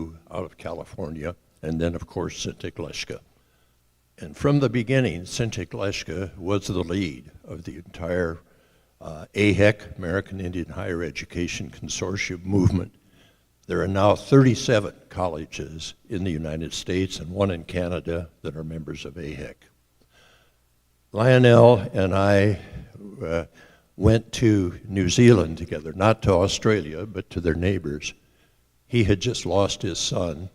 SGU out of California, and then, of course, Sinte Gleska. And from the beginning, Sinte Gleska was the lead of the entire AHEC, American Indian Higher Education Consortium movement. There are now 37 colleges in the United States and one in Canada that are members of AHEC. Lionel and I went to New Zealand together, not to Australia, but to their neighbors. He had just lost his son.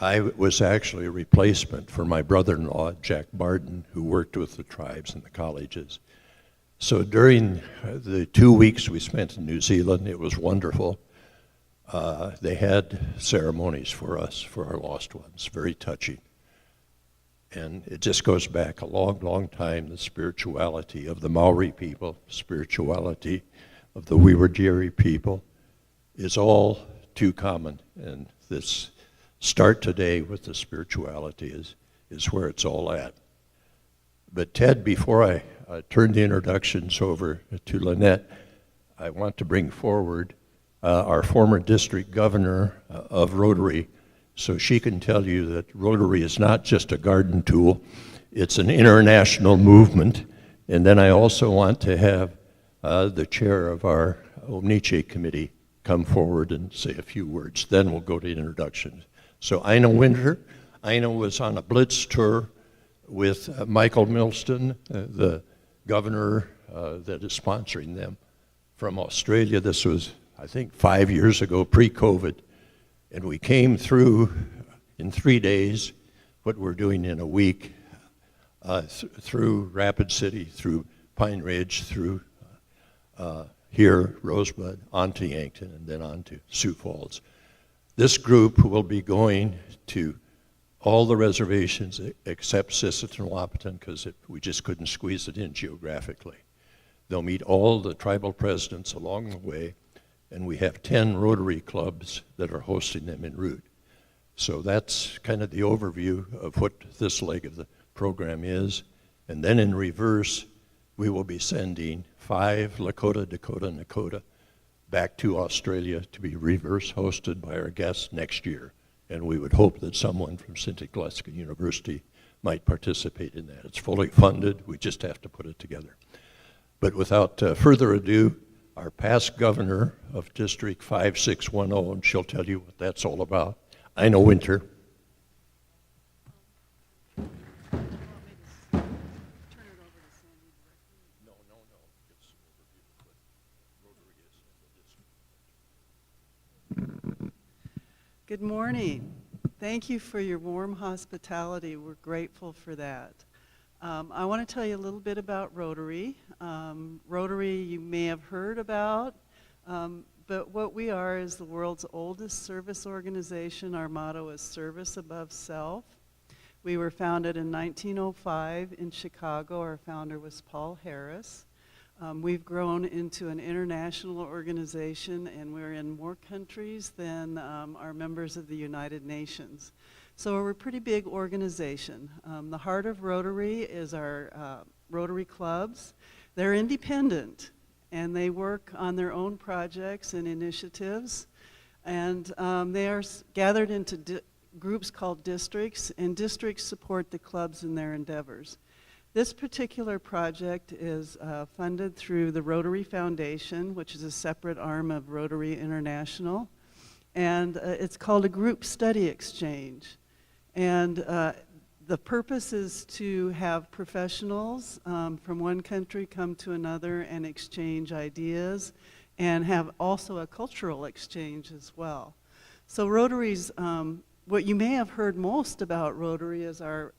I was actually a replacement for my brother-in-law, Jack Barton, who worked with the tribes and the colleges. So during the 2 weeks we spent in New Zealand, it was wonderful. They had ceremonies for us, for our lost ones, very touching. And it just goes back a long, long time, the spirituality of the Maori people, spirituality of the Wiradjuri people is all too common. And this start today with the spirituality is where it's all at. But Ted, before I turn the introductions over to Lynette, I want to bring forward our former district governor of Rotary, so she can tell you that Rotary is not just a garden tool, it's an international movement. And then I also want to have the chair of our Omniche committee come forward and say a few words. Then we'll go to introductions. So Ina Winter. Ina was on a blitz tour with Michael Milston, the governor that is sponsoring them from Australia. This was, I think, 5 years ago, pre-COVID. And we came through in 3 days what we're doing in a week, through Rapid City, through Pine Ridge, through here, Rosebud, on to Yankton, and then on to Sioux Falls. This group will be going to all the reservations except Sisseton and Wahpeton, because we just couldn't squeeze it in geographically. They'll meet all the tribal presidents along the way, and we have 10 Rotary clubs that are hosting them en route. So that's kind of the overview of what this leg of the program is. And then in reverse, we will be sending 5 Lakota, Dakota, and Nakota back to Australia to be reverse hosted by our guests next year. And we would hope that someone from Sinte Gleska University might participate in that. It's fully funded, we just have to put it together. But without further ado, our past governor of District 5610, and she'll tell you what that's all about, Ina Winter. Good morning. Thank you for your warm hospitality. We're grateful for that. I want to tell you a little bit about Rotary. Rotary you may have heard about, but what we are is the world's oldest service organization. Our motto is service above self. We were founded in 1905 in Chicago. Our founder was Paul Harris. We've grown into an international organization, and we're in more countries than our members of the United Nations. So we're a pretty big organization. The heart of Rotary is our Rotary clubs. They're independent, and they work on their own projects and initiatives. And they are gathered into groups called districts, and districts support the clubs in their endeavors. This particular project is funded through the Rotary Foundation, which is a separate arm of Rotary International. And it's called a group study exchange. And the purpose is to have professionals from one country come to another and exchange ideas, and have also a cultural exchange as well. So Rotary's, what you may have heard most about Rotary is our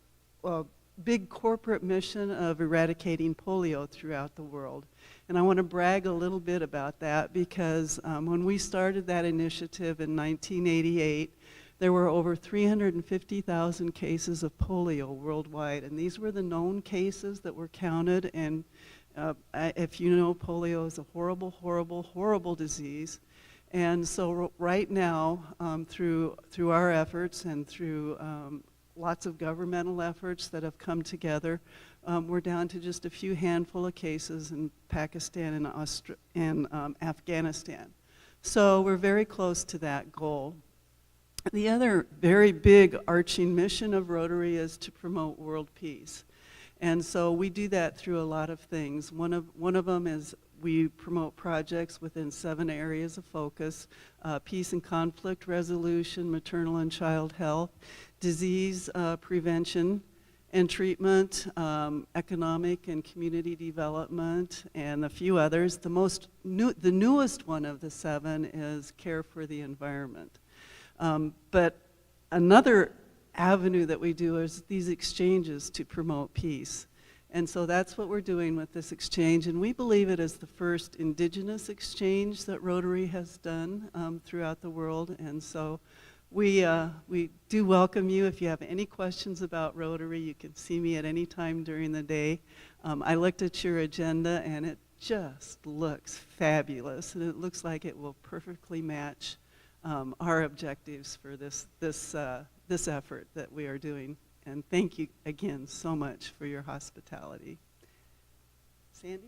big corporate mission of eradicating polio throughout the world. And I want to brag a little bit about that, because when we started that initiative in 1988, there were over 350,000 cases of polio worldwide, and these were the known cases that were counted. And if you know, polio is a horrible, horrible, horrible disease. And so right now, through our efforts and through lots of governmental efforts that have come together, we're down to just a few handful of cases in Pakistan and Afghanistan. So we're very close to that goal. The other very big arching mission of Rotary is to promote world peace. And so we do that through a lot of things. One of them is we promote projects within 7 areas of focus: peace and conflict resolution, maternal and child health, disease prevention and treatment, economic and community development, and a few others. The newest one of the 7 is care for the environment. But another avenue that we do is these exchanges to promote peace. And so that's what we're doing with this exchange, and we believe it is the first Indigenous exchange that Rotary has done throughout the world. And so we do welcome you. If you have any questions about Rotary, you can see me at any time during the day. I looked at your agenda, and it just looks fabulous, and it looks like it will perfectly match our objectives for this effort that we are doing. And thank you again so much for your hospitality. Sandy?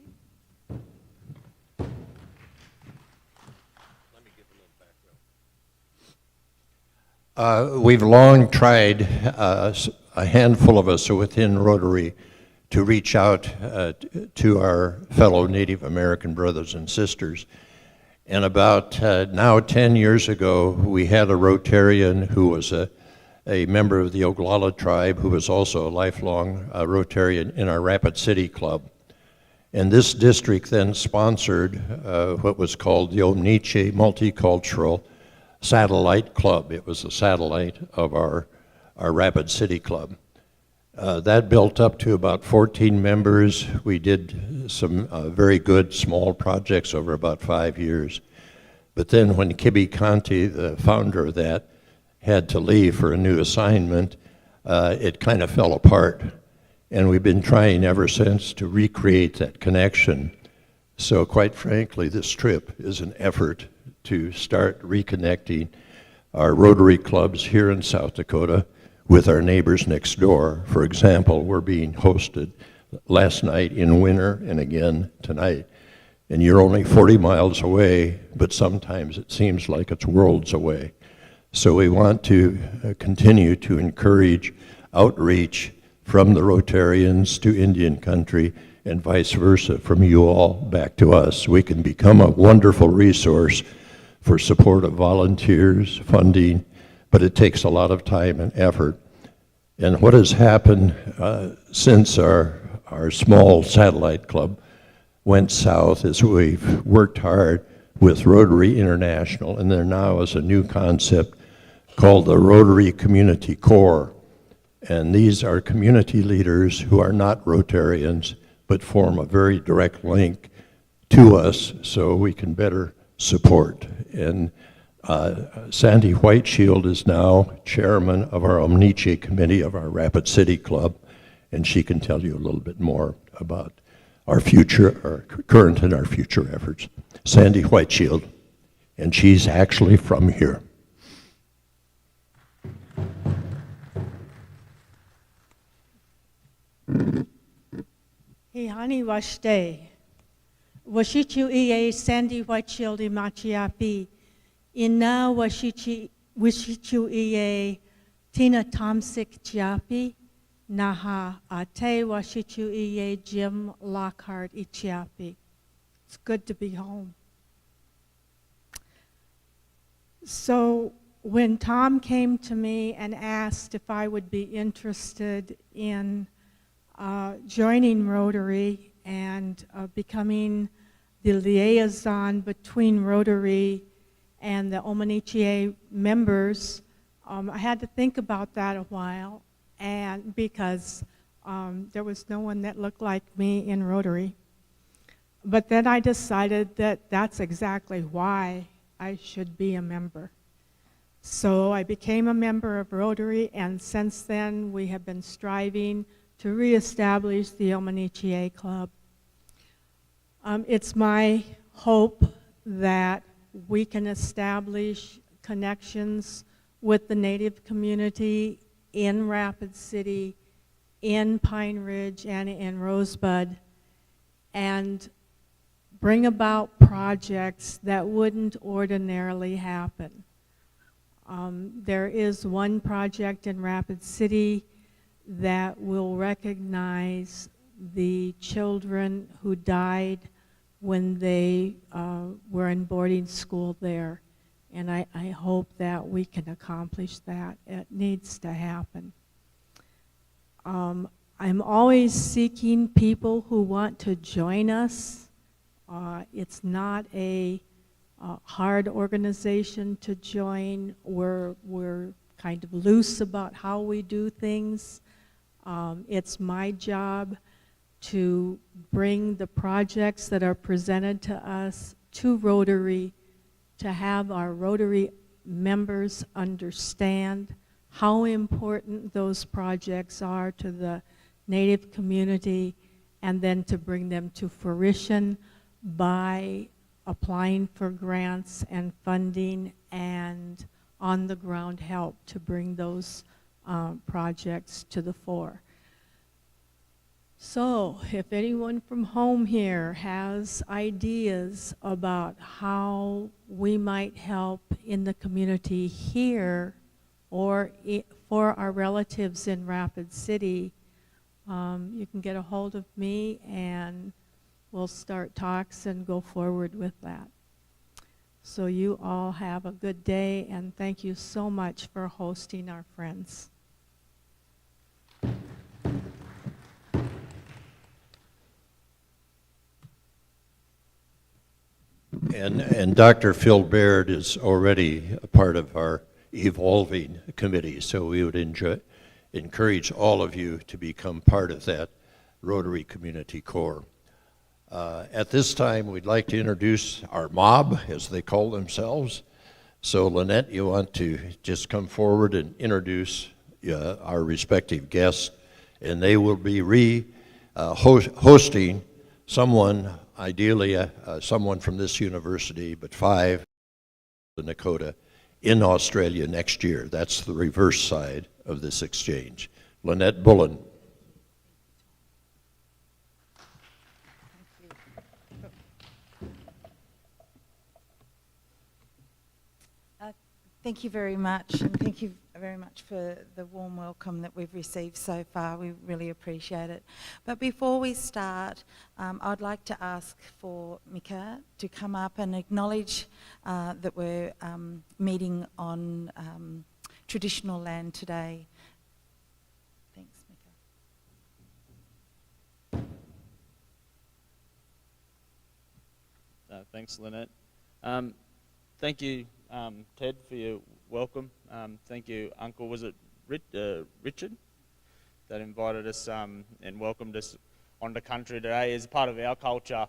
Let me give a little background. We've long tried, a handful of us within Rotary, to reach out to our fellow Native American brothers and sisters. And about now 10 years ago, we had a Rotarian who was a member of the Oglala tribe, who was also a lifelong Rotarian in our Rapid City Club. And this district then sponsored what was called the Omniche Multicultural Satellite Club. It was a satellite of our Rapid City Club. That built up to about 14 members. We did some very good small projects over about 5 years. But then when Kibi Kanti, the founder of that, had to leave for a new assignment, it kind of fell apart. And we've been trying ever since to recreate that connection. So quite frankly, this trip is an effort to start reconnecting our Rotary clubs here in South Dakota with our neighbors next door. For example, we're being hosted last night in winter and again tonight. And you're only 40 miles away, but sometimes it seems like it's worlds away. So we want to continue to encourage outreach from the Rotarians to Indian country and vice versa, from you all back to us. We can become a wonderful resource for support of volunteers, funding, but it takes a lot of time and effort. And what has happened since our small satellite club went south is we've worked hard with Rotary International, and there now is a new concept called the Rotary Community Corps. And these are community leaders who are not Rotarians, but form a very direct link to us so we can better support. And Sandy Whiteshield is now chairman of our Omniche committee of our Rapid City Club, and she can tell you a little bit more about our future, our current and our future efforts. Sandy Whiteshield, and she's actually from here. He hani washte. Washichu ie Sandy Whiteshield I machiapi. Ina washichu ie Tina Tomsic chiapi. Naha ate washichu ie Jim Lockhart ichiapi. It's good to be home. So when Tom came to me and asked if I would be interested in joining Rotary and becoming the liaison between Rotary and the Omniche members, I had to think about that a while, and because there was no one that looked like me in Rotary. But then I decided that that's exactly why I should be a member. So I became a member of Rotary, and since then we have been striving to reestablish the Omniche Club. It's my hope that we can establish connections with the Native community in Rapid City, in Pine Ridge, and in Rosebud, and bring about projects that wouldn't ordinarily happen. There is one project in Rapid City that will recognize the children who died when they were in boarding school there. And I hope that we can accomplish that. It needs to happen. I'm always seeking people who want to join us. It's not a hard organization to join. We're kind of loose about how we do things. It's my job to bring the projects that are presented to us to Rotary, to have our Rotary members understand how important those projects are to the Native community, and then to bring them to fruition by applying for grants and funding and on-the-ground help to bring those projects to the fore. So if anyone from home here has ideas about how we might help in the community here or for our relatives in Rapid City, you can get a hold of me and we'll start talks and go forward with that. So you all have a good day, and thank you so much for hosting our friends. And Dr. Phil Baird is already a part of our evolving committee, so we would encourage all of you to become part of that Rotary Community Corps. At this time, we'd like to introduce our mob, as they call themselves. So Lynette, you want to just come forward and introduce our respective guests, and they will be hosting someone, ideally someone from this university, but 5 in Lakota, in Australia next year. That's the reverse side of this exchange. Lynette Bullen. Thank you very much, and thank you very much for the warm welcome that we've received so far. We really appreciate it. But before we start, I'd like to ask for Micka to come up and acknowledge that we're meeting on traditional land today. Thanks, Micka. Thanks, Lynette. Thank you, Ted, for your welcome. Thank you, Uncle, was it Richard, that invited us and welcomed us onto country today. As part of our culture,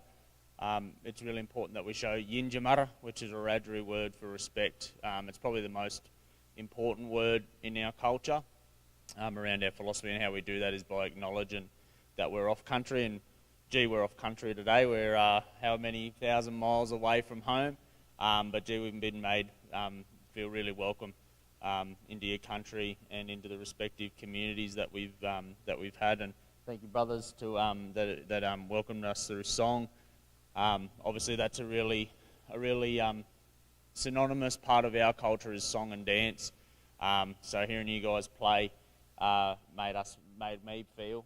it's really important that we show Yinjamara, which is a Wiradjuri word for respect. It's probably the most important word in our culture around our philosophy, and how we do that is by acknowledging that we're off country. And gee, we're off country today. We're how many thousand miles away from home, but gee, we've been made feel really welcome into your country and into the respective communities that we've had. And thank you, brothers, to that welcomed us through song. Obviously, that's a really synonymous part of our culture is song and dance. So hearing you guys play made me feel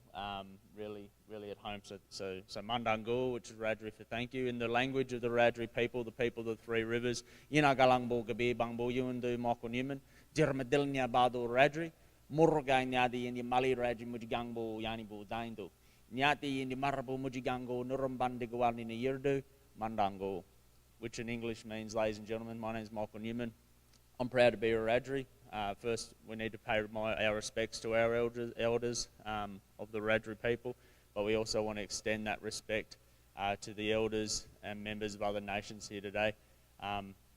really at home. So Mandangul, which is Wiradjuri for thank you, in the language of the Wiradjuri people, the people of the Three Rivers. Yinagalang gabi bangbo yuandu mako Newman, Jirmadilnya bado Wiradjuri, Murga nyadi in the Mali Wiradjuri mujigangbo yanibu daindu. Nyati in the Marabu mujigango nurumbandigwan in a yirdu, Mandangul, which in English means, ladies and gentlemen, my name is Michael Newman. I'm proud to be a Wiradjuri. First, we need to pay our respects to our elders of the Wiradjuri people, but we also want to extend that respect to the elders and members of other nations here today.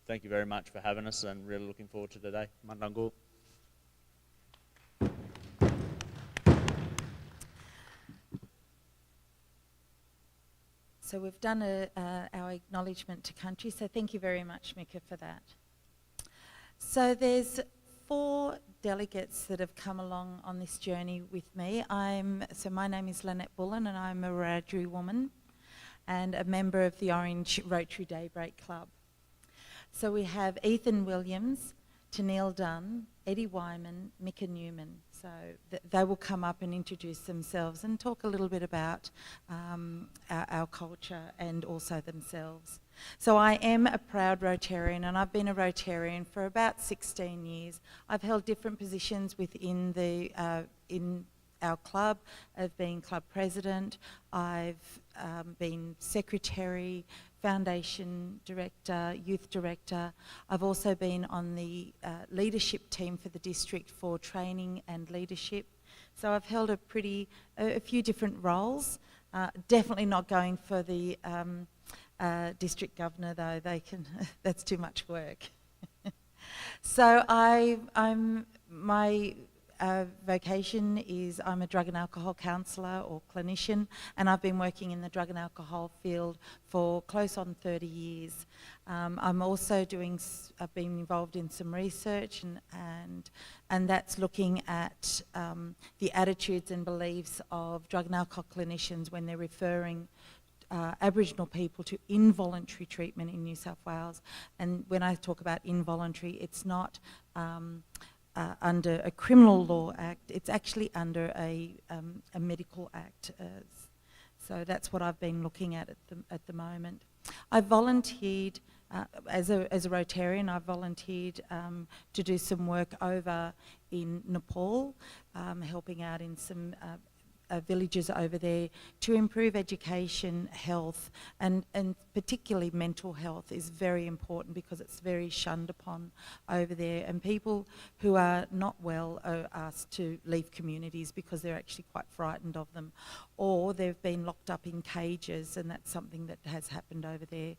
Thank you very much for having us, and really looking forward to today. Mandangul. So we've done our acknowledgement to country, so thank you very much, Micka, for that. So there's 4 delegates that have come along on this journey with me. So my name is Lynette Bullen, and I'm a Wiradjuri woman and a member of the Orange Rotary Daybreak Club. So we have Ethan Williams, Tennille Dunn, Eddie Whyman, Micka Newman. So they will come up and introduce themselves and talk a little bit about our culture and also themselves. So I am a proud Rotarian, and I've been a Rotarian for about 16 years. I've held different positions within in our club. I've been club president, I've been secretary, foundation director, youth director. I've also been on the leadership team for the district for training and leadership. So I've held a few different roles. Definitely not going for the district governor though. That's too much work. So my vocation is I'm a drug and alcohol counsellor or clinician, and I've been working in the drug and alcohol field for close on 30 years. I'm also I've been involved in some research and that's looking at the attitudes and beliefs of drug and alcohol clinicians when they're referring Aboriginal people to involuntary treatment in New South Wales. And when I talk about involuntary, it's not under a criminal law act, it's actually under a medical act. So that's what I've been looking at the moment. I volunteered, as a Rotarian, I volunteered to do some work over in Nepal, helping out in some villages over there to improve education, health, and particularly mental health is very important because it's very shunned upon over there, and people who are not well are asked to leave communities because they're actually quite frightened of them, or they've been locked up in cages, and that's something that has happened over there.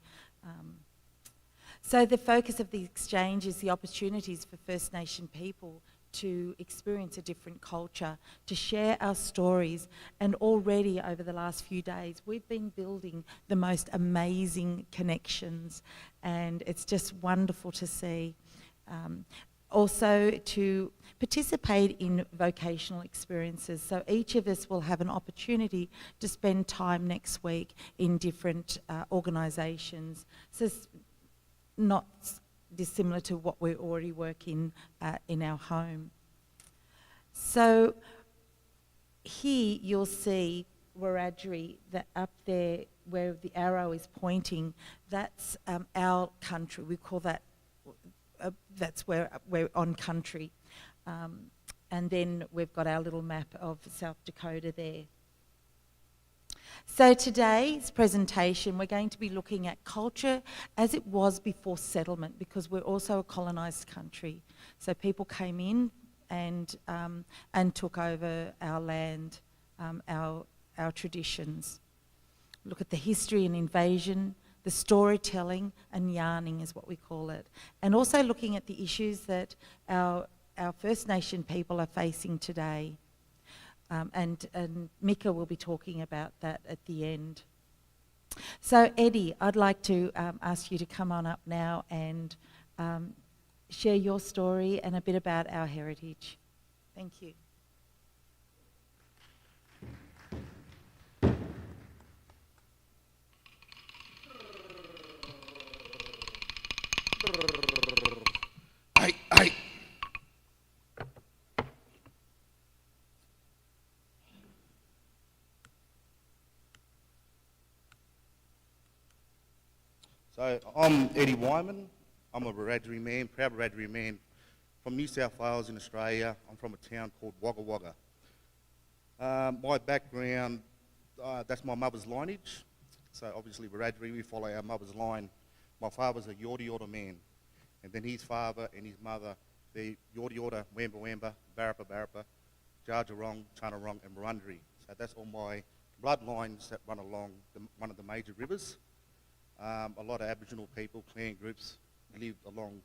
So the focus of the exchange is the opportunities for First Nation people to experience a different culture, to share our stories, and already over the last few days we've been building the most amazing connections, and it's just wonderful to see. Also to participate in vocational experiences, so each of us will have an opportunity to spend time next week in different organisations, so not dissimilar to what we already work in our home. So here you'll see Wiradjuri, that up there where the arrow is pointing, that's our country. We call that, that's where we're on country. And then we've got our little map of South Dakota there. So today's presentation, we're going to be looking at culture as it was before settlement, because we're also a colonised country. So people came in and took over our land, our traditions. Look at the history and invasion, the storytelling and yarning is what we call it. And also looking at the issues that our First Nation people are facing today. And Micka will be talking about that at the end. So Eddie, I'd like to ask you to come on up now and share your story and a bit about our heritage. Thank you. Hey. So I'm Eddie Whyman. I'm a Wiradjuri man, proud Wiradjuri man from New South Wales in Australia. I'm from a town called Wagga Wagga. My background, that's my mother's lineage. So obviously Wiradjuri, we follow our mother's line. My father's a Yorta Yorta man. And then his father and his mother, they're Yorta Yorta, Wamba Wamba, Barapa Barapa, Jarjarong, Chanarong and Wurundjeri. So that's all my bloodlines that run along one of the major rivers. A lot of Aboriginal people, clan groups, lived along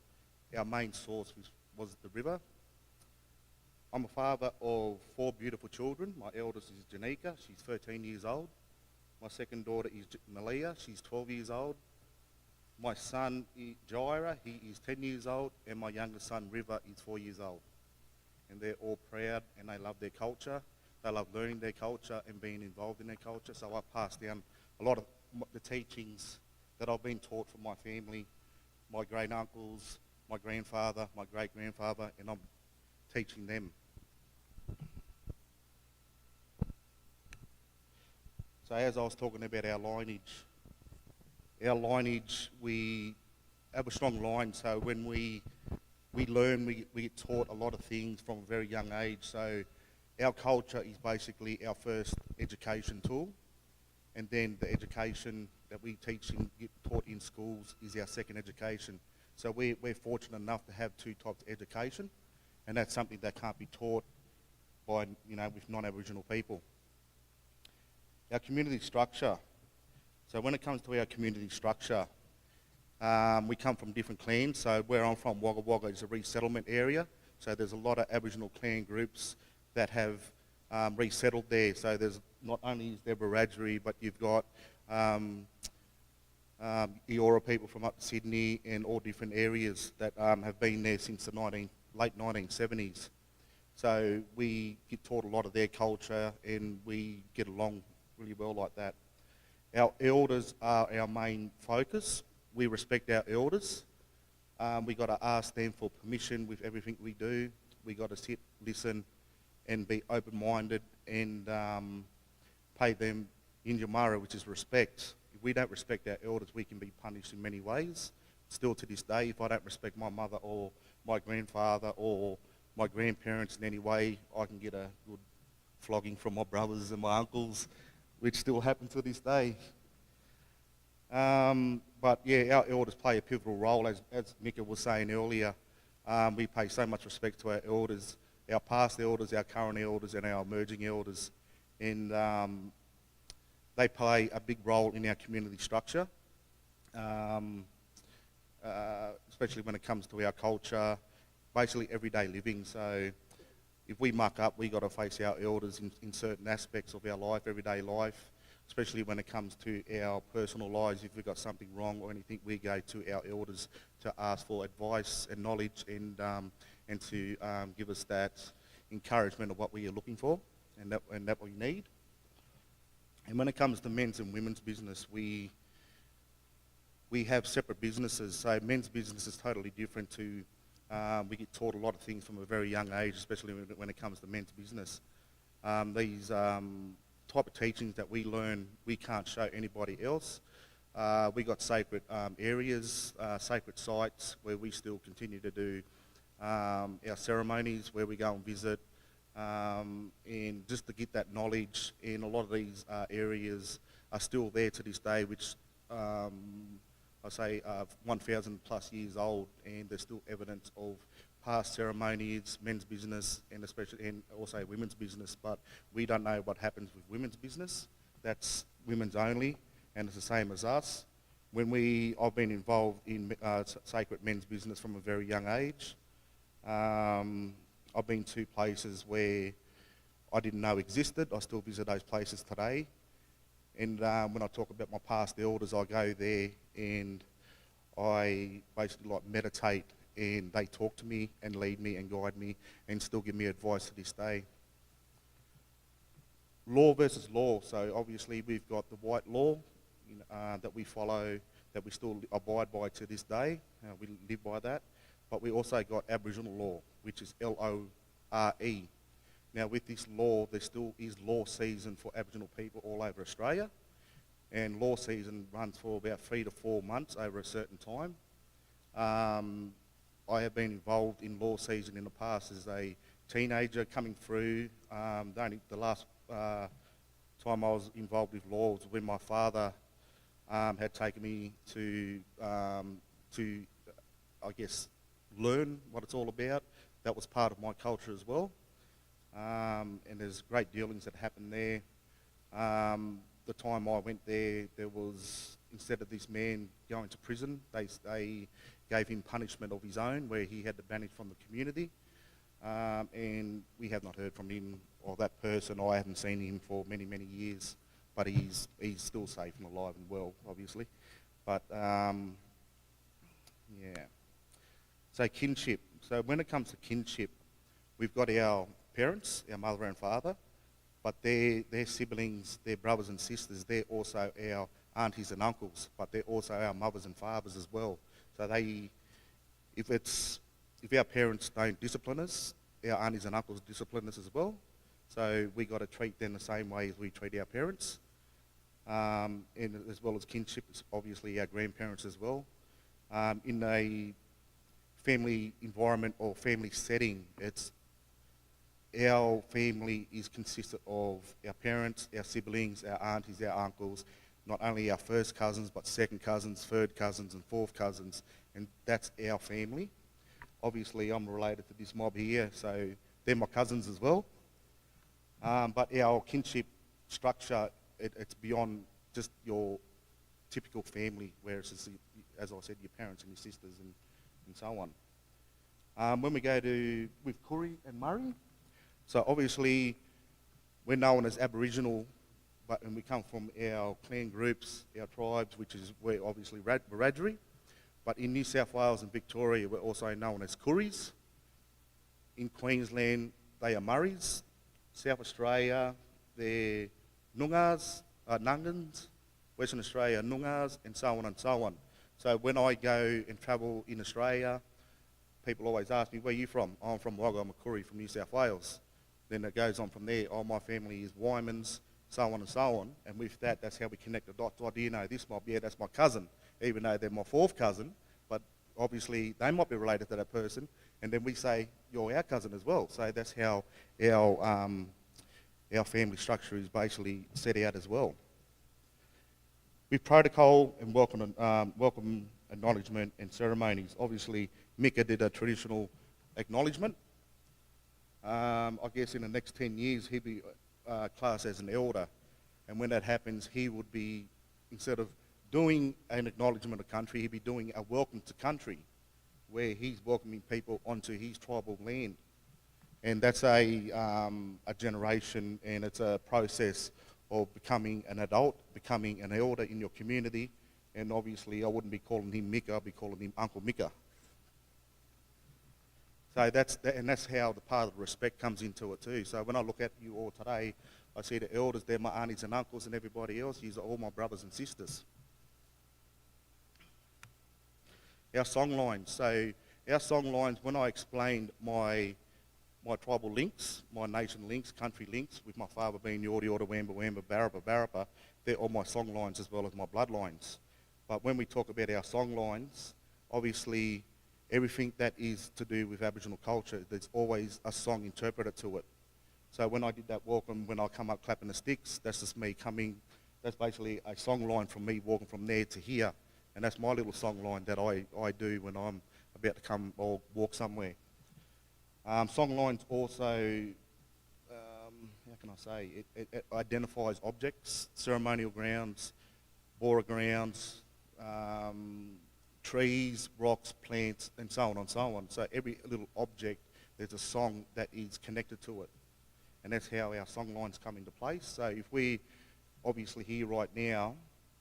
our main source, which was the river. I'm a father of 4 beautiful children. My eldest is Janika, she's 13 years old. My second daughter is Malia, she's 12 years old. My son, Jaira, he is 10 years old, and my youngest son, River, is 4 years old. And they're all proud, and they love their culture. They love learning their culture and being involved in their culture, so I pass down a lot of the teachings that I've been taught from my family, my great uncles, my grandfather, my great-grandfather, and I'm teaching them. So as I was talking about our lineage, we have a strong line, so when we learn, we get taught a lot of things from a very young age. So our culture is basically our first education tool, and then the education that we teach and get taught in schools is our second education. So we're fortunate enough to have two types of education, and that's something that can't be taught by, with non-Aboriginal people. Our community structure. So when it comes to our community structure, we come from different clans. So where I'm from, Wagga Wagga, is a resettlement area. So there's a lot of Aboriginal clan groups that have resettled there. So there's not only is there Wiradjuri, but you've got Eora people from up Sydney and all different areas that have been there since the late 1970s. So we get taught a lot of their culture and we get along really well like that. Our elders are our main focus. We respect our elders. We got to ask them for permission with everything we do. We got to sit, listen, and be open-minded and pay them injamara, which is respect. If we don't respect our elders, we can be punished in many ways. Still to this day, if I don't respect my mother or my grandfather or my grandparents in any way, I can get a good flogging from my brothers and my uncles, which still happen to this day. But yeah, our elders play a pivotal role, as Micka was saying earlier. We pay so much respect to our elders, our past elders, our current elders, and our emerging elders. And they play a big role in our community structure, especially when it comes to our culture, basically everyday living. So if we muck up, we got to face our elders in certain aspects of our life, everyday life, especially when it comes to our personal lives. If we've got something wrong or anything, we go to our elders to ask for advice and knowledge and to give us that encouragement of what we are looking for and that we need. And when it comes to men's and women's business, we have separate businesses. So men's business is totally different to, we get taught a lot of things from a very young age, especially when it comes to men's business. These type of teachings that we learn, we can't show anybody else. We got sacred areas, sacred sites where we still continue to do our ceremonies, where we go and visit, and just to get that knowledge. And a lot of these areas are still there to this day, which I say 1,000 plus years old, and there's still evidence of past ceremonies, men's business, and especially and also women's business. But we don't know what happens with women's business. That's women's only, and it's the same as us. I've been involved in sacred men's business from a very young age. I've been to places where I didn't know existed. I still visit those places today. And when I talk about my past elders, I go there and I basically meditate, and they talk to me and lead me and guide me and still give me advice to this day. Law versus law. So obviously we've got the white law that we follow, that we still abide by to this day. We live by that. But we also got Aboriginal law, which is LORE. Now with this law, there still is law season for Aboriginal people all over Australia. And law season runs for about 3 to 4 months over a certain time. I have been involved in law season in the past as a teenager coming through. The last time I was involved with law was when my father had taken me to I guess, learn what it's all about. That was part of my culture as well. And there's great dealings that happened there. The time I went there, there was, instead of this man going to prison, they gave him punishment of his own, where he had to banish from the community. And we have not heard from him or that person. I haven't seen him for many, many years, but he's still safe and alive and well, obviously. But yeah. So kinship. So when it comes to kinship, we've got our parents, our mother and father, but their siblings, their brothers and sisters, they're also our aunties and uncles, but they're also our mothers and fathers as well. So if if our parents don't discipline us, our aunties and uncles discipline us as well. So we got to treat them the same way as we treat our parents. And as well as kinship, it's obviously our grandparents as well. In a family environment or family setting, our family is consistent of our parents, our siblings, our aunties, our uncles, not only our first cousins, but second cousins, third cousins, and fourth cousins, and that's our family. Obviously, I'm related to this mob here, so they're my cousins as well. But our kinship structure, it's beyond just your typical family, where it's just, as I said, your parents and your sisters and so on. When we go with Koori and Murray, so obviously we're known as Aboriginal, and we come from our clan groups, our tribes, which is we're obviously Wiradjuri. But in New South Wales and Victoria, we're also known as Kooris. In Queensland, they are Murrays. South Australia, they're Noongas, Nungans. Western Australia, Noongas, and so on and so on. So when I go and travel in Australia, people always ask me, where are you from? I'm from Wagga, I'm a Koori from New South Wales. Then it goes on from there, my family is Whymans, so on and so on. And with that, that's how we connect the dots. Oh, do you know this mob? Yeah, that's my cousin, even though they're my fourth cousin. But obviously, they might be related to that person. And then we say, you're our cousin as well. So that's how our family structure is basically set out as well. With protocol and welcome acknowledgement and ceremonies, obviously Micka did a traditional acknowledgement. I guess in the next 10 years he'd be classed as an elder, and when that happens he would be, instead of doing an acknowledgement of country, he'd be doing a welcome to country, where he's welcoming people onto his tribal land. And that's a generation, and it's a process of becoming an adult, becoming an elder in your community. And obviously I wouldn't be calling him Micka, I'd be calling him Uncle Micka. So that's how the part of respect comes into it too. So when I look at you all today, I see the elders, they're my aunties and uncles, and everybody else, these are all my brothers and sisters. Our song lines. So our song lines, when I explained my tribal links, my nation links, country links, with my father being Yordi, Order, Wamba, Wamba, Barraba, Barraba, they're all my song lines as well as my bloodlines. But when we talk about our song lines, obviously everything that is to do with Aboriginal culture, there's always a song interpreted to it. So when I did that welcome, when I come up clapping the sticks, that's just me coming, that's basically a song line from me walking from there to here. And that's my little song line that I do when I'm about to come or walk somewhere. Song lines also, how can I say, it identifies objects, ceremonial grounds, bora grounds, trees, rocks, plants, and so on and so on. So every little object, there's a song that is connected to it. And that's how our song lines come into place. So if we obviously here right now,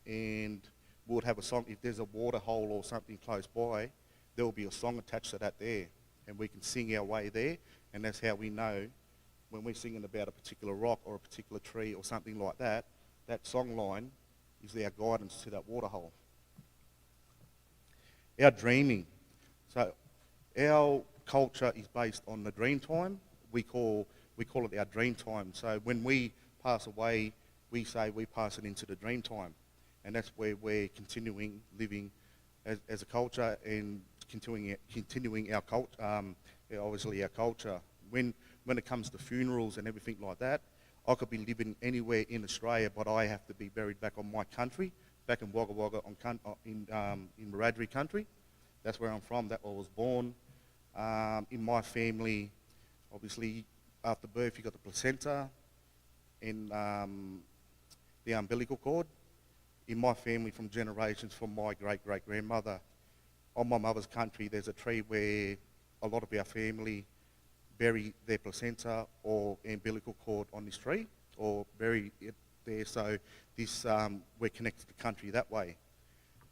and we would have a song, if there's a water hole or something close by, there will be a song attached to that there. And we can sing our way there, and that's how we know when we're singing about a particular rock or a particular tree or something like that, that song line is our guidance to that water hole. Our dreaming. So our culture is based on the dream time. We call it our dream time. So when we pass away, we say we pass it into the dream time. And that's where we're continuing living as a culture and continuing our culture, obviously our culture. When it comes to funerals and everything like that, I could be living anywhere in Australia, but I have to be buried back on my country, back in Wagga Wagga in Wiradjuri country. That's where I'm from, that's where I was born. In my family, obviously after birth you got the placenta and the umbilical cord. In my family, from generations from my great-great-grandmother, on my mother's country, there's a tree where a lot of our family bury their placenta or umbilical cord on this tree, or bury it there. So this, we're connected to the country that way.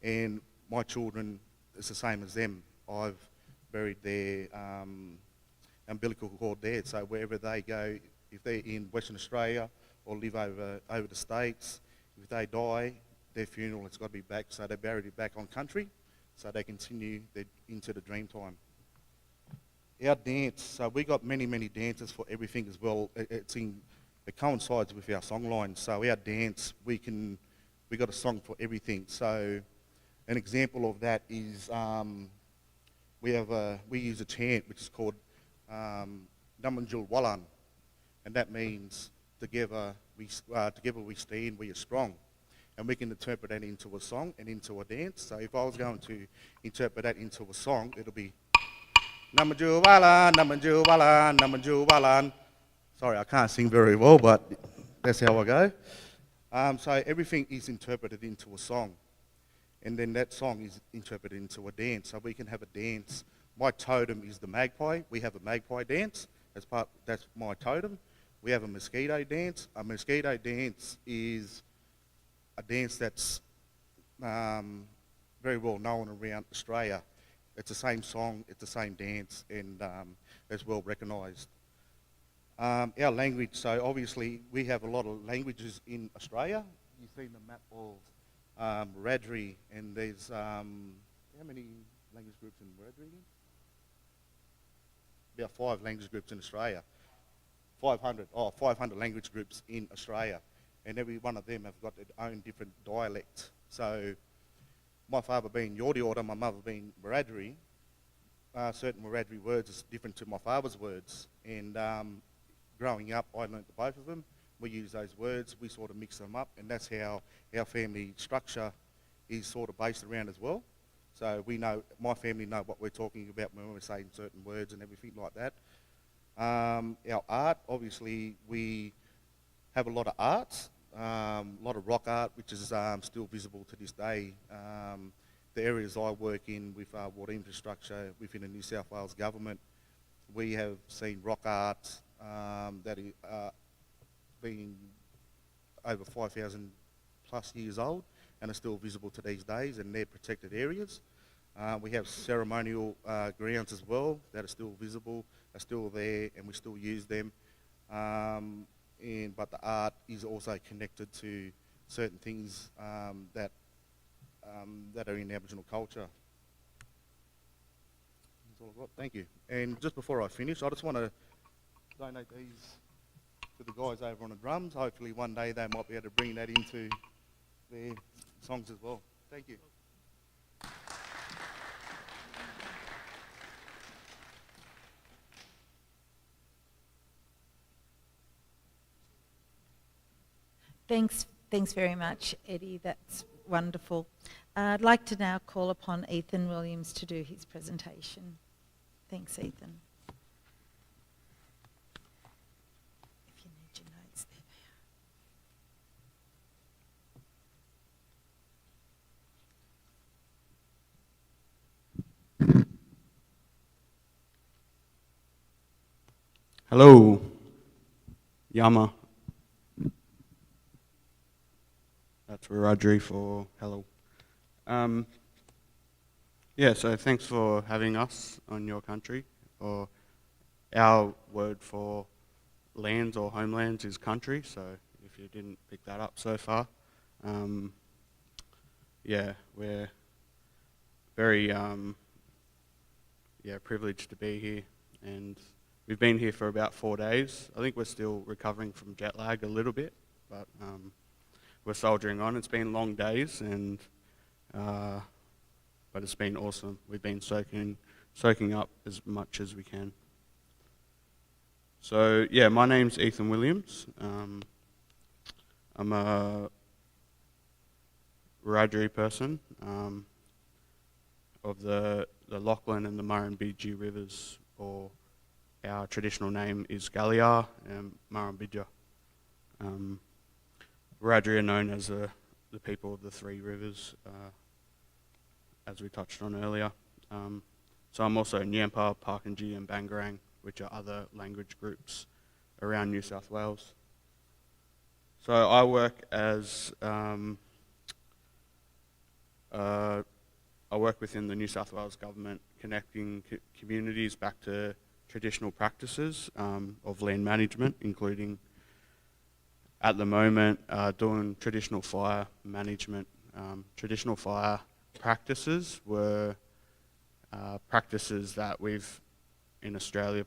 And my children, it's the same as them. I've buried their umbilical cord there. So wherever they go, if they're in Western Australia or live over the States, if they die, their funeral has got to be back, so they buried it back on country. so they continue into the dream time. Our dance, so we got many, many dances for everything as well. It coincides with our songline. So our dance, we got a song for everything. So an example of that is we use a chant which is called Namanjul Wallan, and that means together we stand, we are strong. And we can interpret that into a song and into a dance. So if I was going to interpret that into a song, it'll be Namanjul Wallan, Namanjul Wallan, Namanjul Wallan. Sorry, I can't sing very well, but that's how I go. So everything is interpreted into a song. And then that song is interpreted into a dance. So we can have a dance. My totem is the magpie. We have a magpie dance. That's my totem. We have a mosquito dance. A mosquito dance is a dance that's very well known around Australia. It's the same song, it's the same dance, and it's well recognised. Our language, so obviously we have a lot of languages in Australia. You've seen the map of Wiradjuri, and there's, how many language groups in Wiradjuri again? About 5 language groups in Australia. 500 language groups in Australia. And every one of them have got their own different dialect. So my father being Yordi Order, my mother being Wiradjuri, certain Wiradjuri words is different to my father's words. And growing up, I learnt both of them. We use those words, we sort of mix them up, and that's how our family structure is sort of based around as well. So we know, my family know what we're talking about when we're saying certain words and everything like that. Our art, obviously, we have a lot of arts, a lot of rock art, which is still visible to this day. The areas I work in with water infrastructure within the New South Wales government, we have seen rock art that are being over 5,000 plus years old and are still visible to these days, and they're protected areas. We have ceremonial grounds as well that are still visible, are still there, and we still use them. But the art is also connected to certain things that are in Aboriginal culture. That's all I've got. Thank you. And just before I finish, I just want to donate these to the guys over on the drums. Hopefully one day they might be able to bring that into their songs as well. Thank you. Thanks very much, Eddie. That's wonderful. I'd like to now call upon Ethan Williams to do his presentation. Thanks, Ethan. If you need your notes, there they are. Hello, Yama. That's Wiradjuri for hello. Yeah, so thanks for having us on your country. Or our word for lands or homelands is country, so if you didn't pick that up so far. Yeah, we're very privileged to be here, and we've been here for about 4 days. I think we're still recovering from jet lag a little bit, but we're soldiering on. It's been long days, and but it's been awesome. We've been soaking up as much as we can. So yeah, my name's Ethan Williams. I'm a Wiradjuri person of the Lachlan and the Murrumbidgee rivers, or our traditional name is Galliar and Murrumbidgee. Wiradjuri are known as the people of the 3 rivers, as we touched on earlier. So I'm also Nyampa, Parkinji and Bangarang, which are other language groups around New South Wales. So I work as, I work within the New South Wales government, connecting communities back to traditional practices of land management, including at the moment doing traditional fire management. Traditional fire practices were practices that we've, in Australia,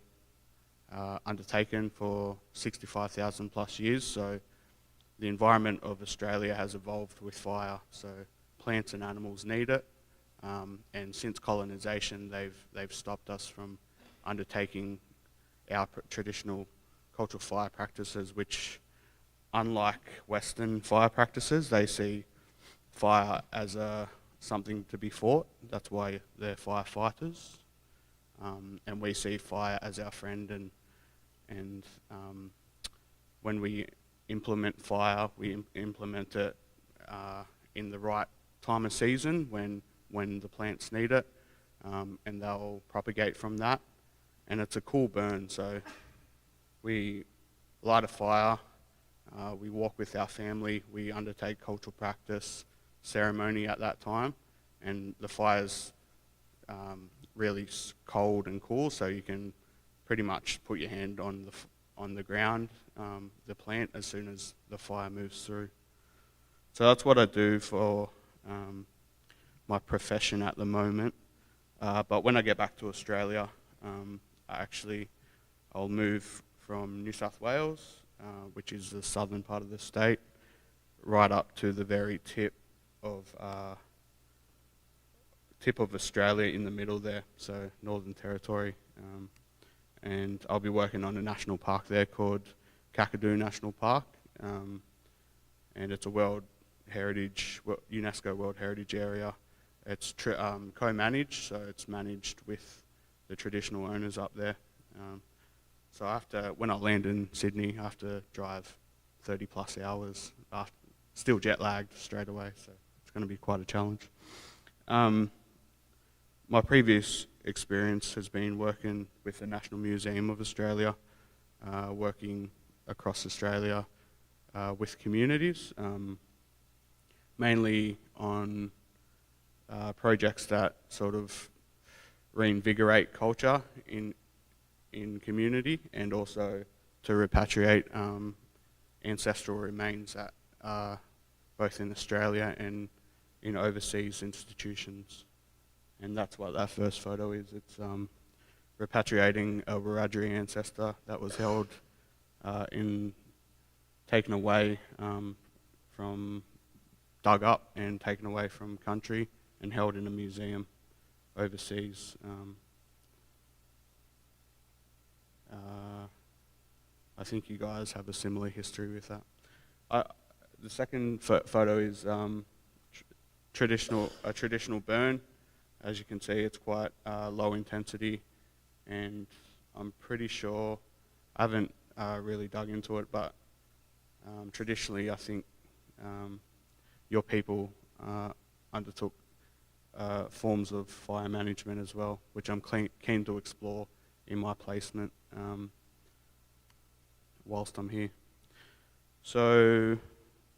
undertaken for 65,000 plus years. So the environment of Australia has evolved with fire. So plants and animals need it. And since colonisation, they've stopped us from undertaking our traditional cultural fire practices, which, unlike Western fire practices, they see fire as something to be fought. That's why they're firefighters. And we see fire as our friend, and when we implement fire, we implement it in the right time of season when the plants need it, and they'll propagate from that. And it's a cool burn, so we light a fire, we walk with our family, we undertake cultural practice, ceremony at that time, and the fire's really cold and cool, so you can pretty much put your hand on the ground, the plant, as soon as the fire moves through. So that's what I do for my profession at the moment. But when I get back to Australia, I'll move from New South Wales, which is the southern part of the state, right up to the very tip of Australia in the middle there, so Northern Territory. And I'll be working on a national park there called Kakadu National Park, and it's a UNESCO World Heritage Area. It's co-managed, so it's managed with the traditional owners up there. So when I land in Sydney, I have to drive 30 plus hours, still jet lagged straight away, so it's going to be quite a challenge. My previous experience has been working with the National Museum of Australia, working across Australia with communities, mainly on projects that sort of reinvigorate culture in community, and also to repatriate ancestral remains that are both in Australia and in overseas institutions. And that's what that first photo is. It's repatriating a Wiradjuri ancestor that was held taken away dug up and taken away from country and held in a museum overseas. I think you guys have a similar history with that. The second photo is a traditional burn. As you can see, it's quite low intensity, and I'm pretty sure, I haven't really dug into it, but traditionally I think your people undertook forms of fire management as well, which I'm keen to explore in my placement whilst I'm here. So,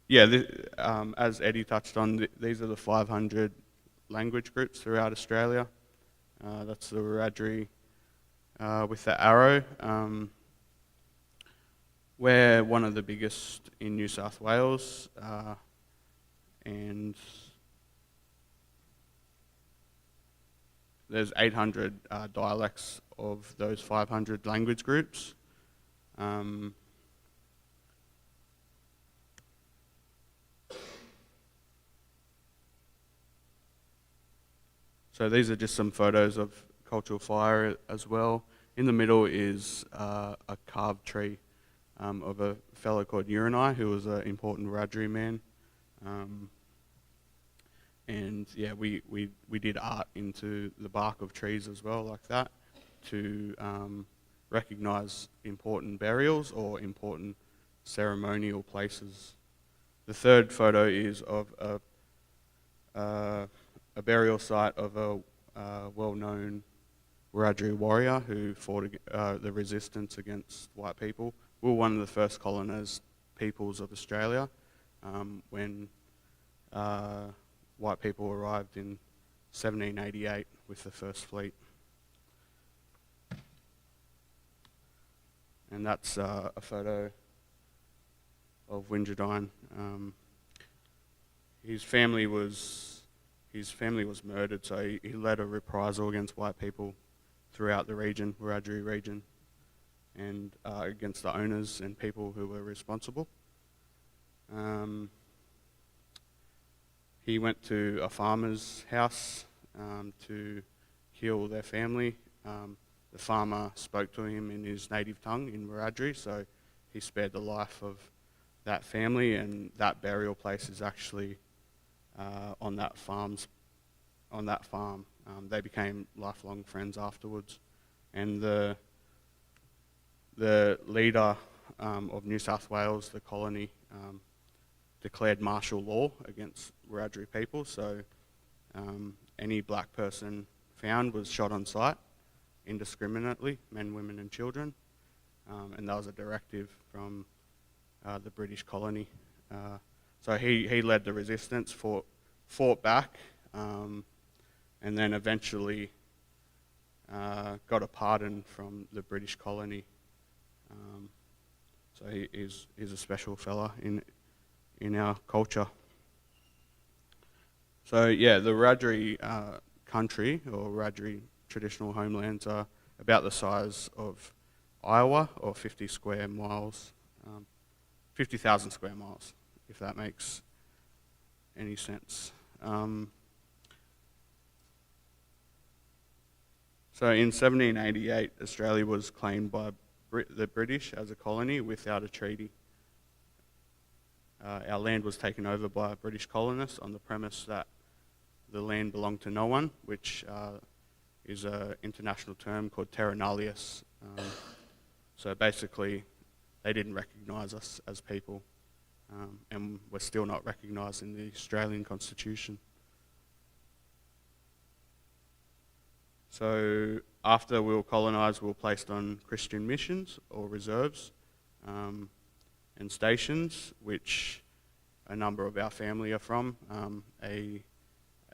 yeah, as Eddie touched on, these are the 500 language groups throughout Australia. That's the Wiradjuri with the arrow. We're one of the biggest in New South Wales, and there's 800 dialects of those 500 language groups. So these are just some photos of cultural fire as well. In the middle is a carved tree of a fellow called Newman, who was an important Wiradjuri man. And yeah, we did art into the bark of trees as well, like that, to recognise important burials or important ceremonial places. The third photo is of a burial site of a well-known Wiradjuri warrior who fought the resistance against white people. We were one of the first colonised peoples of Australia when white people arrived in 1788 with the first fleet. And that's a photo of Wiradjuri. His family was his family was murdered, so he led a reprisal against white people throughout the region, Wiradjuri region, and against the owners and people who were responsible. He went to a farmer's house to heal their family. The farmer spoke to him in his native tongue, in Wiradjuri, so he spared the life of that family, and that burial place is actually on that farm. They became lifelong friends afterwards, and the leader of New South Wales, the colony, declared martial law against Wiradjuri people, so any black person found was shot on sight indiscriminately, men, women and children, and that was a directive from the British colony. So he led the resistance, fought back, and then eventually got a pardon from the British colony. So he's a special fella in our culture. So yeah, the Wiradjuri country, or Wiradjuri traditional homelands, are about the size of Iowa, or 50 square miles, 50,000 square miles, if that makes any sense. So in 1788, Australia was claimed by the British as a colony without a treaty. Our land was taken over by British colonists on the premise that the land belonged to no one, which is an international term called terra nullius. So basically, they didn't recognise us as people, and we're still not recognised in the Australian Constitution. So after we were colonised, we were placed on Christian missions or reserves and stations, which a number of our family are from.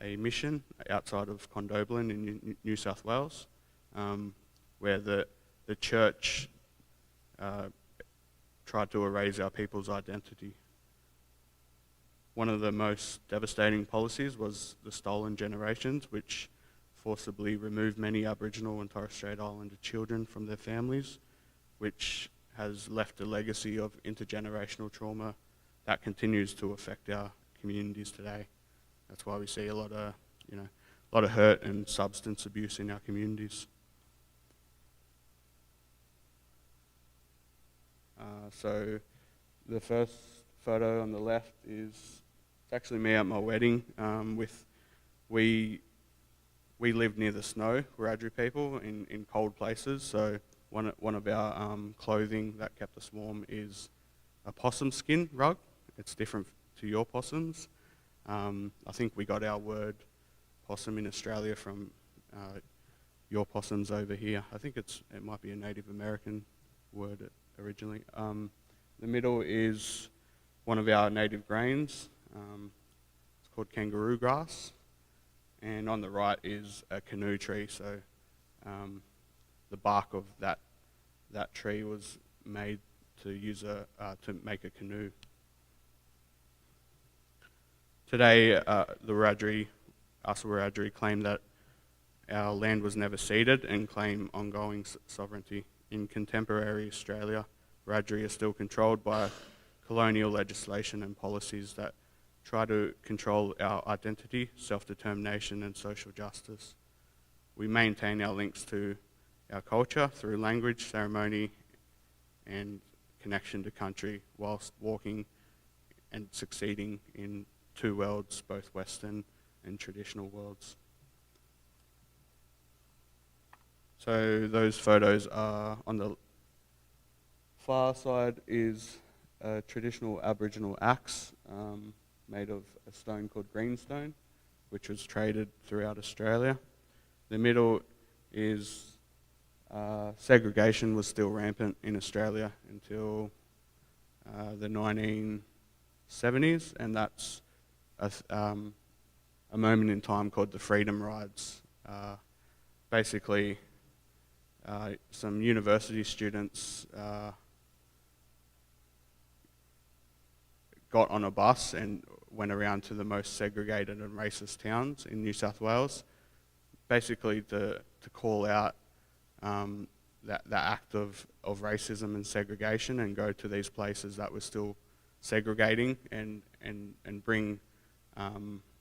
A mission outside of Condobolin in New South Wales, where the church tried to erase our people's identity. One of the most devastating policies was the Stolen Generations, which forcibly removed many Aboriginal and Torres Strait Islander children from their families, which has left a legacy of intergenerational trauma that continues to affect our communities today. That's why we see a lot of hurt and substance abuse in our communities. So the first photo on the left is, it's actually me at my wedding. We live near the snow, Wiradjuri people, in cold places. So one of our clothing that kept us warm is a possum skin rug. It's different to your possums. I think we got our word possum in Australia from your possums over here. I think it might be a Native American word originally. The middle is one of our native grains. It's called kangaroo grass. And on the right is a canoe tree. So the bark of that tree was made to make a canoe. Today, the Wiradjuri claim that our land was never ceded and claim ongoing sovereignty. In contemporary Australia, Wiradjuri is still controlled by colonial legislation and policies that try to control our identity, self-determination and social justice. We maintain our links to our culture through language, ceremony and connection to country, whilst walking and succeeding in two worlds, both Western and traditional worlds. So those photos are, on the far side is a traditional Aboriginal axe made of a stone called greenstone, which was traded throughout Australia. The middle is segregation was still rampant in Australia until the 1970s, and that's a moment in time called the Freedom Rides. Basically, some university students got on a bus and went around to the most segregated and racist towns in New South Wales, basically to call out that act of racism and segregation, and go to these places that were still segregating and bring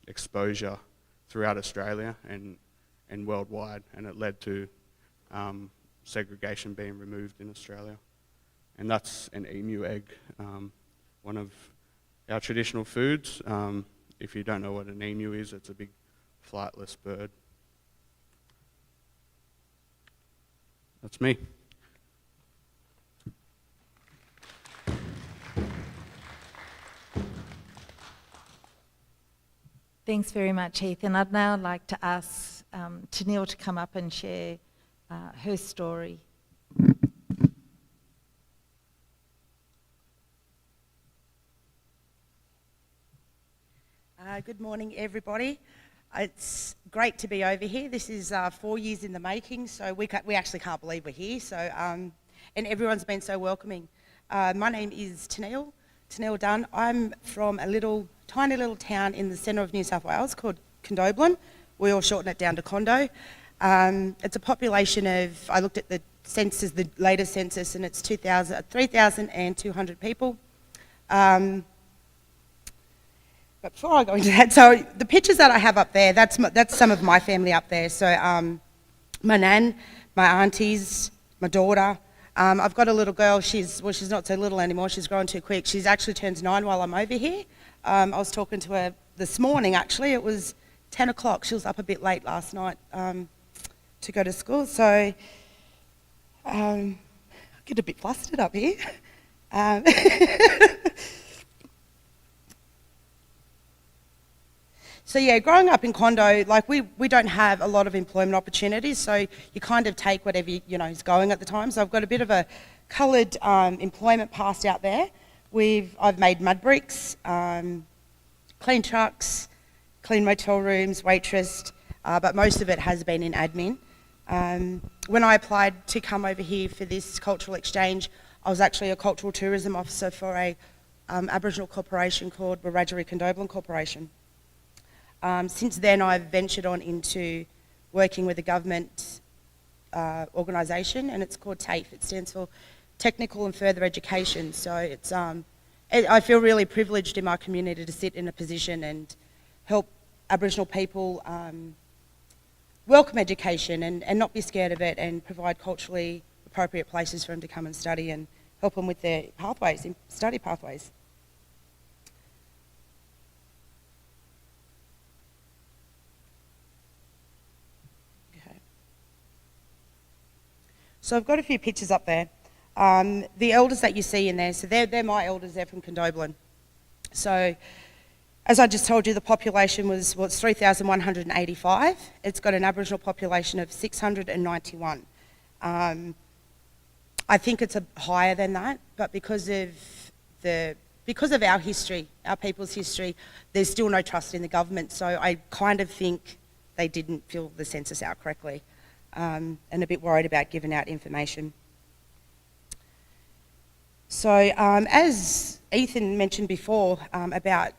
exposure throughout Australia and worldwide, and it led to segregation being removed in Australia. And that's an emu egg, one of our traditional foods. If you don't know what an emu is, it's a big flightless bird. That's me. Thanks very much, Heath. And I'd now like to ask Tennille to come up and share her story. Good morning, everybody. It's great to be over here. This is 4 years in the making, so we actually can't believe we're here. So, and everyone's been so welcoming. My name is Tennille Dunn. I'm from a tiny little town in the centre of New South Wales called Condobolin. We all shorten it down to Condo. It's a population of, I looked at the census, the latest census, and it's 3,200 people. But before I go into that, so the pictures that I have up there, that's some of my family up there. So my nan, my aunties, my daughter. I've got a little girl, she's not so little anymore, she's grown too quick. She's actually turns 9 while I'm over here. I was talking to her this morning actually, it was 10 o'clock. She was up a bit late last night to go to school. So I get a bit flustered up here. So yeah, growing up in Condo, like we don't have a lot of employment opportunities, so you kind of take whatever is going at the time. So I've got a bit of a coloured employment past out there. I've made mud bricks, clean trucks, clean motel rooms, waitress, but most of it has been in admin. When I applied to come over here for this cultural exchange, I was actually a cultural tourism officer for a Aboriginal corporation called Wiradjuri Condobolin Corporation. Since then, I've ventured on into working with a government organisation, and it's called TAFE. It stands for Technical and Further Education. So it's I feel really privileged in my community to sit in a position and help Aboriginal people welcome education and not be scared of it, and provide culturally appropriate places for them to come and study and help them with their pathways, study pathways. So I've got a few pictures up there. The elders that you see in there, so they're my elders, they're from Condobolin. So as I just told you, the population was 3,185. It's got an Aboriginal population of 691. I think it's higher than that, but because of our history, our people's history, there's still no trust in the government. So I kind of think they didn't fill the census out correctly. And a bit worried about giving out information. So as Ethan mentioned before about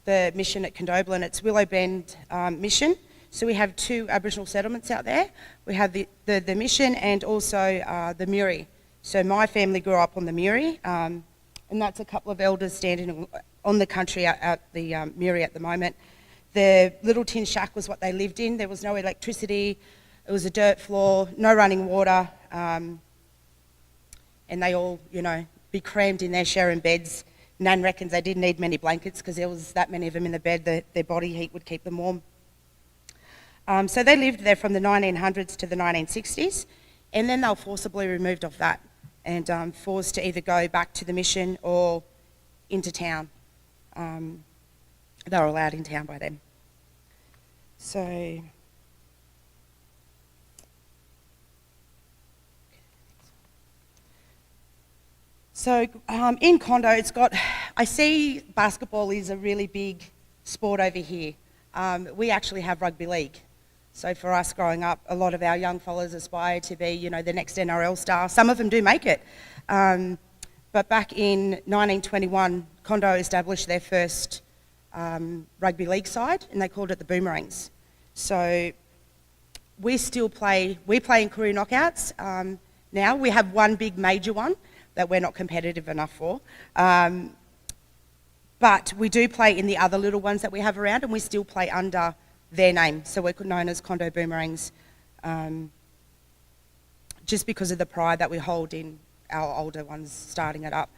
the mission at Condobolin, it's Willow Bend mission. So we have 2 Aboriginal settlements out there. We have the mission and also the Muri. So my family grew up on the Muri, and that's a couple of elders standing on the country out the Muri at the moment. The little tin shack was what they lived in. There was no electricity. It was a dirt floor, no running water, and they all, be crammed in there sharing beds. Nan reckons they didn't need many blankets because there was that many of them in the bed that their body heat would keep them warm. So they lived there from the 1900s to the 1960s, and then they were forcibly removed off that and forced to either go back to the mission or into town. They were allowed in town by then. So in Condo, I see basketball is a really big sport over here. We actually have rugby league. So for us growing up, a lot of our young fellas aspire to be, the next NRL star. Some of them do make it. But back in 1921, Condo established their first rugby league side, and they called it the Boomerangs. So we play in career knockouts now. We have one big major one that we're not competitive enough for. But we do play in the other little ones that we have around, and we still play under their name. So we're known as Condo Boomerangs, just because of the pride that we hold in our older ones starting it up.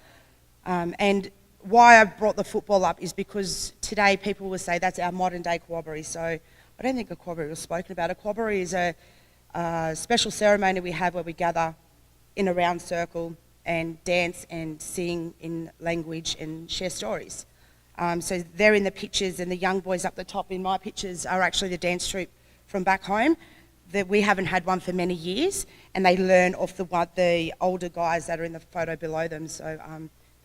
And why I brought the football up is because today people will say that's our modern day Quabbary. So I don't think a Quabbary was spoken about. A Quabbary is a special ceremony we have where we gather in a round circle and dance and sing in language and share stories. So they're in the pictures, and the young boys up the top in my pictures are actually the dance troupe from back home. That we haven't had one for many years, and they learn off the older guys that are in the photo below them. So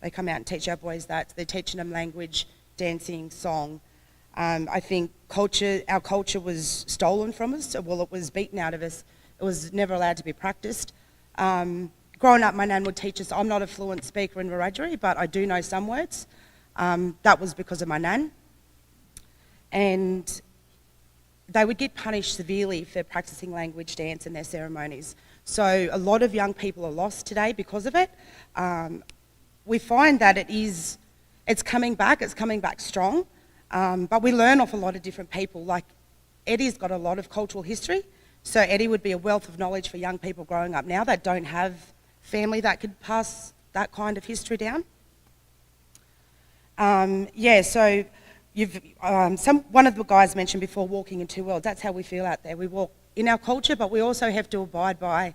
they come out and teach our boys that. They're teaching them language, dancing, song. I think our culture was stolen from us. Well, it was beaten out of us. It was never allowed to be practiced. Growing up, my nan would teach us. I'm not a fluent speaker in Wiradjuri, but I do know some words. That was because of my nan. And they would get punished severely for practicing language, dance in their ceremonies. So a lot of young people are lost today because of it. We find that it's coming back strong, but we learn off a lot of different people. Like Eddie's got a lot of cultural history, so Eddie would be a wealth of knowledge for young people growing up now that don't have family that could pass that kind of history down. So one of the guys mentioned before walking in two worlds. That's how we feel out there. We walk in our culture, but we also have to abide by,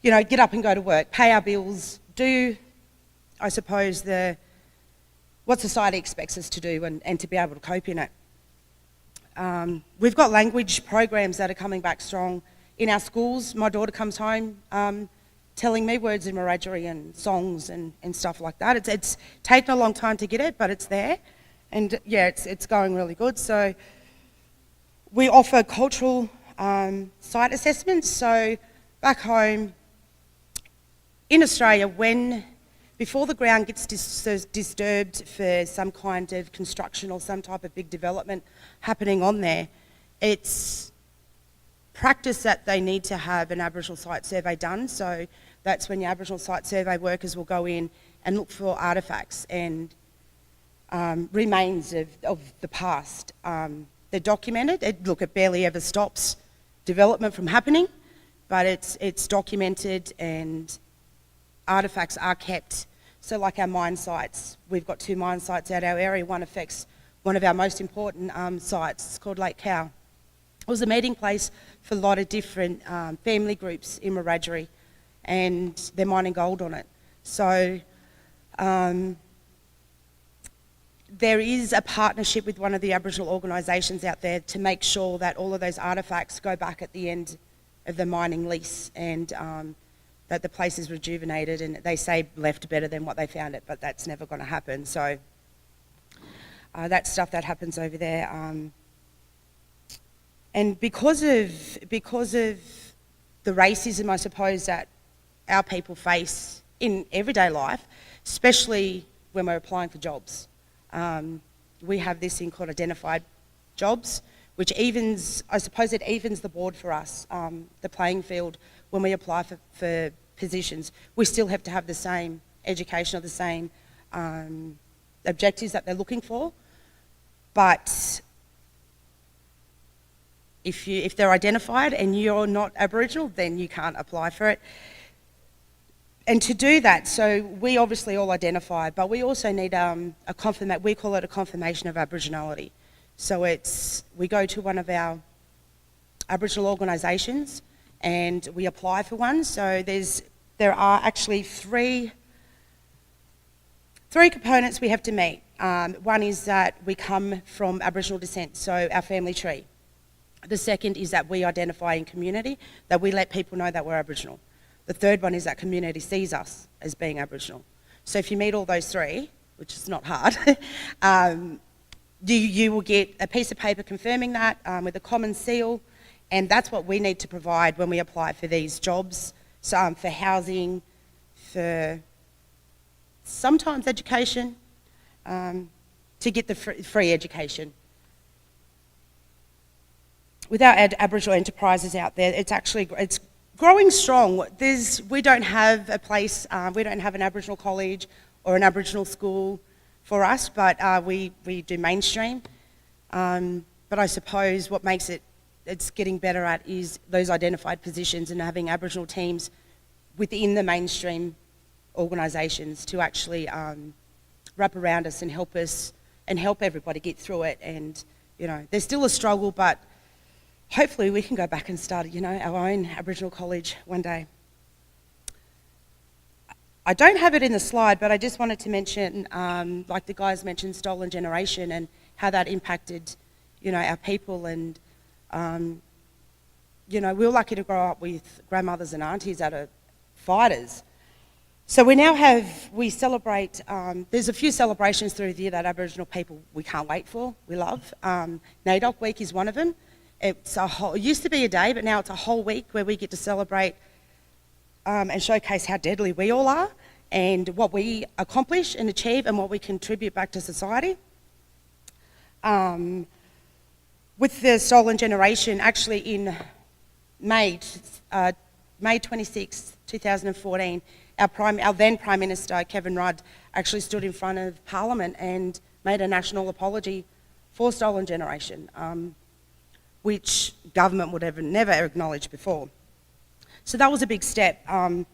get up and go to work, pay our bills, do, I suppose, what society expects us to do and to be able to cope in it. We've got language programs that are coming back strong in our schools. My daughter comes home telling me words in Wiradjuri and songs and stuff like that. It's taken a long time to get it, but it's there. And yeah, it's going really good. So we offer cultural site assessments. So back home in Australia, before the ground gets disturbed for some kind of construction or some type of big development happening on there, it's practice that they need to have an Aboriginal site survey done. So that's when your Aboriginal site survey workers will go in and look for artefacts and remains of the past. They're documented. It barely ever stops development from happening, but it's documented and artefacts are kept. So like our mine sites, we've got 2 mine sites out our area. One affects one of our most important sites. It's called Lake Cow. It was a meeting place for a lot of different family groups in Wiradjuri, and they're mining gold on it. So there is a partnership with one of the Aboriginal organisations out there to make sure that all of those artefacts go back at the end of the mining lease, and that the place is rejuvenated, and they say left better than what they found it, but that's never going to happen. So that's stuff that happens over there. And because of the racism, I suppose, that our people face in everyday life, especially when we're applying for jobs, we have this thing called identified jobs, which evens the board for us, the playing field. When we apply for positions, we still have to have the same education or the same objectives that they're looking for. But if they're identified and you're not Aboriginal, then you can't apply for it. And to do that, so we obviously all identify, but we also need we call it a confirmation of Aboriginality. So we go to one of our Aboriginal organisations and we apply for one. So there are actually three components we have to meet. One is that we come from Aboriginal descent, so our family tree. The second is that we identify in community, that we let people know that we're Aboriginal. The third one is that community sees us as being Aboriginal. So if you meet all those three, which is not hard, you will get a piece of paper confirming that with a common seal, and that's what we need to provide when we apply for these jobs, so, for housing, for sometimes education, to get the free education. Without Aboriginal enterprises out there, it's growing strong. We don't have a place, we don't have an Aboriginal college or an Aboriginal school for us, but we do mainstream. But I suppose what makes it's getting better at is those identified positions and having Aboriginal teams within the mainstream organisations to actually wrap around us and help everybody get through it. And, you know, there's still a struggle, but hopefully we can go back and start, you know, our own Aboriginal college one day. I don't have it in the slide, but I just wanted to mention, like the guys mentioned, stolen generation and how that impacted, you know, our people. And, you know, we were lucky to grow up with grandmothers and aunties that are fighters. So we celebrate, there's a few celebrations through the year that Aboriginal people we can't wait for, we love. NAIDOC Week is one of them. It used to be a day, but now it's a whole week where we get to celebrate and showcase how deadly we all are and what we accomplish and achieve and what we contribute back to society. With the stolen generation, actually in May 26, 2014, our then Prime Minister, Kevin Rudd, actually stood in front of Parliament and made a national apology for stolen generation, which government would have never acknowledged before. So that was a big step, and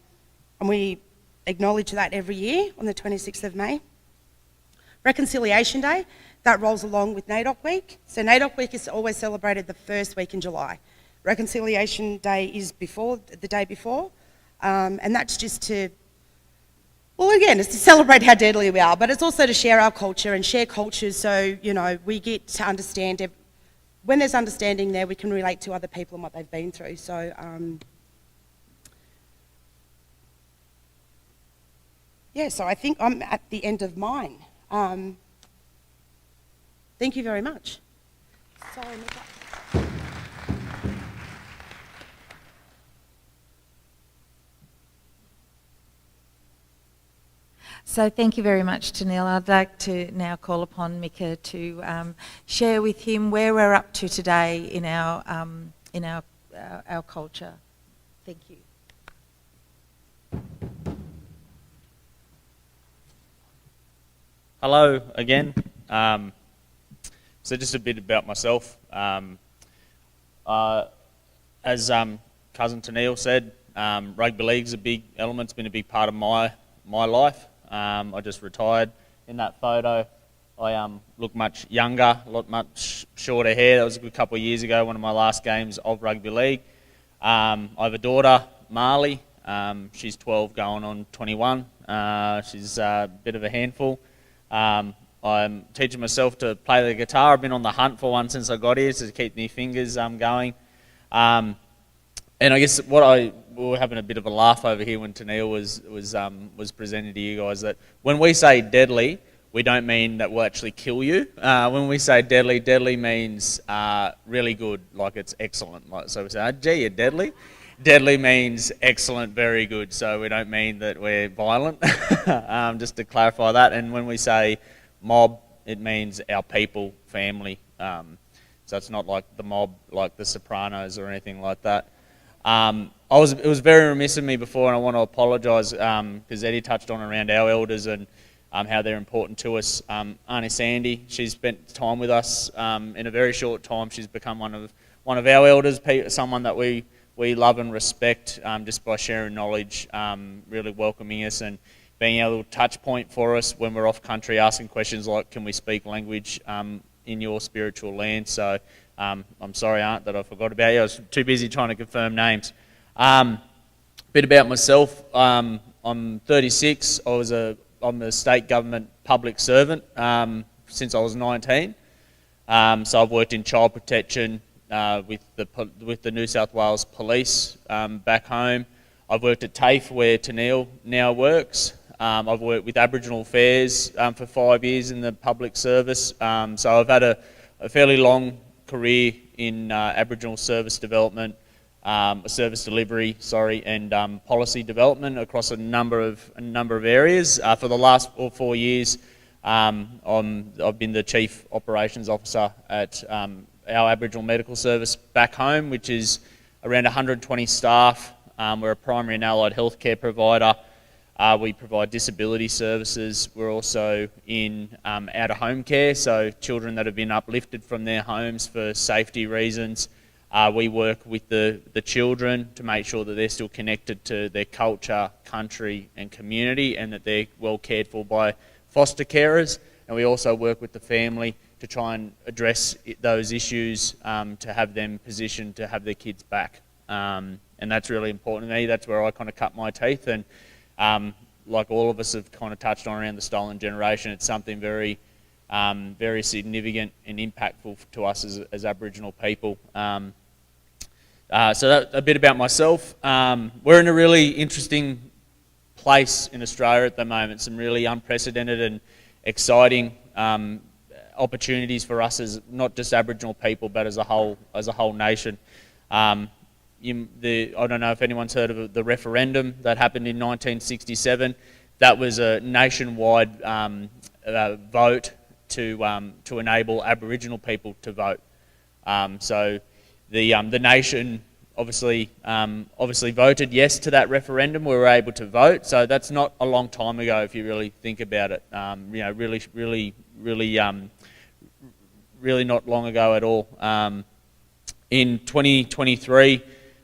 we acknowledge that every year on the 26th of May. Reconciliation Day, that rolls along with NAIDOC Week. So NAIDOC Week is always celebrated the first week in July. Reconciliation Day is the day before, and that's just to, well, again, it's to celebrate how deadly we are, but it's also to share our culture and share cultures so, you know, we get to understand, when there's understanding there, we can relate to other people and what they've been through. So, yeah, so I think I'm at the end of mine. Thank you very much. Sorry, Micka. So thank you very much, Tennille. I'd like to now call upon Micka to share with him where we're up to today in our culture. Thank you. Hello again. So just a bit about myself. As cousin Tennille said, rugby league's a big element. It's been a big part of my life. I just retired in that photo. I look much younger, much shorter hair. That was a good couple of years ago, one of my last games of rugby league. I have a daughter, Marley. She's 12 going on 21. She's a bit of a handful. I'm teaching myself to play the guitar. I've been on the hunt for one since I got here to keep my fingers going. And I guess we were having a bit of a laugh over here when Tennille was presenting to you guys that when we say deadly, we don't mean that we'll actually kill you. When we say deadly, deadly means really good, like it's excellent. Like, so we say, gee, you're deadly. Deadly means excellent, very good. So we don't mean that we're violent, just to clarify that. And when we say mob, it means our people, family. So it's not like the mob, like the Sopranos or anything like that. It was very remiss of me before, and I want to apologise because Eddie touched on around our elders and how they're important to us. Auntie Sandy, she's spent time with us in a very short time. She's become one of our elders, someone that we love and respect just by sharing knowledge, really welcoming us and being a little touch point for us when we're off country, asking questions like, can we speak language in your spiritual land? So I'm sorry, Aunt, that I forgot about you. I was too busy trying to confirm names. Bit about myself. I'm 36. I'm a state government public servant since I was 19. So I've worked in child protection with the New South Wales Police back home. I've worked at TAFE where Tennille now works. I've worked with Aboriginal Affairs for 5 years in the public service. So I've had a fairly long career in Aboriginal service development, service delivery, and policy development across a number of areas. For the last 4 years, I've been the Chief Operations Officer at our Aboriginal Medical Service back home, which is around 120 staff. We're a primary and allied healthcare provider. We provide disability services. We're also in out-of-home care, so children that have been uplifted from their homes for safety reasons. We work with the children to make sure that they're still connected to their culture, country and community, and that they're well cared for by foster carers. And we also work with the family to try and address those issues, to have them positioned to have their kids back. And that's really important to me. That's where I kind of cut my teeth. And like all of us have kind of touched on around the stolen generation, it's something very, very significant and impactful to us as Aboriginal people. So that, a bit about myself. We're in a really interesting place in Australia at the moment. Some really unprecedented and exciting opportunities for us as not just Aboriginal people, but as a whole nation. I don't know if anyone's heard of the referendum that happened in 1967. That was a nationwide vote to enable Aboriginal people to vote. So the nation obviously voted yes to that referendum. We were able to vote, so that's not a long time ago if you really think about it. Really not long ago at all. In 2023,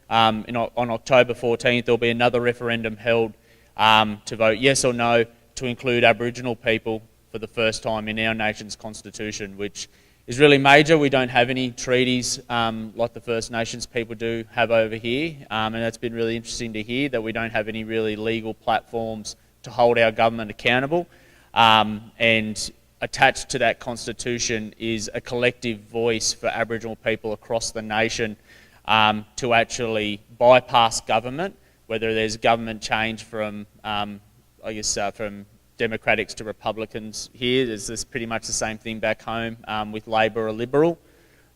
on October 14th, there'll be another referendum held to vote yes or no to include Aboriginal people for the first time in our nation's constitution, which is really major. We don't have any treaties like the First Nations people do have over here, and that's been really interesting to hear, that we don't have any really legal platforms to hold our government accountable. And attached to that constitution is a collective voice for Aboriginal people across the nation to actually bypass government, whether there's government change from, from Democrats to Republicans here. There's pretty much the same thing back home with Labor or Liberal.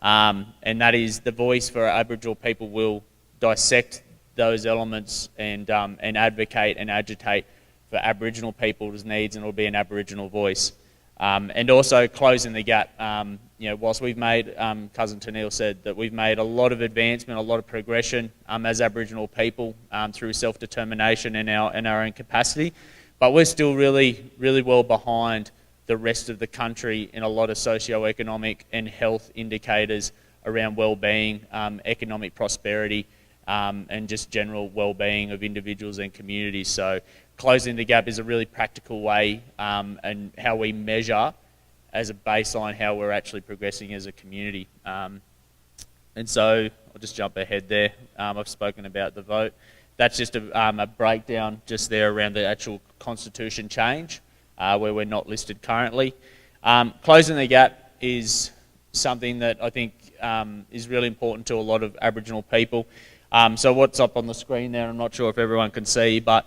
And that is the voice for Aboriginal people will dissect those elements and advocate and agitate for Aboriginal people's needs, and it'll be an Aboriginal voice. And also closing the gap. Whilst we've made, Cousin Tennille said that we've made a lot of advancement, a lot of progression as Aboriginal people through self-determination in our own capacity, but we're still really, really well behind the rest of the country in a lot of socio-economic and health indicators around well-being, economic prosperity, and just general well-being of individuals and communities. So closing the gap is a really practical way and how we measure as a baseline how we're actually progressing as a community. And so I'll just jump ahead there. I've spoken about the vote. That's just a breakdown just there around the actual constitution change where we're not listed currently. Closing the gap is something that I think is really important to a lot of Aboriginal people. So what's up on the screen there, I'm not sure if everyone can see, but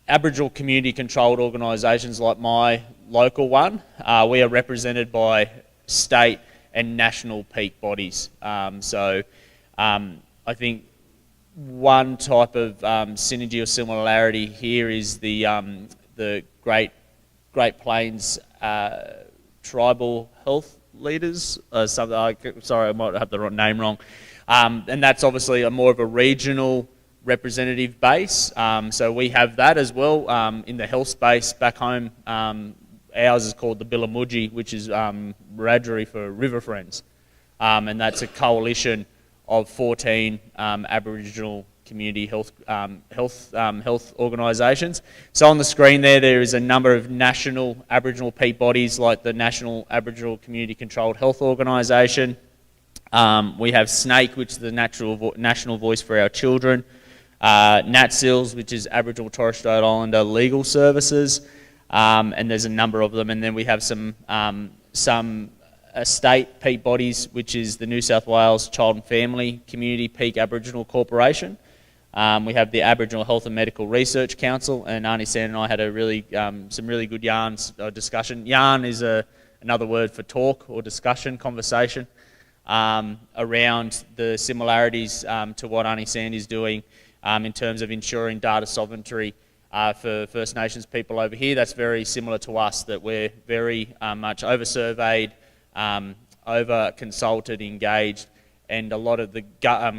Aboriginal community-controlled organisations like my local one, we are represented by state and national peak bodies. So I think one type of synergy or similarity here is the Great Plains tribal health leaders. Sorry, I might have the name wrong. And that's obviously a more of a regional representative base. So we have that as well in the health space back home. Ours is called the Billamuji, which is Wiradjuri for River Friends. And that's a coalition of 14 Aboriginal community health organisations. So on the screen there is a number of national Aboriginal peak bodies like the National Aboriginal Community Controlled Health Organisation. We have SNAKE, which is the national voice for our children. NatSILS, which is Aboriginal Torres Strait Islander Legal Services. And there's a number of them. And then we have some state peak bodies, which is the New South Wales Child and Family Community Peak Aboriginal Corporation. We have the Aboriginal Health and Medical Research Council, and Auntie San and I had some really good discussion. Yarn is another word for talk or discussion, conversation, around the similarities to what Auntie San is doing in terms of ensuring data sovereignty for First Nations people over here, that's very similar to us, that we're very much over-surveyed, over-consulted, engaged, and a lot of the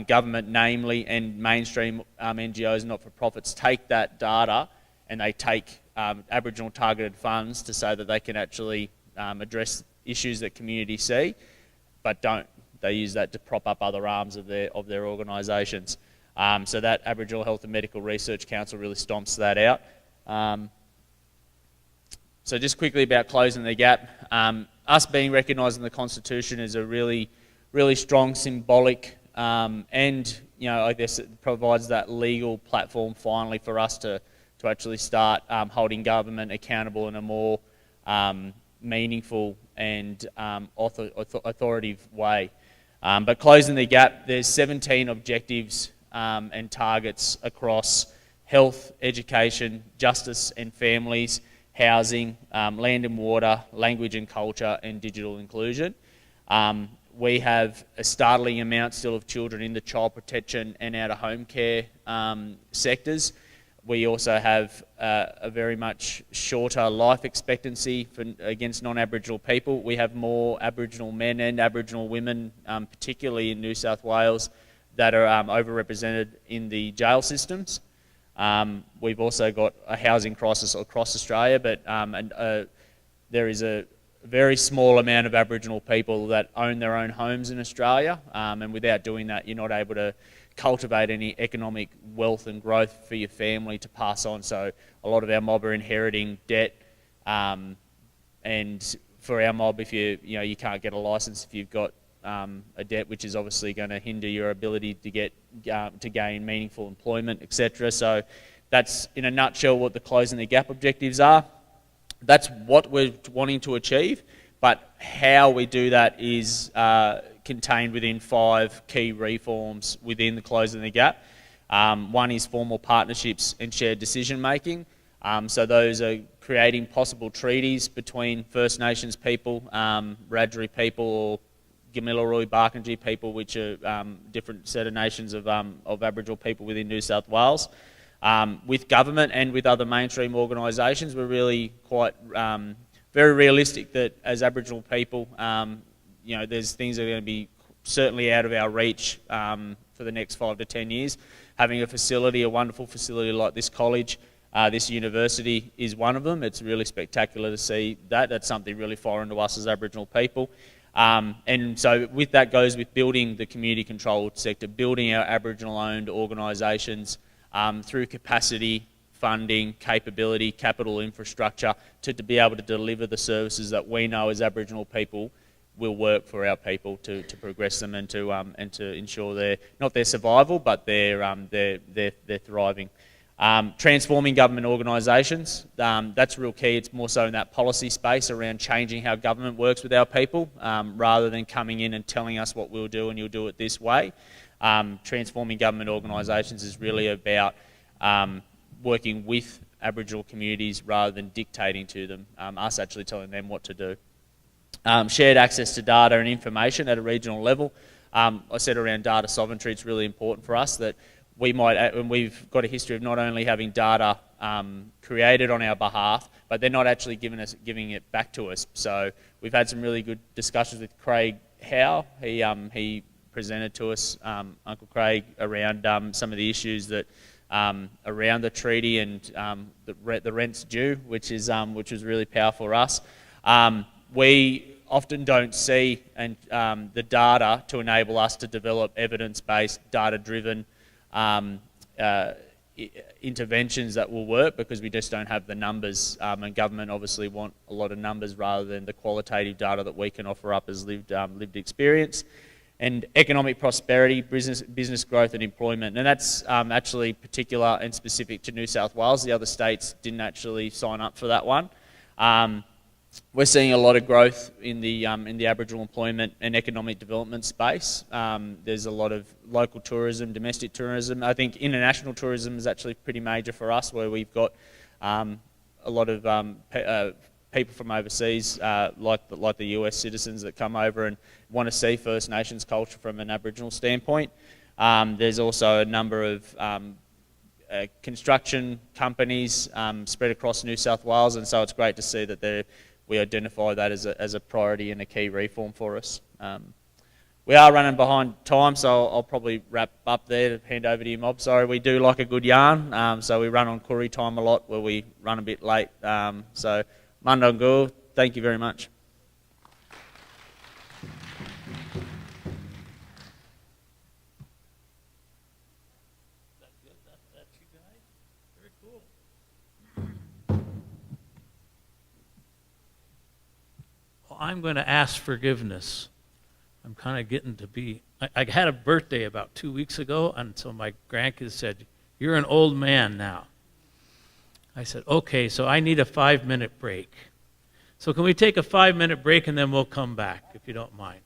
government, namely, and mainstream NGOs and not-for-profits take that data and they take Aboriginal targeted funds to say that they can actually address issues that communities see, but don't. They use that to prop up other arms of their organisations. So that Aboriginal Health and Medical Research Council really stomps that out. So just quickly about closing the gap. Us being recognised in the Constitution is a really, really strong symbolic and, you know, I guess it provides that legal platform finally for us to actually start holding government accountable in a more meaningful and authoritative way. But closing the gap, there's 17 objectives and targets across health, education, justice and families, housing, land and water, language and culture, and digital inclusion. We have a startling amount still of children in the child protection and out-of-home care sectors. We also have a very much shorter life expectancy against non-Aboriginal people. We have more Aboriginal men and Aboriginal women, particularly in New South Wales, that are overrepresented in the jail systems. We've also got a housing crisis across Australia, but there is a very small amount of Aboriginal people that own their own homes in Australia, and without doing that, you're not able to cultivate any economic wealth and growth for your family to pass on. So a lot of our mob are inheriting debt, and for our mob, if you can't get a license if you've got a debt, which is obviously going to hinder your ability to gain meaningful employment, etc. So that's in a nutshell what the closing the gap objectives are. That's what we're wanting to achieve, but how we do that is contained within 5 key reforms within the closing the gap. One is formal partnerships and shared decision making. So those are creating possible treaties between First Nations people, Wiradjuri people, or Gamilaroi Barkindji people, which are different set of nations of Aboriginal people within New South Wales. With government and with other mainstream organisations, we're really quite very realistic that as Aboriginal people, there's things that are going to be certainly out of our reach for the next 5 to 10 years. Having a wonderful facility like this college, this university is one of them. It's really spectacular to see that. That's something really foreign to us as Aboriginal people. And so with that goes with building the community-controlled sector, building our Aboriginal-owned organisations through capacity, funding, capability, capital infrastructure to be able to deliver the services that we know as Aboriginal people will work for our people to progress them and to ensure their survival, but they're thriving. Transforming government organisations, that's real key. It's more so in that policy space around changing how government works with our people, rather than coming in and telling us what we'll do and you'll do it this way. Transforming government organisations is really about working with Aboriginal communities rather than dictating to them, us actually telling them what to do. Shared access to data and information at a regional level. I said around data sovereignty, it's really important for us that we've got a history of not only having data created on our behalf, but they're not actually giving it back to us. So we've had some really good discussions with Craig Howe. He presented to us, Uncle Craig, around some of the issues that around the treaty and the rents due, which was really powerful for us. We often don't see the data to enable us to develop evidence-based, data-driven interventions that will work, because we just don't have the numbers, and government obviously want a lot of numbers rather than the qualitative data that we can offer up as lived experience. And economic prosperity, business growth and employment. And that's actually particular and specific to New South Wales. The other states didn't actually sign up for that one. We're seeing a lot of growth in the Aboriginal employment and economic development space. There's a lot of local tourism, domestic tourism. I think international tourism is actually pretty major for us, where we've got a lot of people from overseas, like the US citizens that come over and want to see First Nations culture from an Aboriginal standpoint. There's also a number of construction companies spread across New South Wales, and so it's great to see that we identify that as a priority and a key reform for us. We are running behind time, so I'll probably wrap up there to hand over to you, Mob. Sorry, we do like a good yarn, so we run on Koori time a lot where we run a bit late. So, Mundungur, thank you very much. I'm going to ask forgiveness. I'm kind of getting to be, I had a birthday about 2 weeks ago, and so my grandkids said, "You're an old man now." I said, "Okay, so I need a 5-minute break. So can we take a 5-minute break and then we'll come back, if you don't mind?"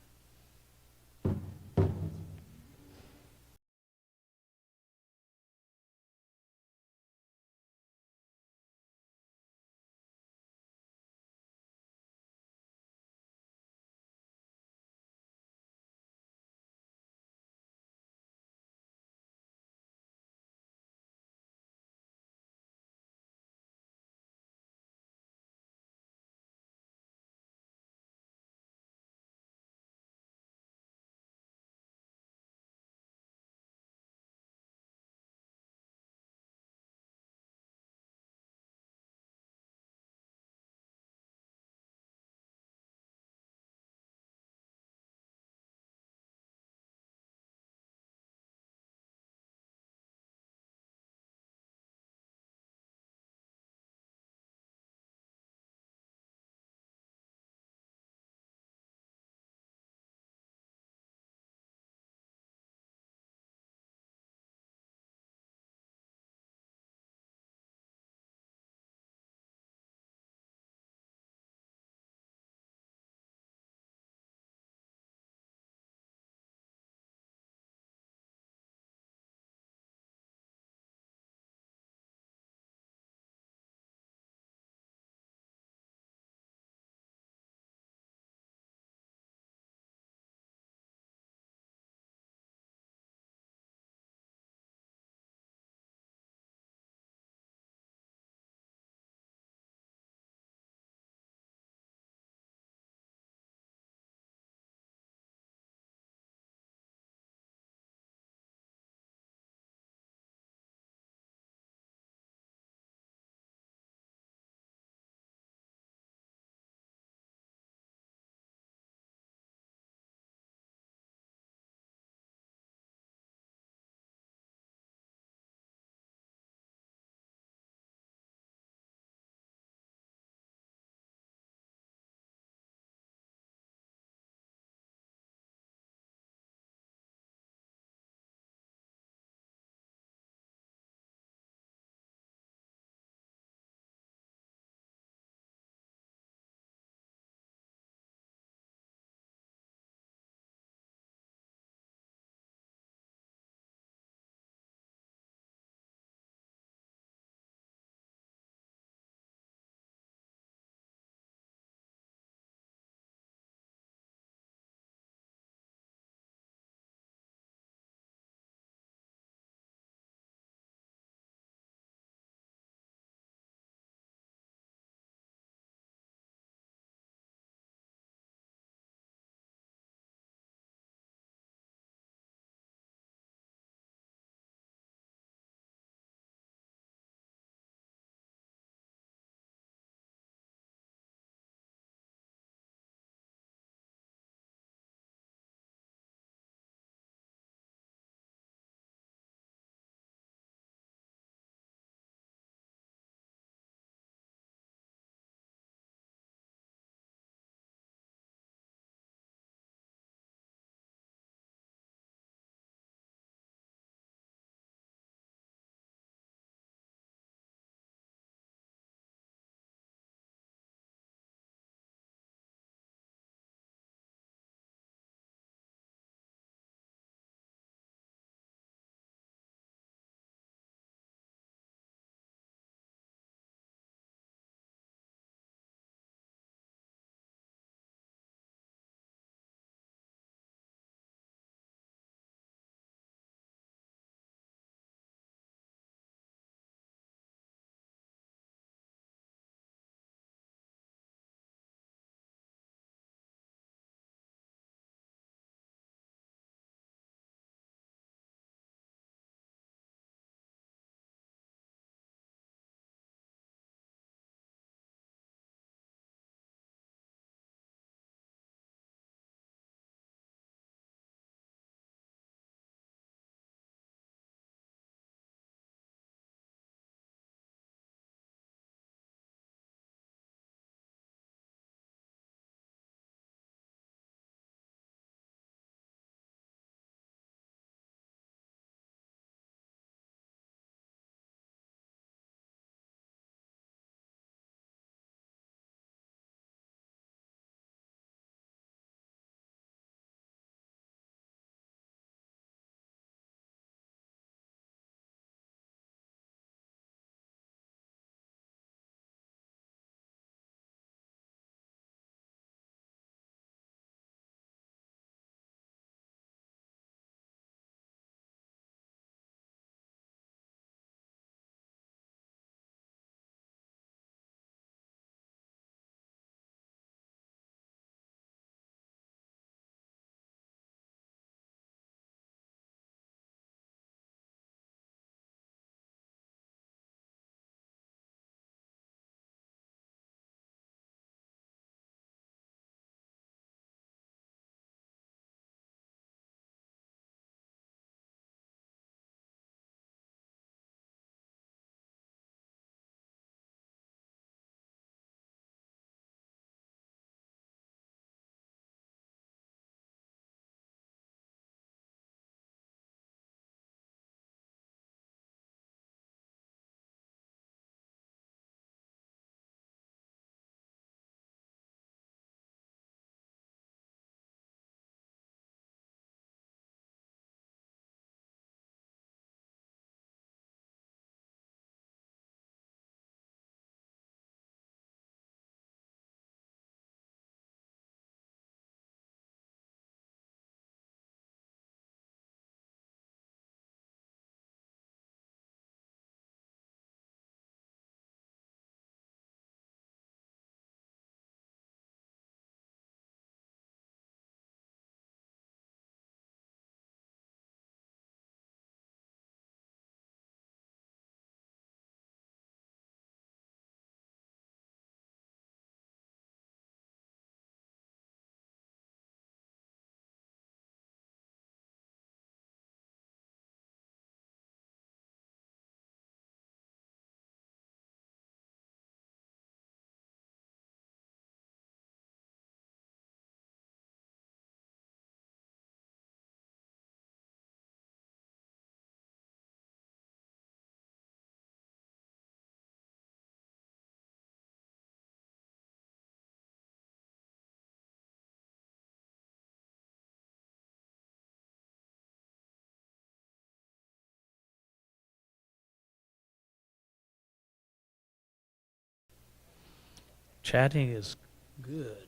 Chatting is good.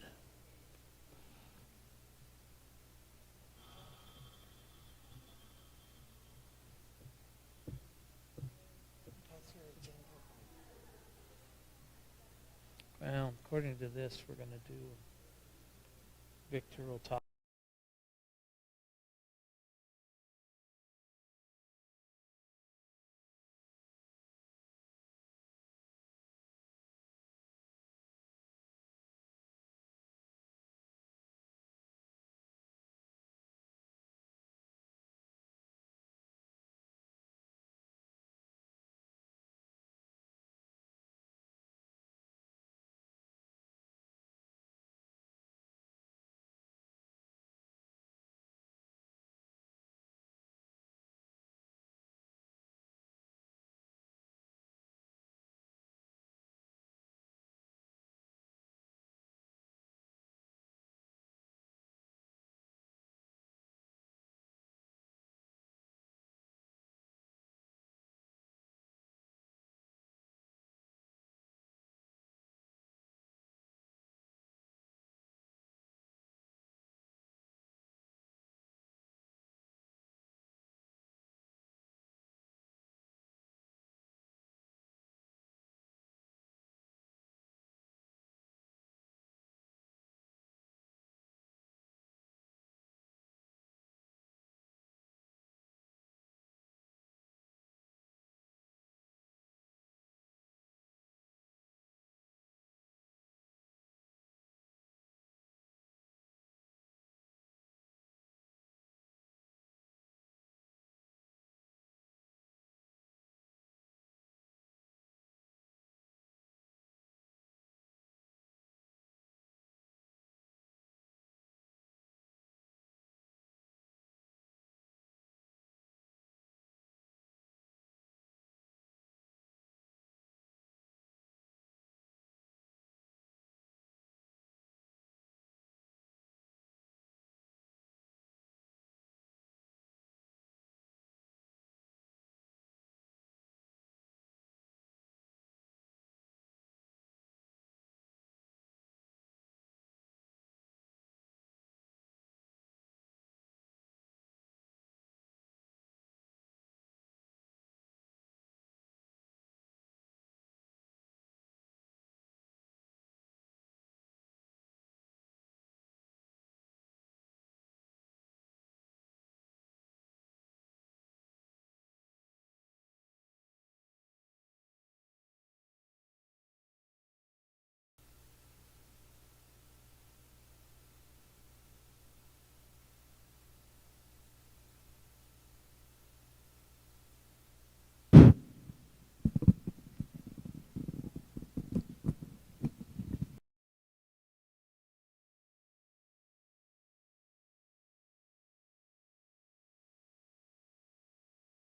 Well, according to this, we're going to do, Victor will talk.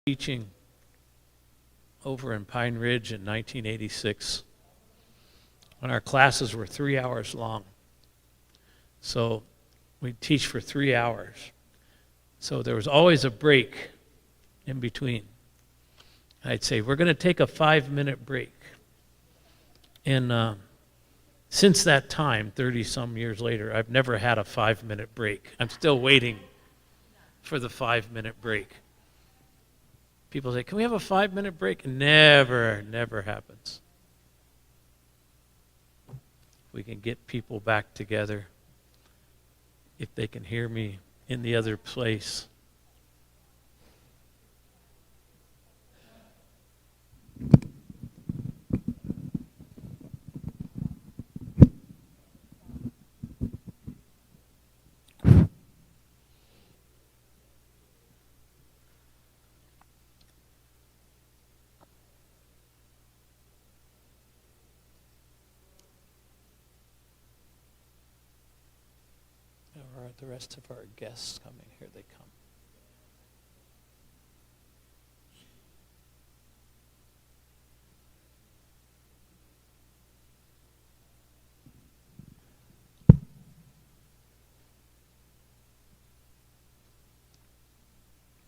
Teaching over in Pine Ridge in 1986 when our classes were 3 hours long. So we'd teach for 3 hours. So there was always a break in between. I'd say, we're going to take a 5-minute break. And since that time, 30-some years later, I've never had a 5-minute break. I'm still waiting for the 5-minute break. People say, can we have a 5-minute break? Never happens. We can get people back together if they can hear me in the other place. The rest of our guests coming. Here they come.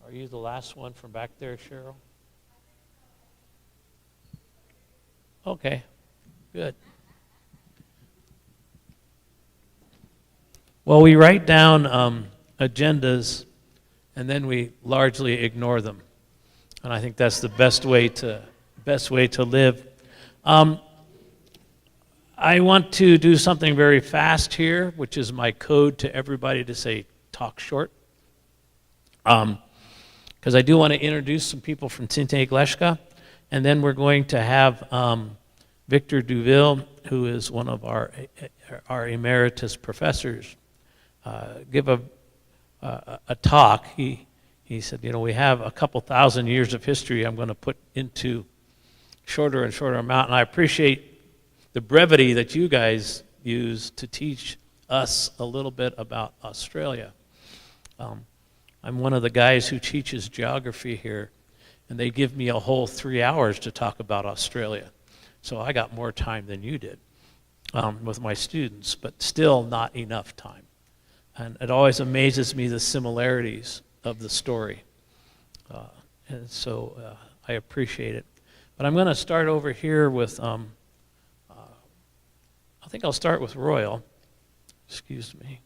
Are you the last one from back there, Cheryl? Okay, good. Well, we write down agendas, and then we largely ignore them, and I think that's the best way to live. I want to do something very fast here, which is my code to everybody to say talk short. Because I do want to introduce some people from Sinte Gleska, and then we're going to have Victor Duville, who is one of our emeritus professors, give a talk. He said, we have a couple thousand years of history I'm going to put into shorter and shorter amount, and I appreciate the brevity that you guys use to teach us a little bit about Australia. I'm one of the guys who teaches geography here, and they give me a whole 3 hours to talk about Australia. So I got more time than you did with my students, but still not enough time. And it always amazes me the similarities of the story. And so I appreciate it. But I'm going to start over here with, I think I'll start with Royal. Excuse me.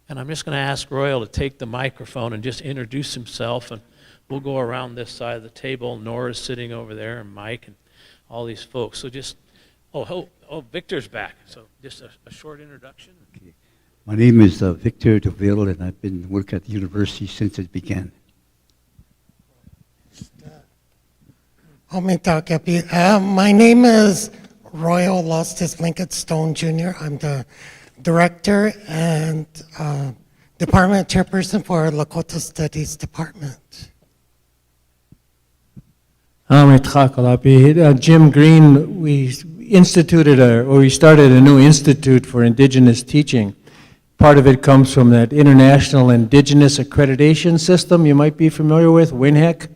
And I'm just going to ask Royal to take the microphone and just introduce himself, and we'll go around this side of the table. Nora's sitting over there, and Mike, and all these folks. So just, Victor's back. So just a short introduction. Okay. My name is Victor Duville, and I've been working at the university since it began. My name is Royal Lostis Linkett Stone Jr. I'm the Director and Department Chairperson for Lakota Studies Department. Jim Green, we started a new institute for Indigenous teaching. Part of it comes from that International Indigenous Accreditation System you might be familiar with, WINHEC. It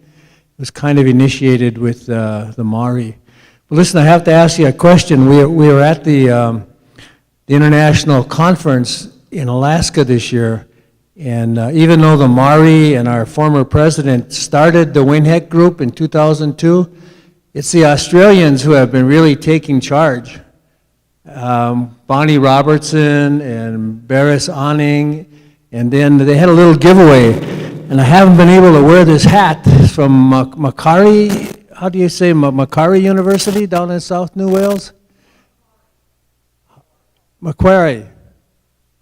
was kind of initiated with the Maori. But listen, I have to ask you a question. We were at the international conference in Alaska this year, and even though the Maori and our former president started the WINHEC group in 2002, it's the Australians who have been really taking charge. Bonnie Robertson and Barris Anning, and then they had a little giveaway, and I haven't been able to wear this hat. It's from Macquarie, how do you say, Macquarie University down in South New Wales? Macquarie.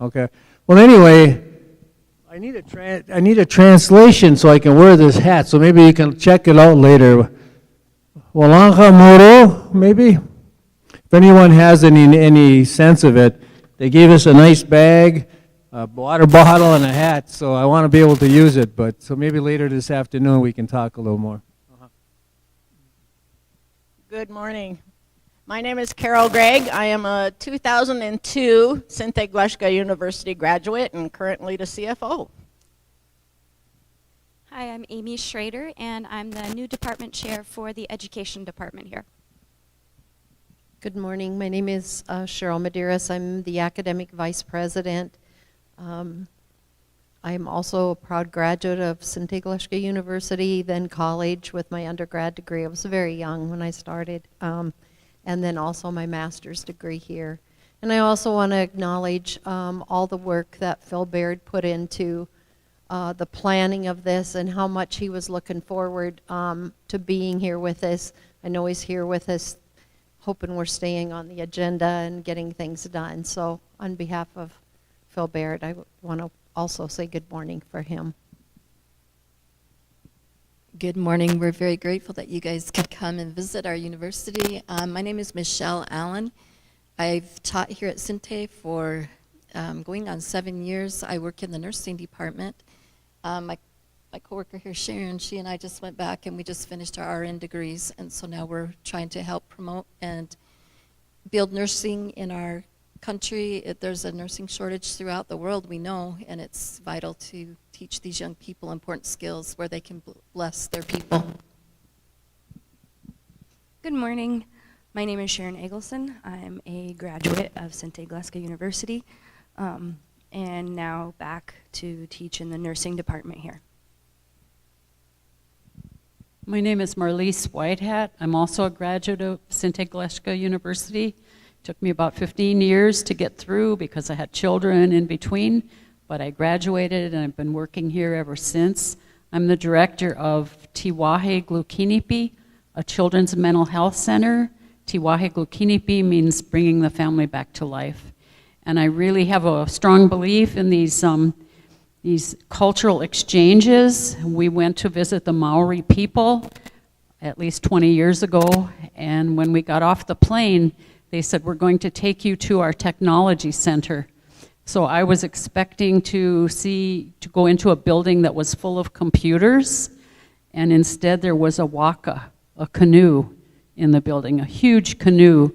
Okay. Well, anyway, I need a translation so I can wear this hat. So maybe you can check it out later. Walanka Moro, maybe. If anyone has any sense of it, they gave us a nice bag, a water bottle, and a hat. So I want to be able to use it. But so maybe later this afternoon we can talk a little more. Good morning. My name is Carol Gregg. I am a 2002 Sinte Gleska University graduate and currently the CFO. Hi, I'm Amy Schrader, and I'm the new department chair for the education department here. Good morning. My name is Cheryl Medeiros. I'm the academic vice president. I'm also a proud graduate of Sinte Gleska University, then college with my undergrad degree. I was very young when I started. And then also my master's degree here. And I also want to acknowledge all the work that Phil Baird put into the planning of this and how much he was looking forward to being here with us. I know he's here with us, hoping we're staying on the agenda and getting things done. So on behalf of Phil Baird, I want to also say good morning for him. Good morning. We're very grateful that you guys could come and visit our university. My name is Michelle Allen. I've taught here at Sinte for going on 7 years. I work in the nursing department. My coworker here, Sharon, she and I just went back and we just finished our RN degrees, and so now we're trying to help promote and build nursing in our country. There's a nursing shortage throughout the world, we know, and it's vital to teach these young people important skills where they can bless their people. Good morning. My name is Sharon Eggleston. I'm a graduate of Sinte Gleska University, and now back to teach in the nursing department here. My name is Marlise Whitehat. I'm also a graduate of Sinte Gleska University, Took me about 15 years to get through because I had children in between, but I graduated and I've been working here ever since. I'm the director of Tiwahe Glukinipi, a children's mental health center. Tiwahe Glukinipi means bringing the family back to life. And I really have a strong belief in these cultural exchanges. We went to visit the Maori people at least 20 years ago, and when we got off the plane, they said, we're going to take you to our technology center. So I was expecting to go into a building that was full of computers, and instead there was a waka, a canoe in the building, a huge canoe.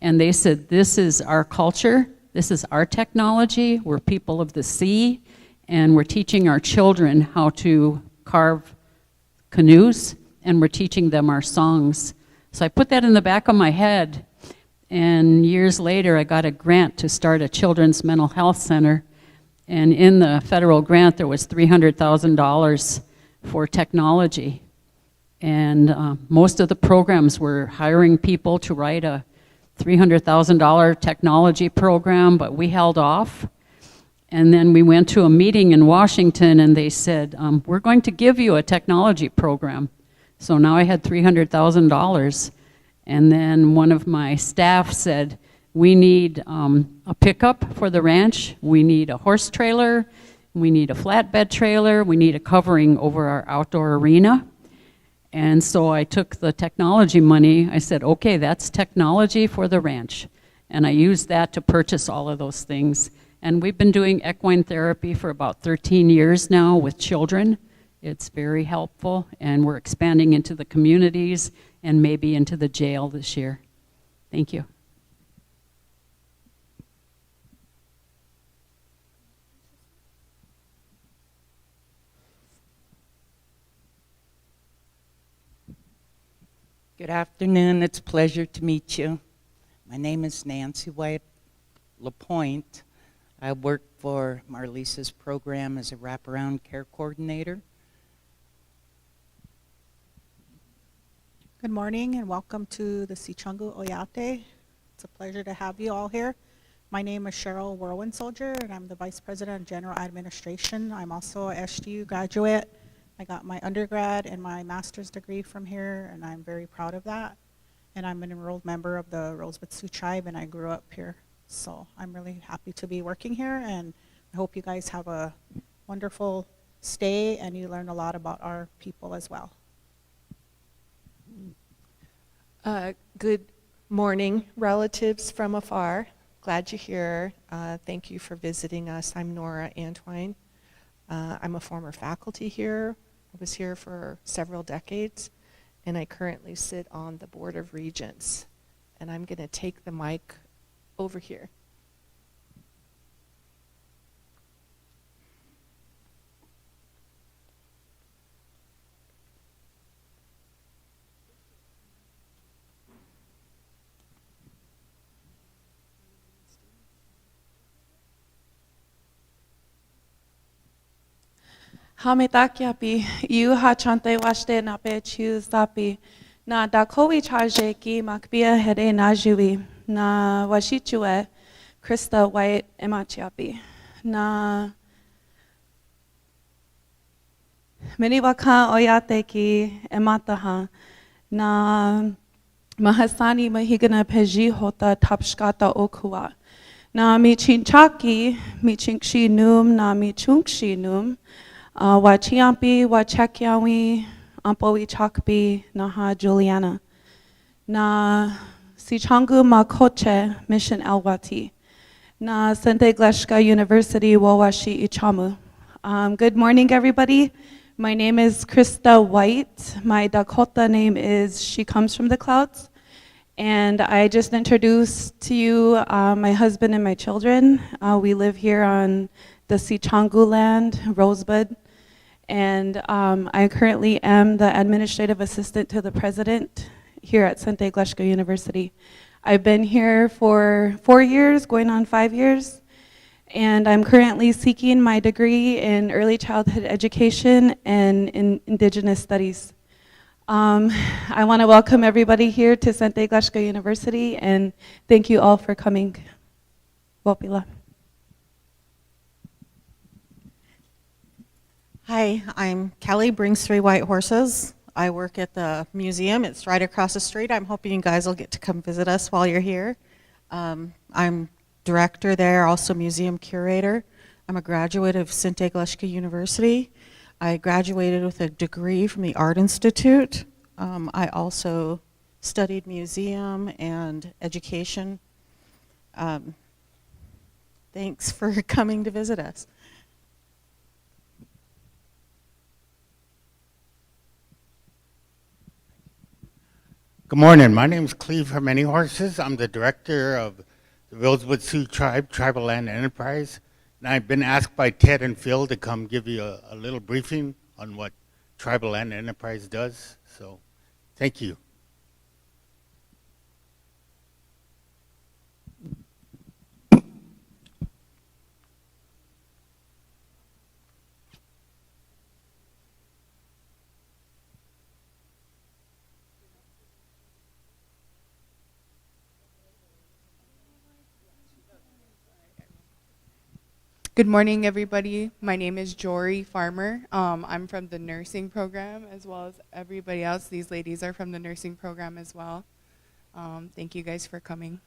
And they said, this is our culture, this is our technology, we're people of the sea, and we're teaching our children how to carve canoes, and we're teaching them our songs. So I put that in the back of my head, and years later I got a grant to start a children's mental health center, and in the federal grant there was $300,000 for technology. And most of the programs were hiring people to write a $300,000 technology program, but we held off. And then we went to a meeting in Washington, and they said, we're going to give you a technology program. So now I had $300,000. And then one of my staff said, we need a pickup for the ranch, we need a horse trailer, we need a flatbed trailer, we need a covering over our outdoor arena. And so I took the technology money, I said, okay, that's technology for the ranch. And I used that to purchase all of those things. And we've been doing equine therapy for about 13 years now with children. It's very helpful, and we're expanding into the communities and maybe into the jail this year. Thank you. Good afternoon. It's a pleasure to meet you. My name is Nancy White LaPointe. I work for Marlisa's program as a wraparound care coordinator. Good morning and welcome to the Sichungu Oyate. It's a pleasure to have you all here. My name is Cheryl Whirlwind Soldier, and I'm the Vice President of General Administration. I'm also a SGU graduate. I got my undergrad and my master's degree from here, and I'm very proud of that. And I'm an enrolled member of the Rosebud Sioux Tribe, and I grew up here. So I'm really happy to be working here, and I hope you guys have a wonderful stay and you learn a lot about our people as well. Good morning, relatives from afar. Glad you're here. Thank you for visiting us. I'm Nora Antwine. I'm a former faculty here. I was here for several decades, and I currently sit on the Board of Regents. And I'm going to take the mic over here. Hametakiapi, you hachante washte nape choose tapi, na dakowi charge ki makbia hede najui, na washichue, Krista White emachiapi, na miniwaka oyate ki emataha, na mahasani mahigana peji hota tapshkata okua, na michinchaki, michinkshi num, na michunkshi num, Wachiampi, Wachekiawi, Ampowi Chakpi, Naha Juliana. Na Sichangu Makoche, Mission Alwati. Na Sinte Gleska University, Wawashi Ichamu. Good morning, everybody. My name is Krista White. My Dakota name is She Comes from the Clouds. And I just introduced to you my husband and my children. We live here on the Sichangu land, Rosebud. And I currently am the administrative assistant to the president here at Sinte Gleska University. I've been here for 4 years, going on 5 years, and I'm currently seeking my degree in early childhood education and in Indigenous studies. I want to welcome everybody here to Sinte Gleska University, and thank you all for coming. Wopila. Hi, I'm Kelly, brings 3 white horses. I work at the museum. It's right across the street. I'm hoping you guys will get to come visit us while you're here. I'm director there, also museum curator. I'm a graduate of Sinte Gleska University. I graduated with a degree from the Art Institute. I also studied museum and education. Thanks for coming to visit us. Good morning. My name is Cleve from Many Horses. I'm the director of the Rosewood Sioux Tribe Tribal Land Enterprise. And I've been asked by Ted and Phil to come give you a little briefing on what Tribal Land Enterprise does. So, thank you. Good morning, everybody. My name is Jory Farmer. I'm from the nursing program as well as everybody else. These ladies are from the nursing program as well. Thank you guys for coming.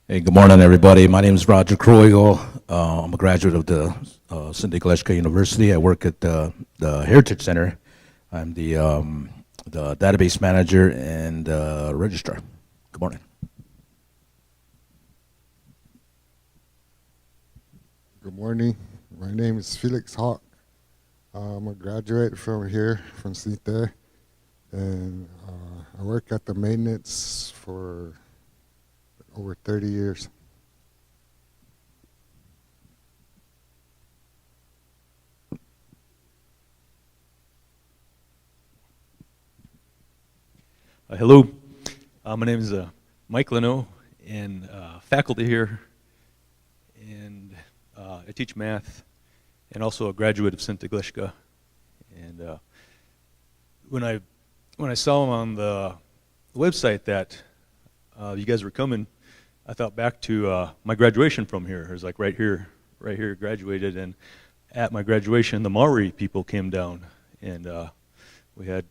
Hey, good morning, everybody. My name is Roger Croygo. I'm a graduate of the Sinte Gleska University. I work at the Heritage Center. I'm the database manager and registrar. Good morning. Good morning. My name is Felix Hawk. I'm a graduate from here, from Sinte, and I work at the maintenance for over 30 years. Hello, my name is Mike Leno, and faculty here, and I teach math, and also a graduate of Sinte Gleska. And when I saw on the website that you guys were coming, I thought back to my graduation from here. It was like right here, graduated, and at my graduation, the Maori people came down, and we had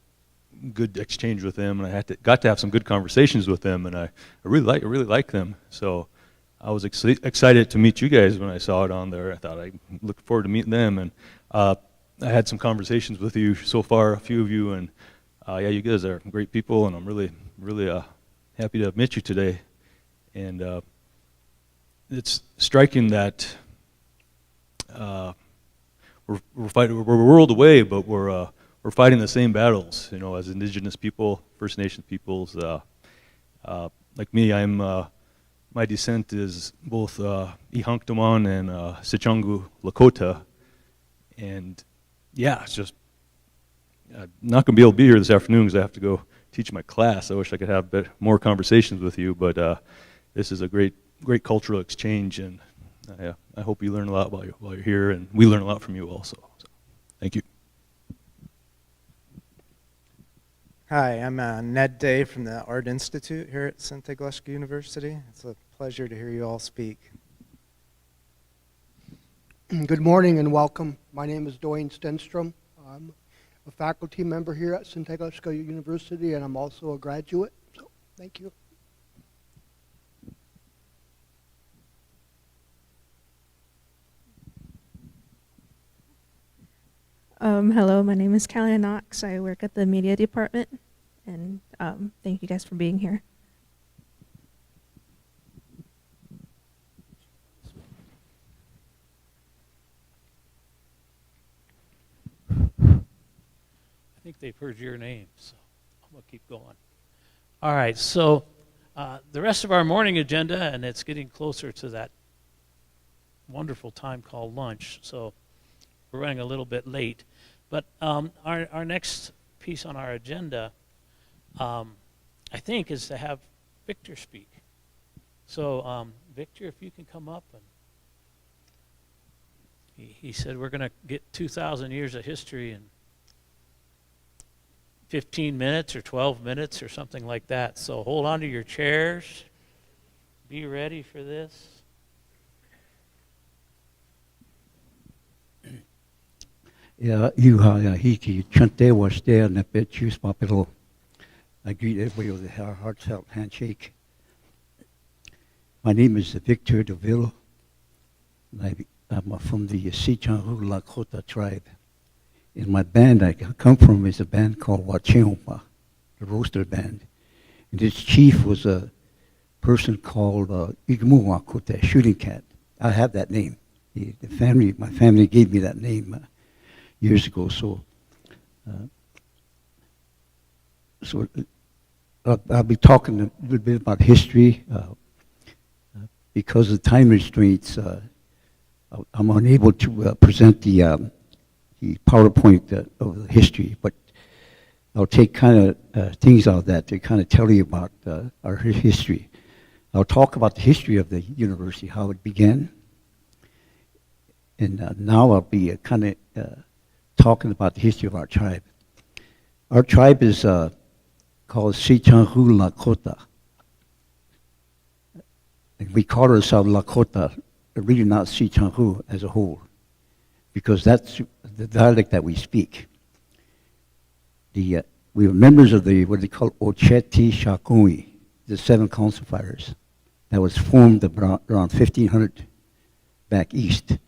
good exchange with them, and I got to have some good conversations with them, and I really like them. So I was excited to meet you guys when I saw it on there. I thought I looked forward to meeting them, and I had some conversations with you so far, a few of you, and yeah, you guys are great people, and I'm really happy to have met you today. And it's striking that we're a world away, but we're fighting the same battles, you know, as Indigenous people, First Nation peoples. Like me, my descent is both Ihanktaman and Sichangu Lakota, and yeah, it's just I'm not going to be able to be here this afternoon because I have to go teach my class. I wish I could have more conversations with you, but this is a great cultural exchange, and I hope you learn a lot while you're here, and we learn a lot from you also. So, thank you. Hi, I'm Ned Day from the Art Institute here at Sinte Gleska University. It's a pleasure to hear you all speak. Good morning and welcome. My name is Dwayne Stenstrom. I'm a faculty member here at Sinte Gleska University, and I'm also a graduate. So, thank you. Hello, my name is Callie Knox. I work at the media department, and thank you guys for being here. I think they've heard your name, so I'm going to keep going. All right, so the rest of our morning agenda, and it's getting closer to that wonderful time called lunch, so we're running a little bit late. But our next piece on our agenda, I think, is to have Victor speak. So, Victor, if you can come up. He said, we're going to get 2,000 years of history in 15 minutes or 12 minutes or something like that. So hold on to your chairs. Be ready for this. Yeah, you hiki chante was there and a bit choose papilo. I greet everybody with a heartfelt handshake. My name is Victor DeVille. I'm from the Sichangu Lakota tribe. And my band I come from is a band called Wakinyan, the roaster band. And its chief was a person called Igmuwakuta, Shooting Cat. I have that name. My family gave me that name years ago. So I'll be talking a little bit about history. Because of time restraints, I'm unable to present the PowerPoint of the history, but I'll take kind of things out of that to kind of tell you about our history. I'll talk about the history of the university, how it began, and now I'll be kind of talking about the history of our tribe. Our tribe is called Sichangu Lakota. And we call ourselves Lakota, but really not Sichangu as a whole, because that's the dialect that we speak. We were members of what they call Oceti Sakowin, the 7 council fires, that was formed around 1500 back east,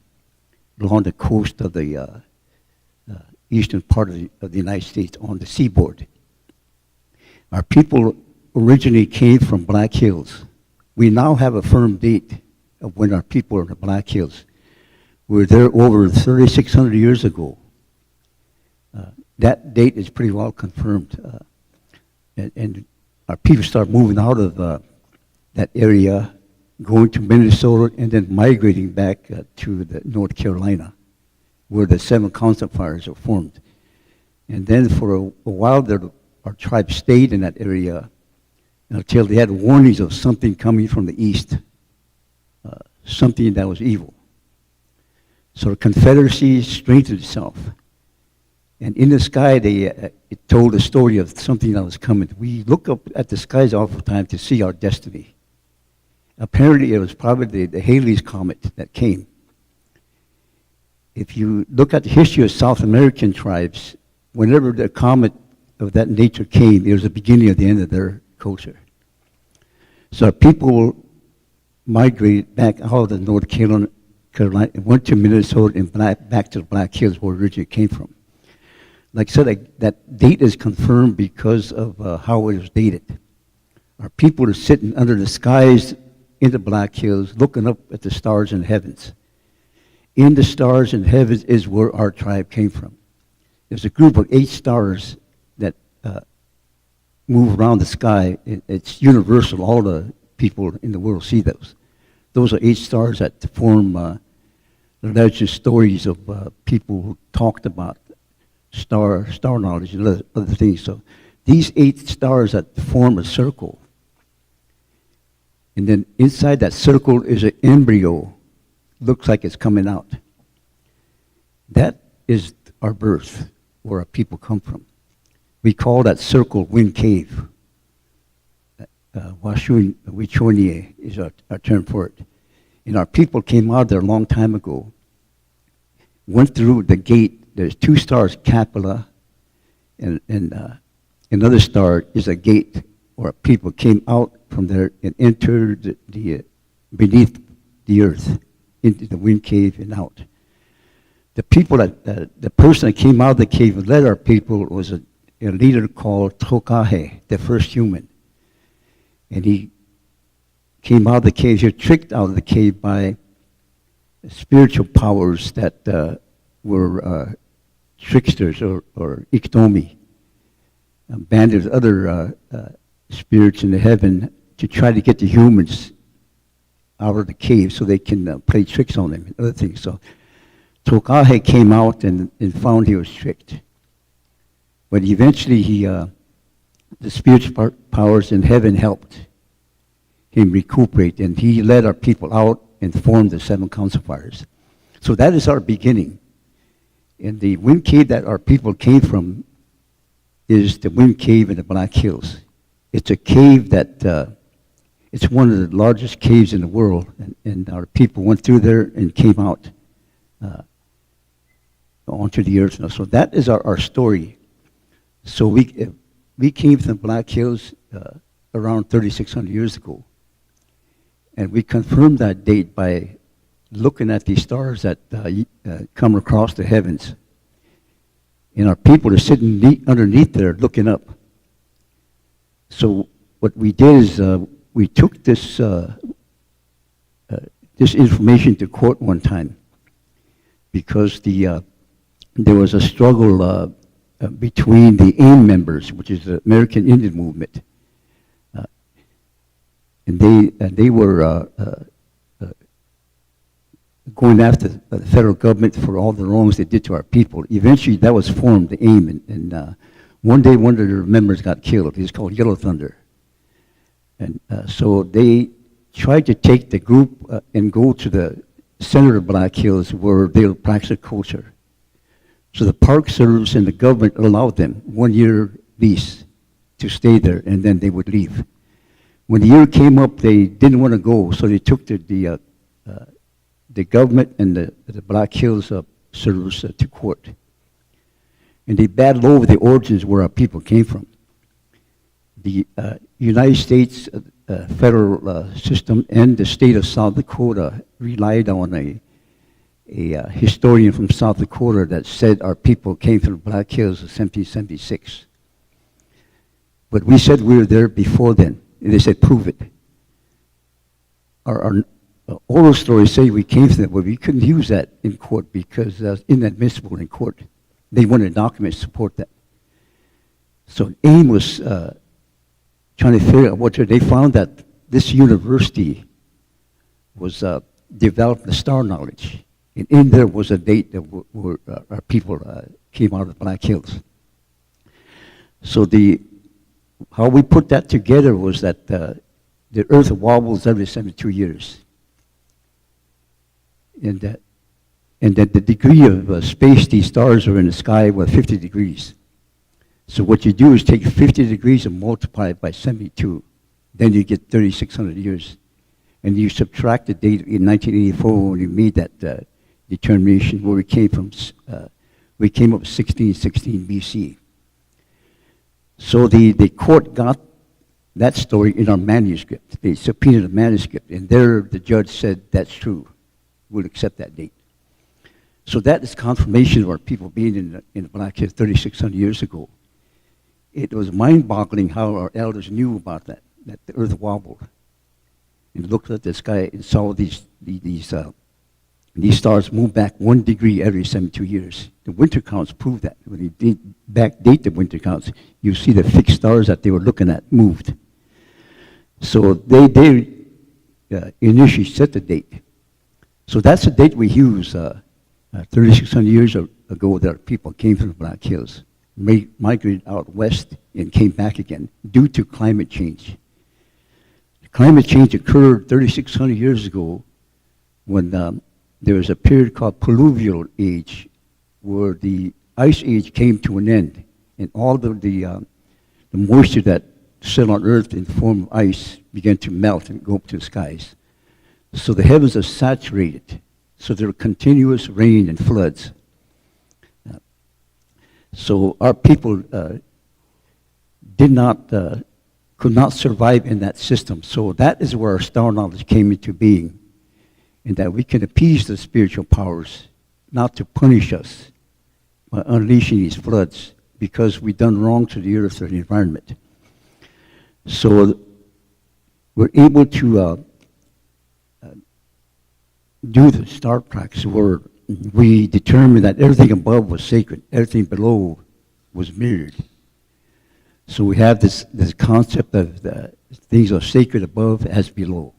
along the coast of the eastern part of the United States on the seaboard. Our people originally came from Black Hills. We now have a firm date of when our people are in the Black Hills. We were there over 3,600 years ago. That date is pretty well confirmed. And our people start moving out of that area, going to Minnesota, and then migrating back to North Carolina, where the 7 council fires are formed. And then for a while, our tribe stayed in that area until they had warnings of something coming from the east, something that was evil. So the Confederacy strengthened itself. And in the sky, it told a story of something that was coming. We look up at the skies all the time to see our destiny. Apparently, it was probably the Halley's Comet that came. If you look at the history of South American tribes, whenever the comet of that nature came, it was the beginning of the end of their culture. So people migrated back out of North Carolina and went to Minnesota and back to the Black Hills where originally came from. Like I said, that date is confirmed because of how it was dated. Our people are sitting under the skies in the Black Hills looking up at the stars in the heavens. In the stars in heavens is where our tribe came from. There's a group of 8 stars that move around the sky. It's universal. All the people in the world see those. Those are 8 stars that form the legend stories of people who talked about star knowledge and other things. So these 8 stars that form a circle, and then inside that circle is an embryo, looks like it's coming out. That is our birth, where our people come from. We call that circle Wind Cave. Wichonie is our term for it. And our people came out there a long time ago, went through the gate. There's 2 stars, Capella, and another star is a gate where people came out from there and entered beneath the earth, into the wind cave and out. The person that came out of the cave and led our people was a leader called Tokahe, the first human. And he came out of the cave, he was tricked out of the cave by spiritual powers that were tricksters or Iktomi, banded other spirits in the heaven to try to get the humans out of the cave so they can play tricks on them and other things. So Tokahe came out and found he was tricked. But eventually the spiritual powers in heaven helped him recuperate, and he led our people out and formed the 7 council fires. So that is our beginning. And the wind cave that our people came from is the wind cave in the Black Hills. It's a cave that, it's one of the largest caves in the world, and our people went through there and came out onto the earth. So that is our story. So we came from the Black Hills around 3,600 years ago. And we confirmed that date by looking at these stars that come across the heavens. And our people are sitting underneath there looking up. So what we did is we took this this information to court one time because there was a struggle between the AIM members, which is the American Indian Movement, and they were going after the federal government for all the wrongs they did to our people. Eventually, that was formed, the AIM, and one day one of their members got killed. He was called Yellow Thunder. And so they tried to take the group and go to the center of Black Hills where they would practice culture. So the Park Service and the government allowed them 1 year lease to stay there, and then they would leave. When the year came up, they didn't want to go, so they took the government and the Black Hills Service to court. And they battled over the origins where our people came from. The United States federal system and the state of South Dakota relied on a historian from South Dakota that said our people came from the Black Hills in 1776. But we said we were there before then, and they said, prove it. Our oral stories say we came from that, but we couldn't use that in court because that's inadmissible in court. They wanted documents to support that. So AIM was trying to figure out what they found that this university was developed the star knowledge. And in there was a date that our people came out of the Black Hills. So how we put that together was that the Earth wobbles every 72 years. And that the degree of space these stars are in the sky was 50 degrees. So what you do is take 50 degrees and multiply it by 72. Then you get 3,600 years. And you subtract the date in 1984 when you made that determination where we came from. We came up 1616 BC. So the court got that story in our manuscript. They subpoenaed a manuscript, and there the judge said, that's true. We'll accept that date. So that is confirmation of our people being in the Black Hills 3,600 years ago. It was mind-boggling how our elders knew about that the Earth wobbled. And looked at the sky and saw these stars move back 1 degree every 72 years. The winter counts prove that. When you backdate the winter counts, you see the fixed stars that they were looking at moved. So they initially set the date. So that's the date we use 3,600 years ago that our people came from the Black Hills, migrated out west and came back again due to climate change. Climate change occurred 3,600 years ago when there was a period called Pluvial Age where the ice age came to an end and all the moisture that set on Earth in the form of ice began to melt and go up to the skies. So the heavens are saturated. So there are continuous rain and floods. So our people could not survive in that system. So that is where our star knowledge came into being, and that we can appease the spiritual powers, not to punish us by unleashing these floods because we've done wrong to the earth or the environment. So we're able to do the star practice where we determined that everything above was sacred, everything below was mirrored. So we have this concept of the things are sacred above as below.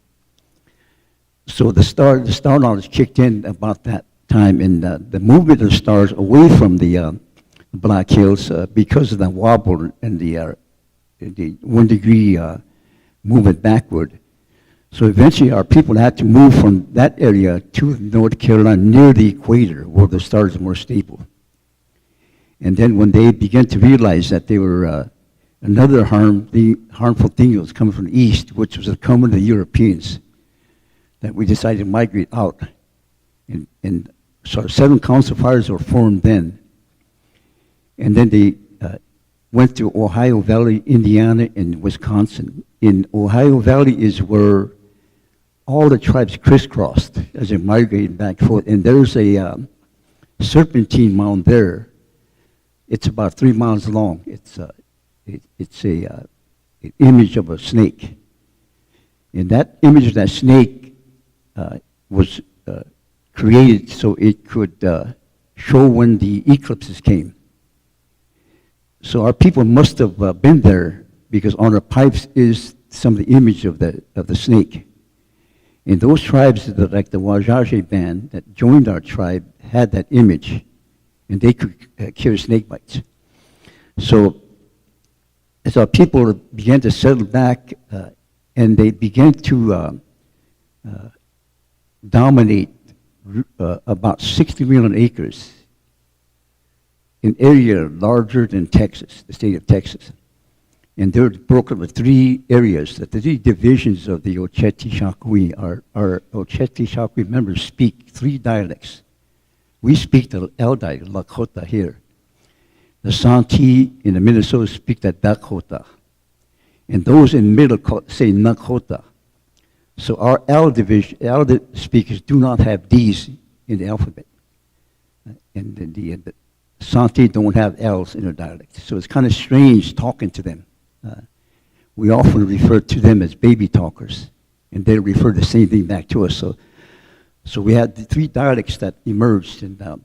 So the star knowledge kicked in about that time, and the movement of the stars away from the Black Hills because of the wobble and the 1 degree movement backward. So eventually our people had to move from that area to North Carolina near the equator where the stars are more stable. And then when they began to realize that they were another harmful thing was coming from the east, which was the coming of the Europeans, that we decided to migrate out. And so 7 council fires were formed then. And then they went to Ohio Valley, Indiana, and Wisconsin. In Ohio Valley is where all the tribes crisscrossed as they migrated back and forth. And there's a serpentine mound there. It's about 3 miles long. It's an image of a snake. And that image of that snake was created so it could show when the eclipses came. So our people must have been there because on the pipes is some of the image of the snake. And those tribes, like the Wiradjuri band that joined our tribe, had that image, and they could cure snake bites. So as our people began to settle back, and they began to dominate about 60 million acres, an area larger than Texas, the state of Texas. And they're broken into 3 areas. The 3 divisions of the Oceti Sakowin. Our Oceti Sakowin members speak 3 dialects. We speak the L dialect, Lakota here. The Sinte in the Minnesota speak the Dakota. And those in the middle say Nakota. So our L speakers do not have D's in the alphabet. And the Sinte don't have L's in their dialect. So it's kind of strange talking to them. We often refer to them as baby talkers, and they refer the same thing back to us. So we had the 3 dialects that emerged, and the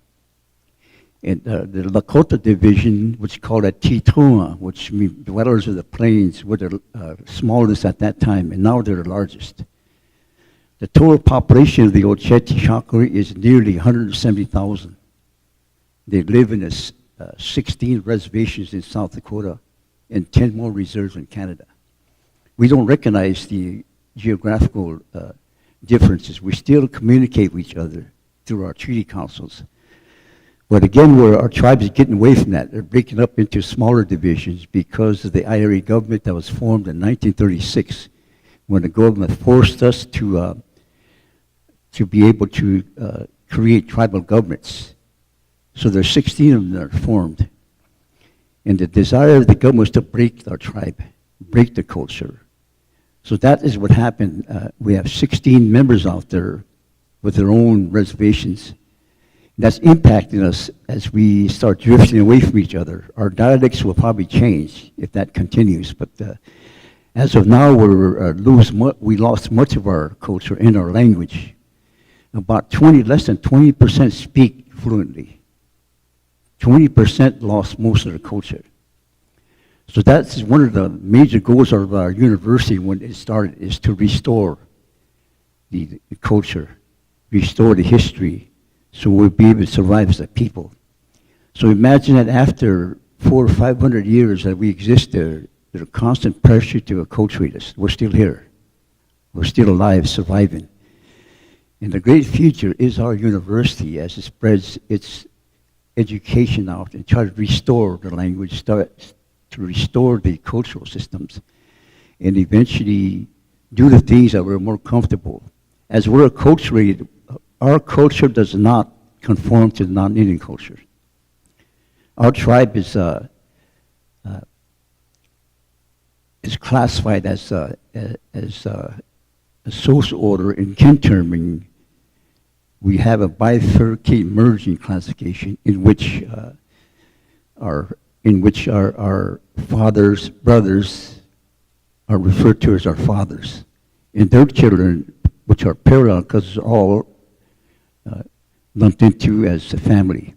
Lakota division, which is called a Titua, which means dwellers of the plains, were the smallest at that time, and now they're the largest. The total population of the Oceti Sakowin is nearly 170,000. They live in 16 reservations in South Dakota and 10 more reserves in Canada. We don't recognize the geographical differences. We still communicate with each other through our treaty councils. But again, our tribe is getting away from that. They're breaking up into smaller divisions because of the IRA government that was formed in 1936, when the government forced us to be able to create tribal governments. So there's 16 of them that are formed. And the desire of the government was to break our tribe, break the culture. So that is what happened. We have 16 members out there with their own reservations. That's impacting us as we start drifting away from each other. Our dialects will probably change if that continues, but as of now, we lost much of our culture and our language. Less than 20% speak fluently. 20% lost most of their culture. So that's one of the major goals of our university when it started, is to restore the culture, restore the history, so we'll be able to survive as a people. So imagine that after 400 or 500 years that we exist there's a constant pressure to acculturate us. We're still here. We're still alive, surviving. And the great future is our university as it spreads its education out and try to restore the language, to restore the cultural systems, and eventually do the things that we're more comfortable. As we're acculturated, our culture does not conform to the non-Indian culture. Our tribe is classified as a social order in kin terming. We have a bifurcated merging classification in which our fathers, brothers are referred to as our fathers, and their children, which are parallel because it's all lumped into as a family.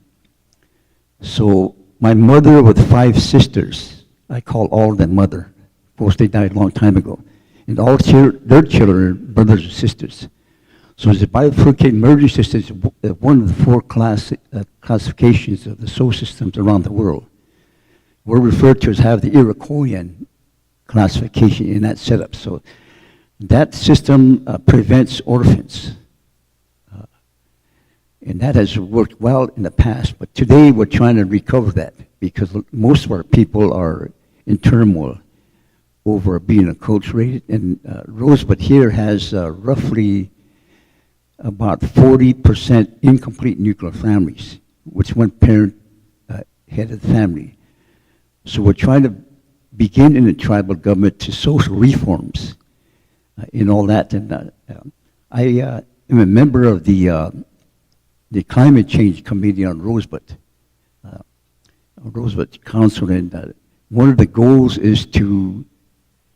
So my mother with 5 sisters, I call all of them mother. Of course, they died a long time ago. And all their children are brothers and sisters. So the bifurcated merging system is one of the 4 classifications of the soul systems around the world. We're referred to as have the Iroquoian classification in that setup. So That system prevents orphans. And that has worked well in the past, but today we're trying to recover that because most of our people are in turmoil over being acculturated. And Rosebud here has roughly about 40% incomplete nuclear families, which one parent head of the family. So we're trying to begin in the tribal government to social reforms in all that. And I am a member of the Climate Change Committee on Rosebud Council, and one of the goals is to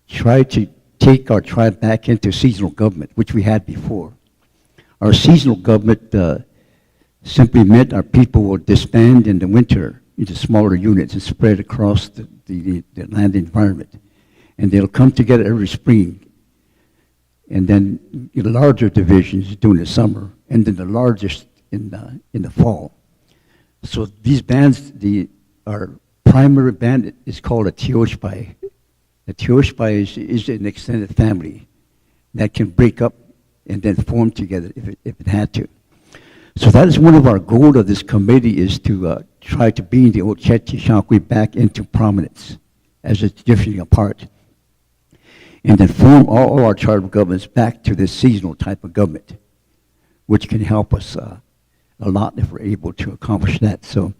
try to take our tribe back into seasonal government, which we had before. Our seasonal government simply meant our people would disband in the winter into smaller units and spread across the land environment. And they'll come together every spring, and then larger divisions during the summer, and then the largest in the fall. So these bands, our primary band is called a Teoshpai. The Teoshpai is an extended family that can break up and then form together if it had to. So that is one of our goals of this committee, is to try to bring the Oceti Sakowin back into prominence as it's drifting apart, and then form all our tribal governments back to this seasonal type of government, which can help us a lot if we're able to accomplish that. So,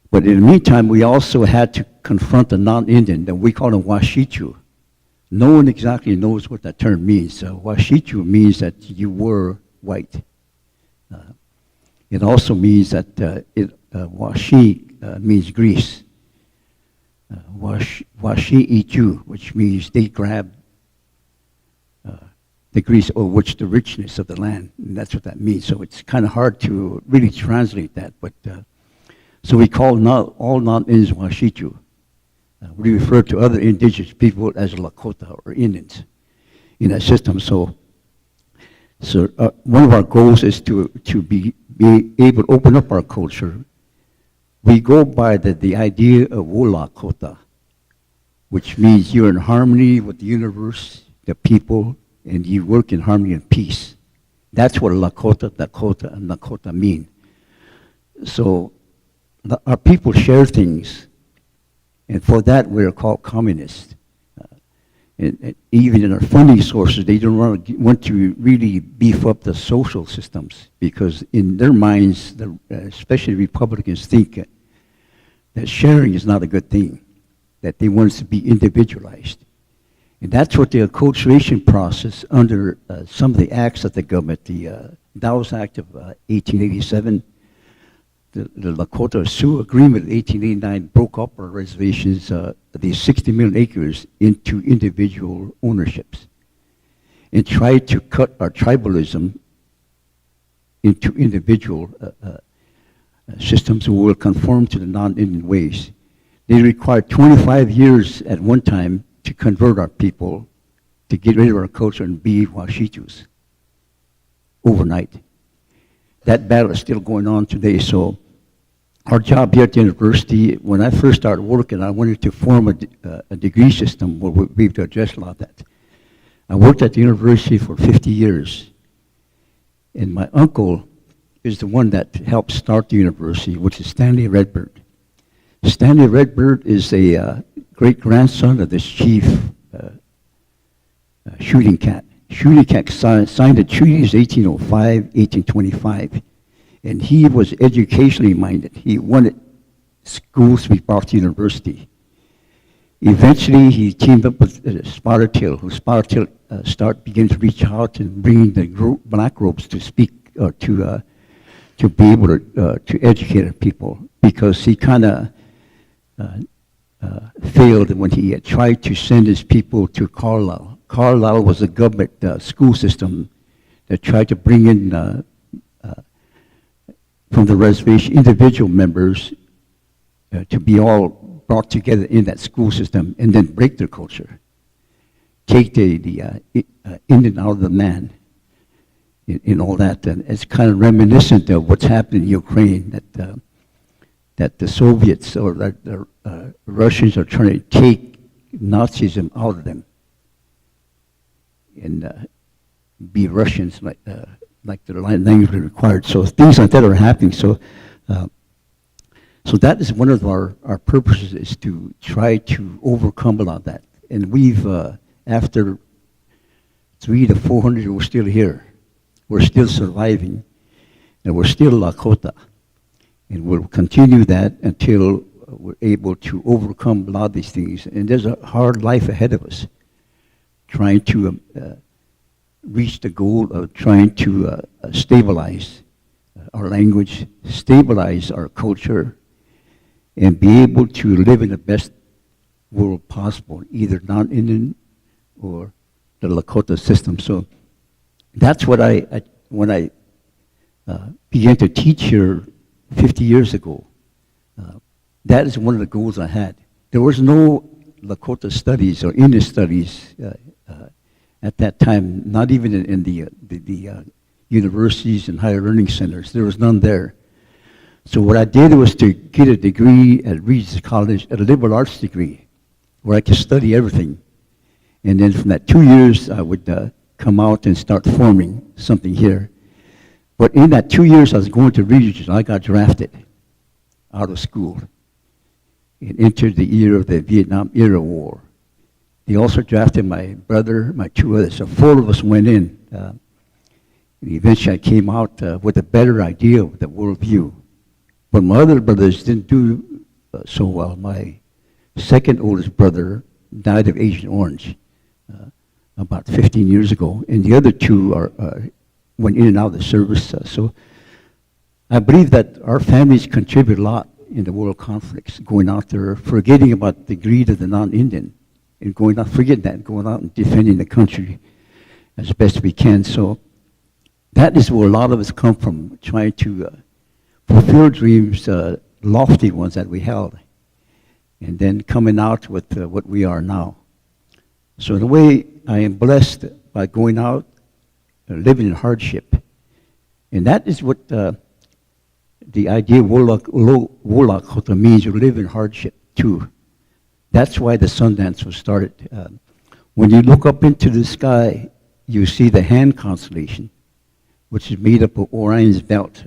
but in the meantime, we also had to confront the non-Indian that we call them Washichu. No one exactly knows what that term means. Washichu means that you were white. It also means that Washi means Greece. Washi Ichu, which means they grabbed the Greece, or which the richness of the land, and that's what that means. So it's kind of hard to really translate that, but so we call all non-Indians Washichu. We refer to other indigenous people as Lakota or Indians in that system. So one of our goals is to be able to open up our culture. We go by the idea of Lakota, which means you're in harmony with the universe, the people, and you work in harmony and peace. That's what Lakota, Dakota, and Lakota mean. So our people share things, and for that we're called communists. And even in our funding sources, they don't want to really beef up the social systems, because in their minds, especially Republicans, think that sharing is not a good thing, that they want us to be individualized. And that's what the acculturation process under some of the acts of the government, the Dawes Act of 1887, the Lakota Sioux Agreement of 1889 broke up our reservations, these 60 million acres, into individual ownerships, and tried to cut our tribalism into individual systems who will conform to the non-Indian ways. They required 25 years at one time to convert our people, to get rid of our culture and be Washichus overnight. That battle is still going on today. So our job here at the university, when I first started working, I wanted to form a degree system where we'd be able to address a lot of that. I worked at the university for 50 years, and my uncle is the one that helped start the university, which is Stanley Redbird. Stanley Redbird is a great-grandson of this chief, Shooting Cat. Shooting Cat signed the treaties 1805, 1825, and he was educationally minded. He wanted schools to be brought to university. Eventually, he teamed up with Spottertail, who Spottertail began to reach out and bring the black robes to speak, or to be able to educate our people, because he kind of failed when he had tried to send his people to Carlisle. Carlisle was a government school system that tried to bring in from the reservation individual members to be all brought together in that school system, and then break their culture, take the Indian out of the man, in all that. And it's kind of reminiscent of what's happened in Ukraine, that the Soviets or the Russians are trying to take Nazism out of them. and be Russians like the language required. So things like that are happening. So that is one of our purposes, is to try to overcome a lot of that. And we've, after 300 to 400, we're still here. We're still surviving, and we're still Lakota. And we'll continue that until we're able to overcome a lot of these things. And there's a hard life ahead of us, trying to reach the goal of trying to stabilize our language, stabilize our culture, and be able to live in the best world possible, either non-Indian or the Lakota system. So that's what when I began to teach here 50 years ago, that is one of the goals I had. There was no Lakota Studies or Indian Studies at that time, not even in the universities and higher learning centers. There was none there. So what I did was to get a degree at Regis College, a liberal arts degree, where I could study everything. And then from that 2 years, I would come out and start forming something here. But in that 2 years I was going to Regis, I got drafted out of school and entered the year of the Vietnam era war. They also drafted my brother, my two others, so 4 of us went in. Eventually I came out with a better idea of the worldview. But my other brothers didn't do so well. My second oldest brother died of Agent Orange about 15 years ago, and the other two went in and out of the service. So I believe that our families contribute a lot in the world conflicts, going out there, forgetting about the greed of the non-Indian, and going out, forgetting that, going out and defending the country as best we can. So that is where a lot of us come from, trying to fulfill dreams, lofty ones that we held, and then coming out with what we are now. So in a way, I am blessed by going out, living in hardship. And that is what the idea of Lakota means, you live in hardship too. That's why the Sundance was started. When you look up into the sky, you see the hand constellation, which is made up of Orion's belt.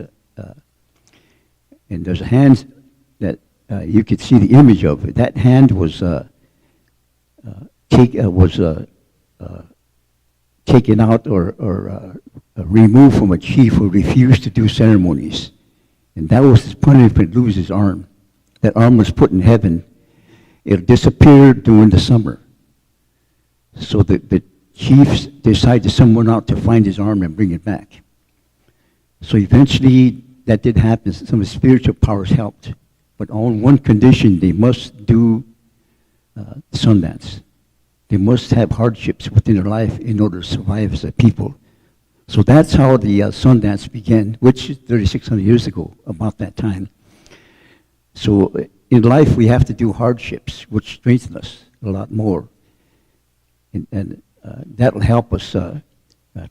And there's a hand that you could see the image of. That hand was taken out or removed from a chief who refused to do ceremonies. And that was his punishment, lose his arm. That arm was put in heaven. It disappeared during the summer. So the chiefs decided to send someone out to find his arm and bring it back. So eventually that did happen. Some of the spiritual powers helped. But on one condition, they must do Sundance. They must have hardships within their life in order to survive as a people. So that's how the Sundance began, which is 3,600 years ago, about that time. So in life, we have to do hardships, which strengthen us a lot more. And that will help us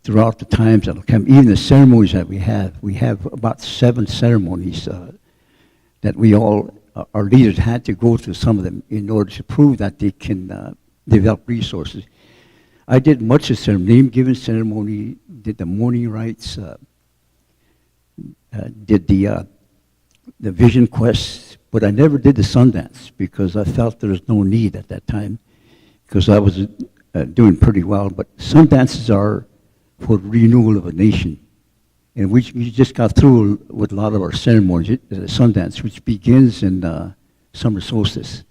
throughout the times that will come. Even the ceremonies that we have about 7 ceremonies that we all, our leaders had to go through some of them in order to prove that they can develop resources. I did much of the name-giving ceremony, did the mourning rites, did the vision quests, but I never did the Sundance because I felt there was no need at that time because I was doing pretty well. But Sundances are for renewal of a nation. And we just got through with a lot of our ceremonies, the Sundance, which begins in summer solstice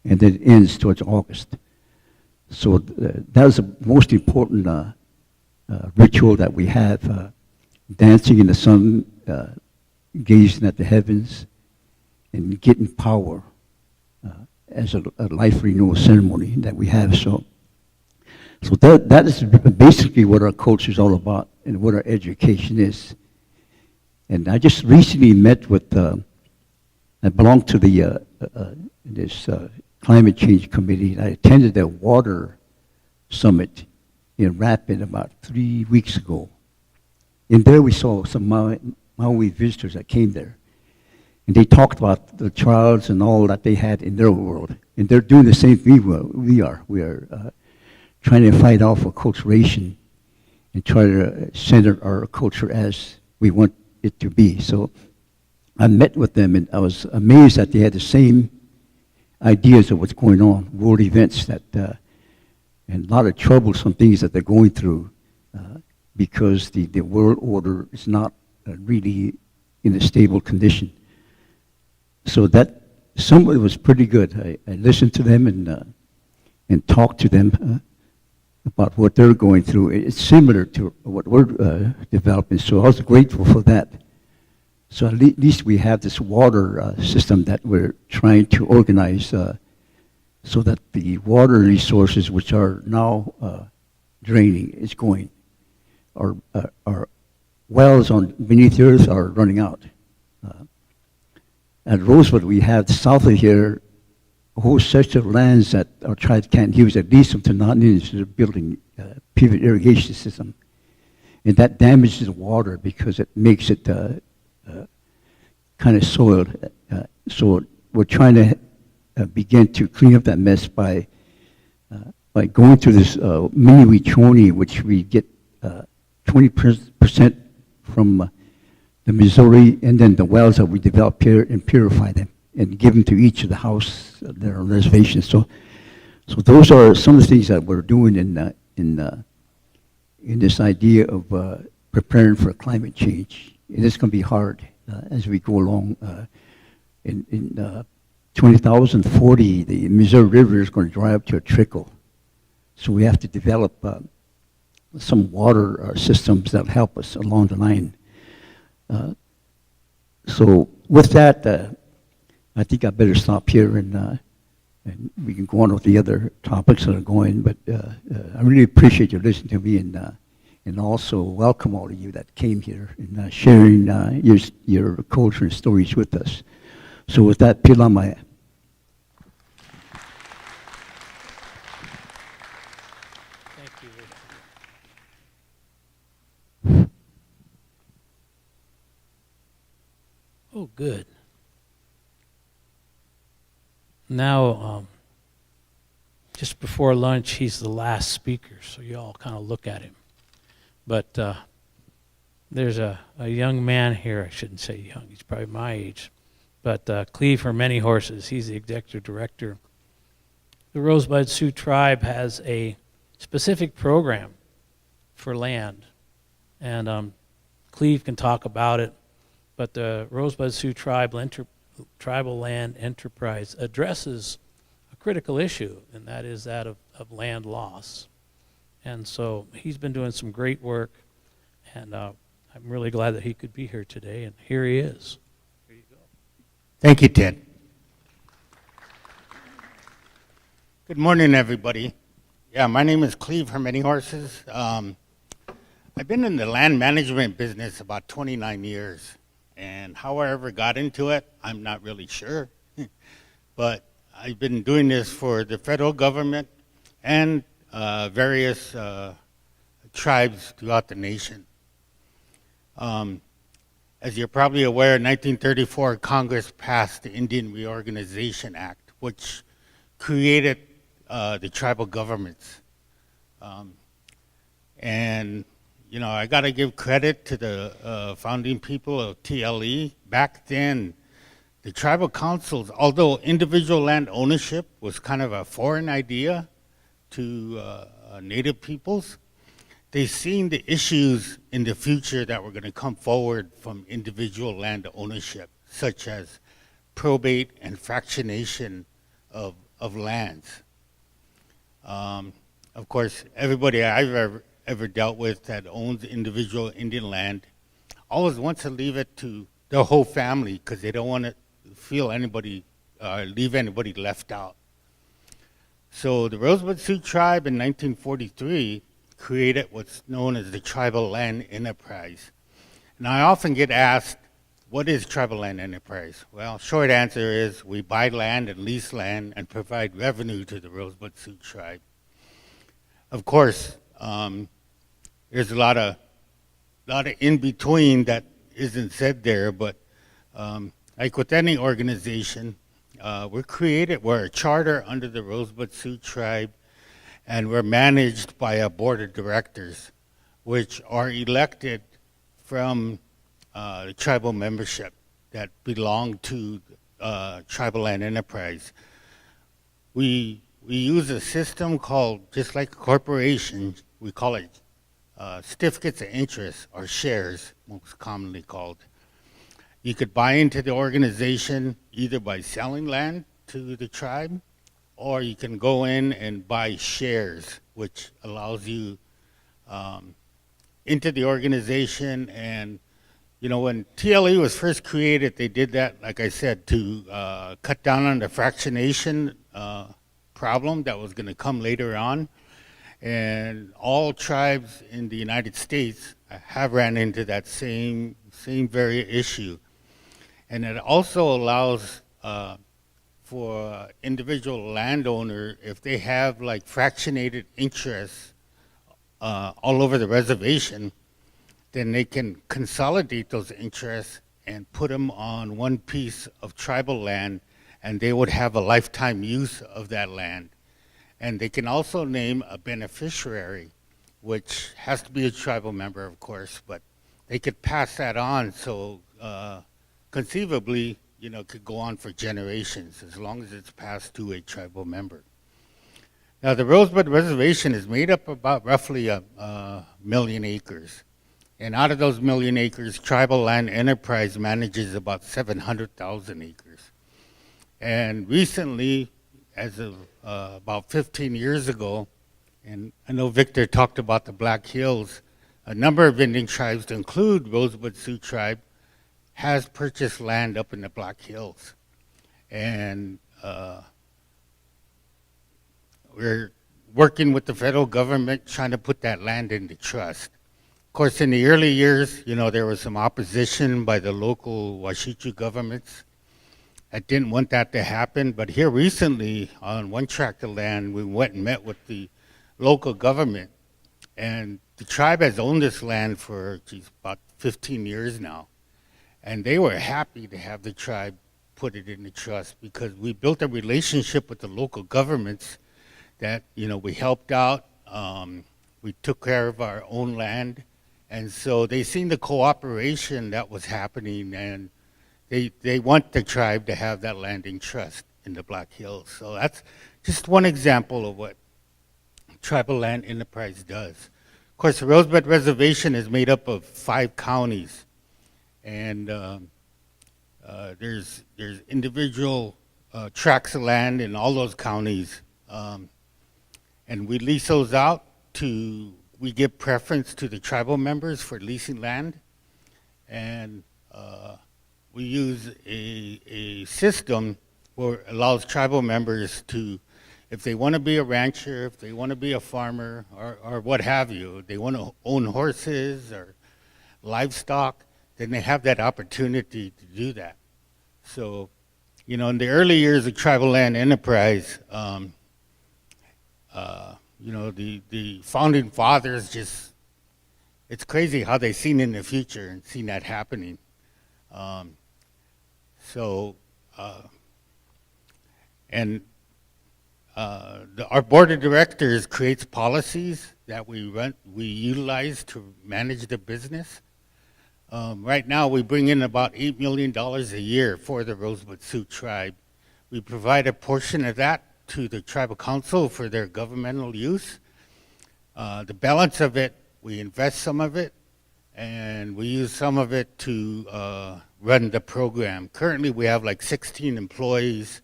and then ends towards August. So that is the most important ritual that we have, dancing in the sun, gazing at the heavens, and getting power as a life renewal ceremony that we have. So that is basically what our culture is all about and what our education is. And I just recently met with, I belong to the this climate change committee. I attended a water summit in Rapid about 3 weeks ago. And there we saw some Maui visitors that came there. And they talked about the trials and all that they had in their world. And they're doing the same thing we are. We are trying to fight off acculturation and try to center our culture as we want it to be. So I met with them, and I was amazed that they had the same ideas of what's going on, world events that, and a lot of troublesome things that they're going through because the world order is not really in a stable condition. So that some of it was pretty good. I listened to them and talked to them about what they're going through. It's similar to what we're developing, so I was grateful for that. So at least we have this water system that we're trying to organize so that the water resources, which are now draining, is going. Our wells on beneath the earth are running out. At Rosewood, we have south of here a whole section of lands that our tribe can't use, at least up to non-Indians that are building pivot irrigation system. And that damages the water because it makes it kind of soiled. So we're trying to begin to clean up that mess by going through this mini Wichoni, which we get 20% from the Missouri, and then the wells that we develop here and purify them and give them to each of the house that are reservations. So those are some of the things that we're doing in this idea of preparing for climate change. And it's going to be hard as we go along. In 2040, the Missouri River is going to dry up to a trickle. So we have to develop some water systems that help us along the line. So with that, I think I better stop here and we can go on with the other topics that are going. But I really appreciate you listening to me and also welcome all of you that came here and sharing your culture and stories with us. So with that, pila maya. Oh, good. Now, just before lunch, he's the last speaker, so you all kind of look at him. But there's a young man here. I shouldn't say young. He's probably my age. But Cleve for Many Horses, he's the executive director. The Rosebud Sioux Tribe has a specific program for land. And Cleve can talk about it. But the Rosebud Sioux Tribal Land Enterprise addresses a critical issue, and that is that of land loss. And so he's been doing some great work, and I'm really glad that he could be here today, and here he is. Here you go. Thank you, Ted. Good morning, everybody. Yeah, my name is Cleve for Many Horses. I've been in the land management business about 29 years. And how I ever got into it, I'm not really sure. But I've been doing this for the federal government and various tribes throughout the nation. As you're probably aware, in 1934, Congress passed the Indian Reorganization Act, which created the tribal governments. And you know, I got to give credit to the founding people of TLE. Back then, the tribal councils, although individual land ownership was kind of a foreign idea to Native peoples, they seen the issues in the future that were going to come forward from individual land ownership, such as probate and fractionation of lands. Of course, everybody I've ever dealt with that owns individual Indian land always wants to leave it to their whole family because they don't want to feel anybody, leave anybody left out. So the Rosebud Sioux Tribe in 1943 created what's known as the Tribal Land Enterprise. And I often get asked, what is Tribal Land Enterprise? Well, short answer is we buy land and lease land and provide revenue to the Rosebud Sioux Tribe. Of course, there's a lot of in between that isn't said there, but like with any organization, we're a charter under the Rosebud Sioux Tribe, and we're managed by a board of directors, which are elected from the tribal membership that belong to tribal land enterprise. We use a system called, just like a corporation, we call it certificates of interest, or shares, most commonly called. You could buy into the organization either by selling land to the tribe, or you can go in and buy shares, which allows you into the organization. And you know, when TLE was first created, they did that, like I said, to cut down on the fractionation problem that was going to come later on. And all tribes in the United States have ran into that same very issue. And it also allows for individual landowner, if they have like fractionated interests all over the reservation, then they can consolidate those interests and put them on one piece of tribal land, and they would have a lifetime use of that land. And they can also name a beneficiary, which has to be a tribal member, of course, but they could pass that on, so conceivably, you know, it could go on for generations as long as it's passed to a tribal member. Now, the Rosebud Reservation is made up about roughly a million acres. And out of those million acres, tribal land enterprise manages about 700,000 acres. And recently, as of about 15 years ago, and I know Victor talked about the Black Hills, a number of Indian tribes, to include Rosebud Sioux Tribe, has purchased land up in the Black Hills. And we're working with the federal government trying to put that land into trust. Of course, in the early years, you know, there was some opposition by the local Washichu governments. I didn't want that to happen, but here recently, on one tract of land, we went and met with the local government, and the tribe has owned this land for about 15 years now, and they were happy to have the tribe put it in the trust because we built a relationship with the local governments that, you know, we helped out, we took care of our own land, and so they seen the cooperation that was happening, and they want the tribe to have that land in trust in the Black Hills. So that's just one example of what tribal land enterprise does. Of course, the Rosebud Reservation is made up of 5 counties, and there's individual tracts of land in all those counties, and we lease those out to, we give preference to the tribal members for leasing land, and we use a system where it allows tribal members to, if they want to be a rancher, if they want to be a farmer, or what have you, they want to own horses or livestock, then they have that opportunity to do that. So, you know, in the early years of tribal land enterprise, you know, the founding fathers just, it's crazy how they seen in the future and seen that happening. Our board of directors creates policies that we utilize to manage the business. Right now, we bring in about $8 million a year for the Rosebud Sioux Tribe. We provide a portion of that to the tribal council for their governmental use. The balance of it, we invest some of it, and we use some of it to run the program. Currently, we have like 16 employees,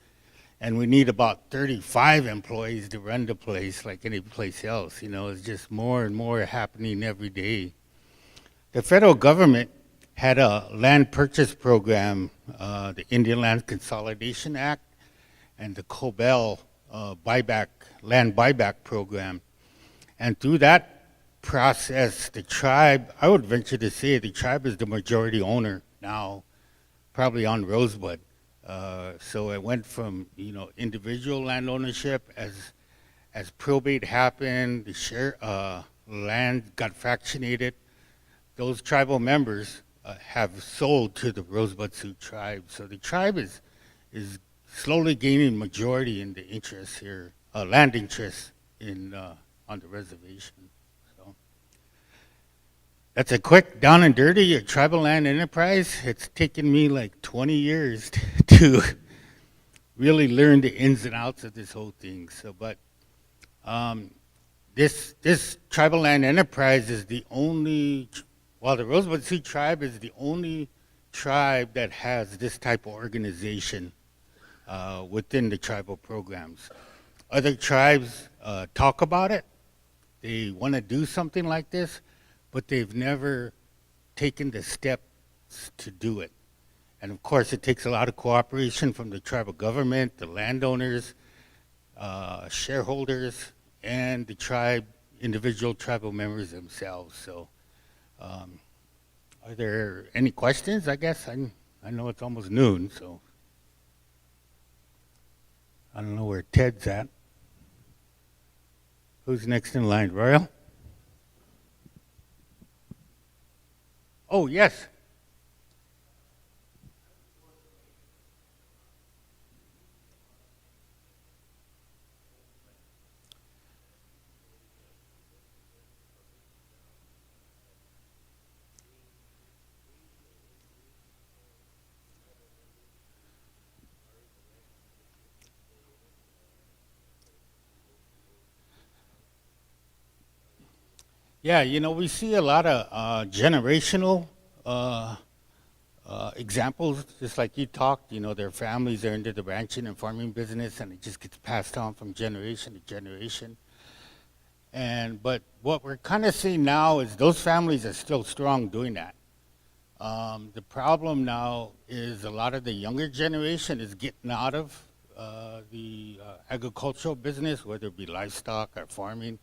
and we need about 35 employees to run the place like any place else. You know, it's just more and more happening every day. The federal government had a land purchase program, the Indian Land Consolidation Act, and the COBEL land buyback program. And through that process, the tribe, I would venture to say the tribe is the majority owner now, probably on Rosebud. So it went from, you know, individual land ownership as probate happened, the share land got fractionated. Those tribal members have sold to the Rosebud Sioux Tribe. So the tribe is slowly gaining majority in the interest here, land interest on the reservation. So that's a quick down and dirty tribal land enterprise. It's taken me like 20 years to really learn the ins and outs of this whole thing. So, but this tribal land enterprise is the only, well, the Rosebud Sioux tribe is the only tribe that has this type of organization within the tribal programs. Other tribes talk about it. They want to do something like this, but they've never taken the steps to do it. And of course, it takes a lot of cooperation from the tribal government, the landowners, shareholders, and the individual tribal members themselves. So, are there any questions? I guess I know it's almost noon, so I don't know where Ted's at. Who's next in line, Royal? Oh, yes. Yeah, you know, we see a lot of generational examples, just like you talked. You know, their families are into the ranching and farming business, and it just gets passed on from generation to generation. But what we're kind of seeing now is those families are still strong doing that. The problem now is a lot of the younger generation is getting out of the agricultural business, whether it be livestock or farming,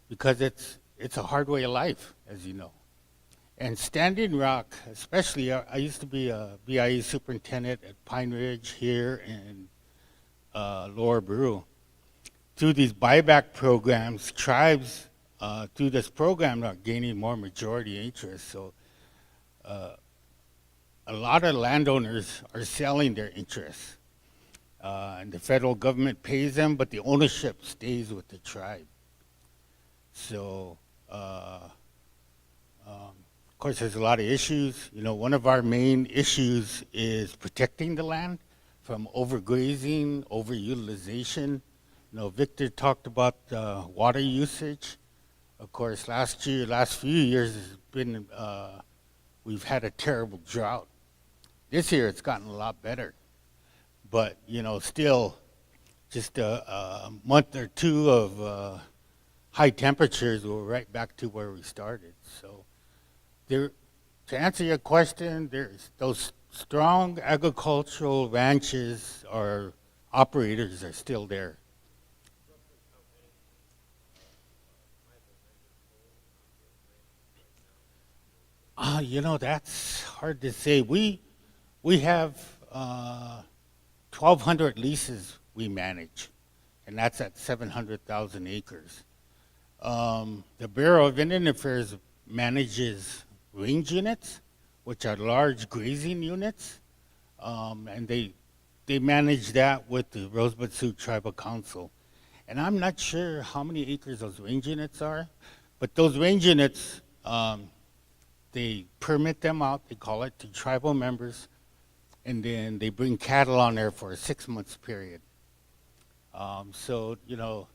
because it's a hard way of life, as you know. And Standing Rock, especially, I used to be a BIE superintendent at Pine Ridge here in Lower Brew. Through these buyback programs, tribes through this program are gaining more majority interest. So a lot of landowners are selling their interests. And the federal government pays them, but the ownership stays with the tribe. So, of course, there's a lot of issues. You know, one of our main issues is protecting the land from overgrazing, overutilization. You know, Victor talked about water usage. Of course, last few years has been, we've had a terrible drought. This year it's gotten a lot better. But, you know, still just a month or two of high temperatures, we're right back to where we started. So to answer your question, there's those strong agricultural ranches or operators are still there. You know, that's hard to say. We have 1,200 leases we manage, and that's at 700,000 acres. The Bureau of Indian Affairs manages range units, which are large grazing units, and they manage that with the Rosebud Sioux Tribal Council. And I'm not sure how many acres those range units are, but those range units, they permit them out, they call it, to tribal members, and then they bring cattle on there for a 6-month period. So, you know,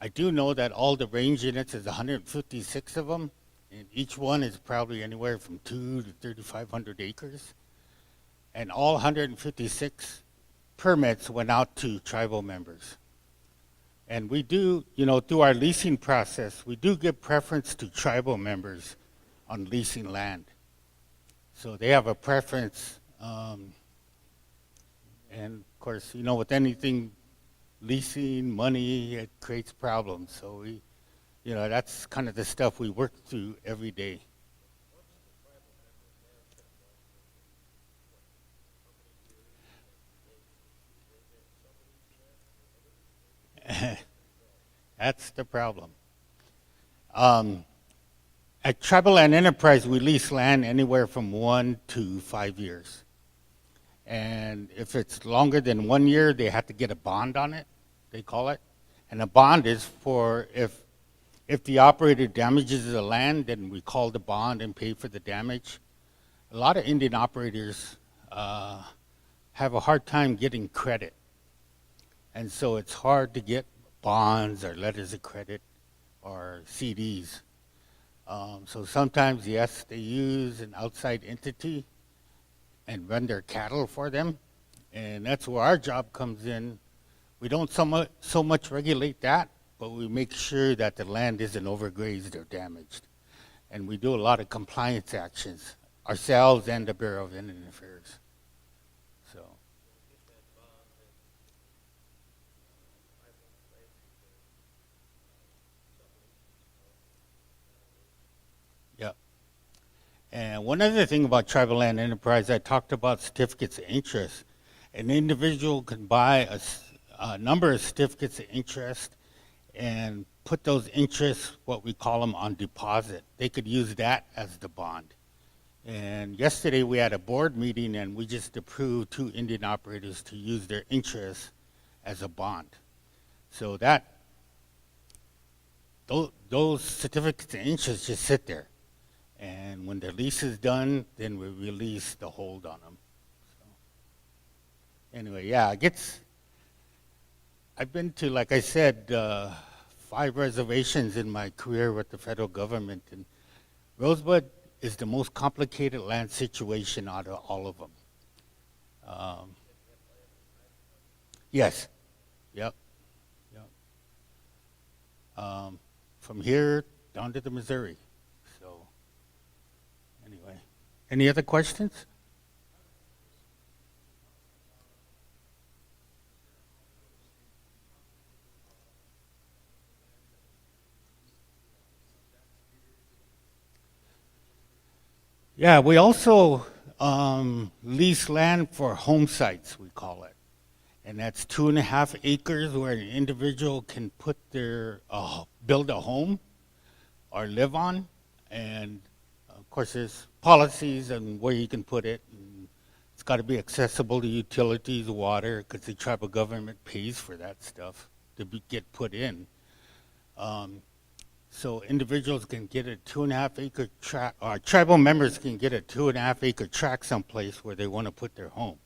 I do know that all the range units, is 156 of them, and each one is probably anywhere from 2 to 3,500 acres. And all 156 permits went out to tribal members. And we do, you know, through our leasing process, we do give preference to tribal members on leasing land. So they have a preference, and of course, you know, with anything leasing, money, it creates problems. So we, you know, that's kind of the stuff we work through every day. That's the problem. At Tribal Land Enterprise, we lease land anywhere from 1 to 5 years. And if it's longer than 1 year, they have to get a bond on it, they call it. And a bond is for if the operator damages the land, then we call the bond and pay for the damage. A lot of Indian operators have a hard time getting credit. And so it's hard to get bonds or letters of credit or CDs. So sometimes, yes, they use an outside entity and run their cattle for them. And that's where our job comes in. We don't so much regulate that, but we make sure that the land isn't overgrazed or damaged. And we do a lot of compliance actions, ourselves and the Bureau of Indian Affairs. So. Yeah. And one other thing about tribal land enterprise, I talked about certificates of interest. An individual can buy a number of certificates of interest and put those interests, what we call them, on deposit. They could use that as the bond. And yesterday we had a board meeting and we just approved 2 Indian operators to use their interests as a bond. So that, those certificates of interest just sit there. And when the lease is done, then we release the hold on them. So, anyway, yeah, I've been to, like I said, 5 reservations in my career with the federal government, and Rosebud is the most complicated land situation out of all of them. Yes. Yep. From here down to the Missouri. So, anyway, any other questions? Yeah, we also lease land for home sites, we call it. And that's 2.5 acres where an individual can put their, build a home or live on. And of course there's policies on where you can put it. And it's got to be accessible to utilities, water, because the tribal government pays for that stuff to get put in. So individuals can get a 2.5 acre tract, or tribal members can get a 2.5 acre tract someplace where they want to put their home.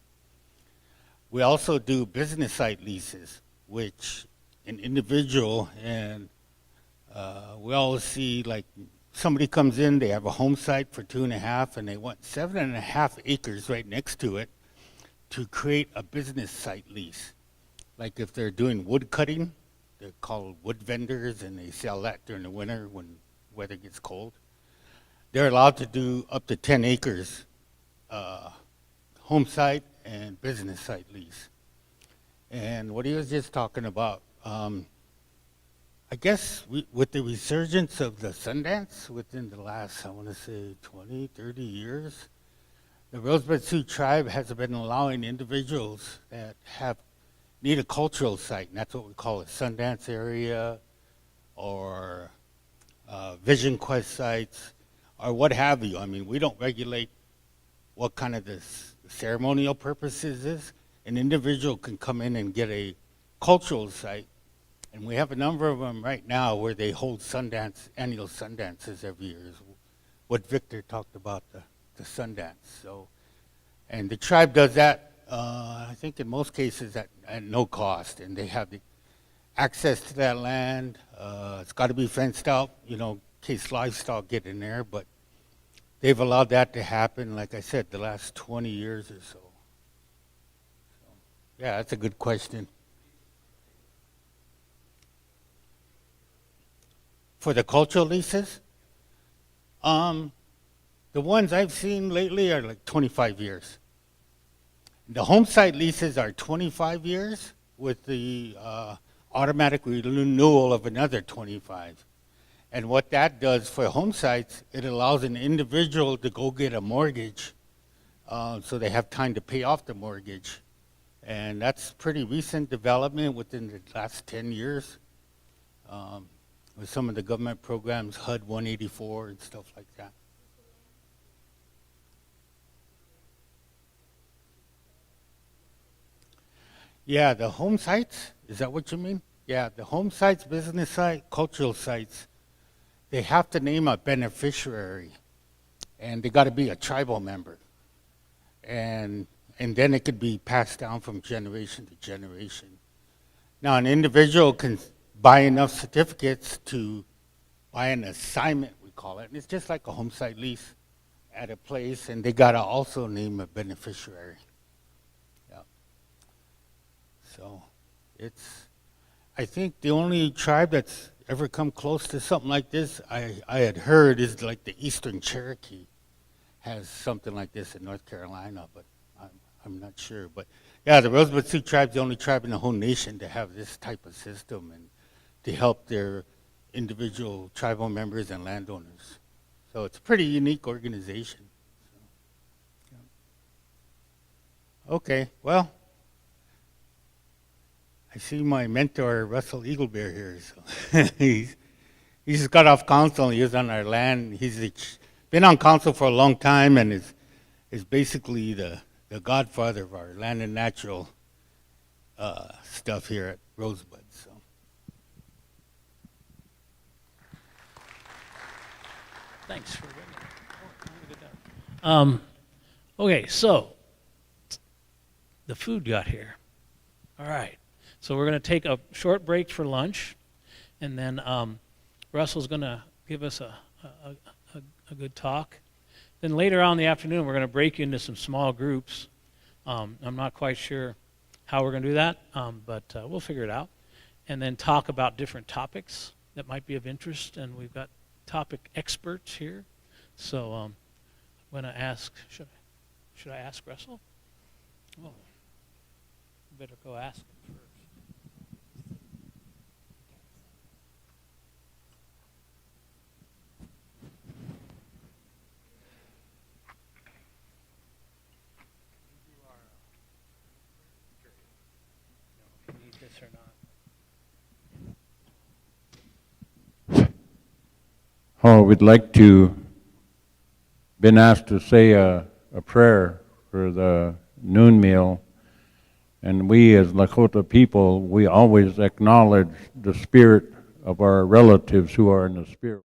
We also do business site leases, which an individual, and we always see like somebody comes in, they have a home site for 2.5 and they want 7.5 acres right next to it to create a business site lease. Like if they're doing wood cutting, they're called wood vendors, and they sell that during the winter when weather gets cold. They're allowed to do up to 10 acres home site and business site lease. And what he was just talking about, I guess with the resurgence of the Sundance within the last, I want to say 20, 30 years, the Rosebud Sioux tribe has been allowing individuals that need a cultural site, and that's what we call a Sundance area or Vision Quest sites or what have you. I mean, we don't regulate what kind of the ceremonial purposes is. An individual can come in and get a cultural site, and we have a number of them right now where they hold annual Sundances every year, is what Victor talked about, the Sundance. So, and the tribe does that, I think in most cases at no cost, and they have the access to that land. It's got to be fenced out, you know, in case livestock get in there, but they've allowed that to happen, like I said, the last 20 years or so. Yeah, that's a good question. For the cultural leases, the ones I've seen lately are like 25 years. The home site leases are 25 years with the automatic renewal of another 25. And what that does for home sites, it allows an individual to go get a mortgage so they have time to pay off the mortgage. And that's pretty recent development within the last 10 years with some of the government programs, HUD 184 and stuff like that. Yeah, the home sites, is that what you mean? Yeah, the home sites, business site, cultural sites, they have to name a beneficiary, and they got to be a tribal member, and then it could be passed down from generation to generation. Now, an individual can buy enough certificates to buy an assignment, we call it, and it's just like a home site lease at a place, and they got to also name a beneficiary. Yeah. So it's, I think the only tribe that's ever come close to something like this, I had heard, is like the Eastern Cherokee has something like this in North Carolina, but I'm not sure. But yeah, the Rosebud Sioux tribe's the only tribe in the whole nation to have this type of system and to help their individual tribal members and landowners. So it's a pretty unique organization. So, yeah. Okay, well, I see my mentor, Russell Eaglebear, here. So he just got off council and he was on our land. He's been on council for a long time and is basically the godfather of our land and natural stuff here at Rosebud. So. Thanks for okay, so the food got here. All right. So we're going to take a short break for lunch, and then Russell's going to give us a good talk. Then later on in the afternoon, we're going to break into some small groups. I'm not quite sure how we're going to do that, but we'll figure it out. And then talk about different topics that might be of interest, and we've got topic experts here. So I'm going to ask, should I ask Russell? Oh, better go ask him first. Oh, we'd like to, been asked to say a prayer for the noon meal, and we as Lakota people, we always acknowledge the spirit of our relatives who are in the spirit.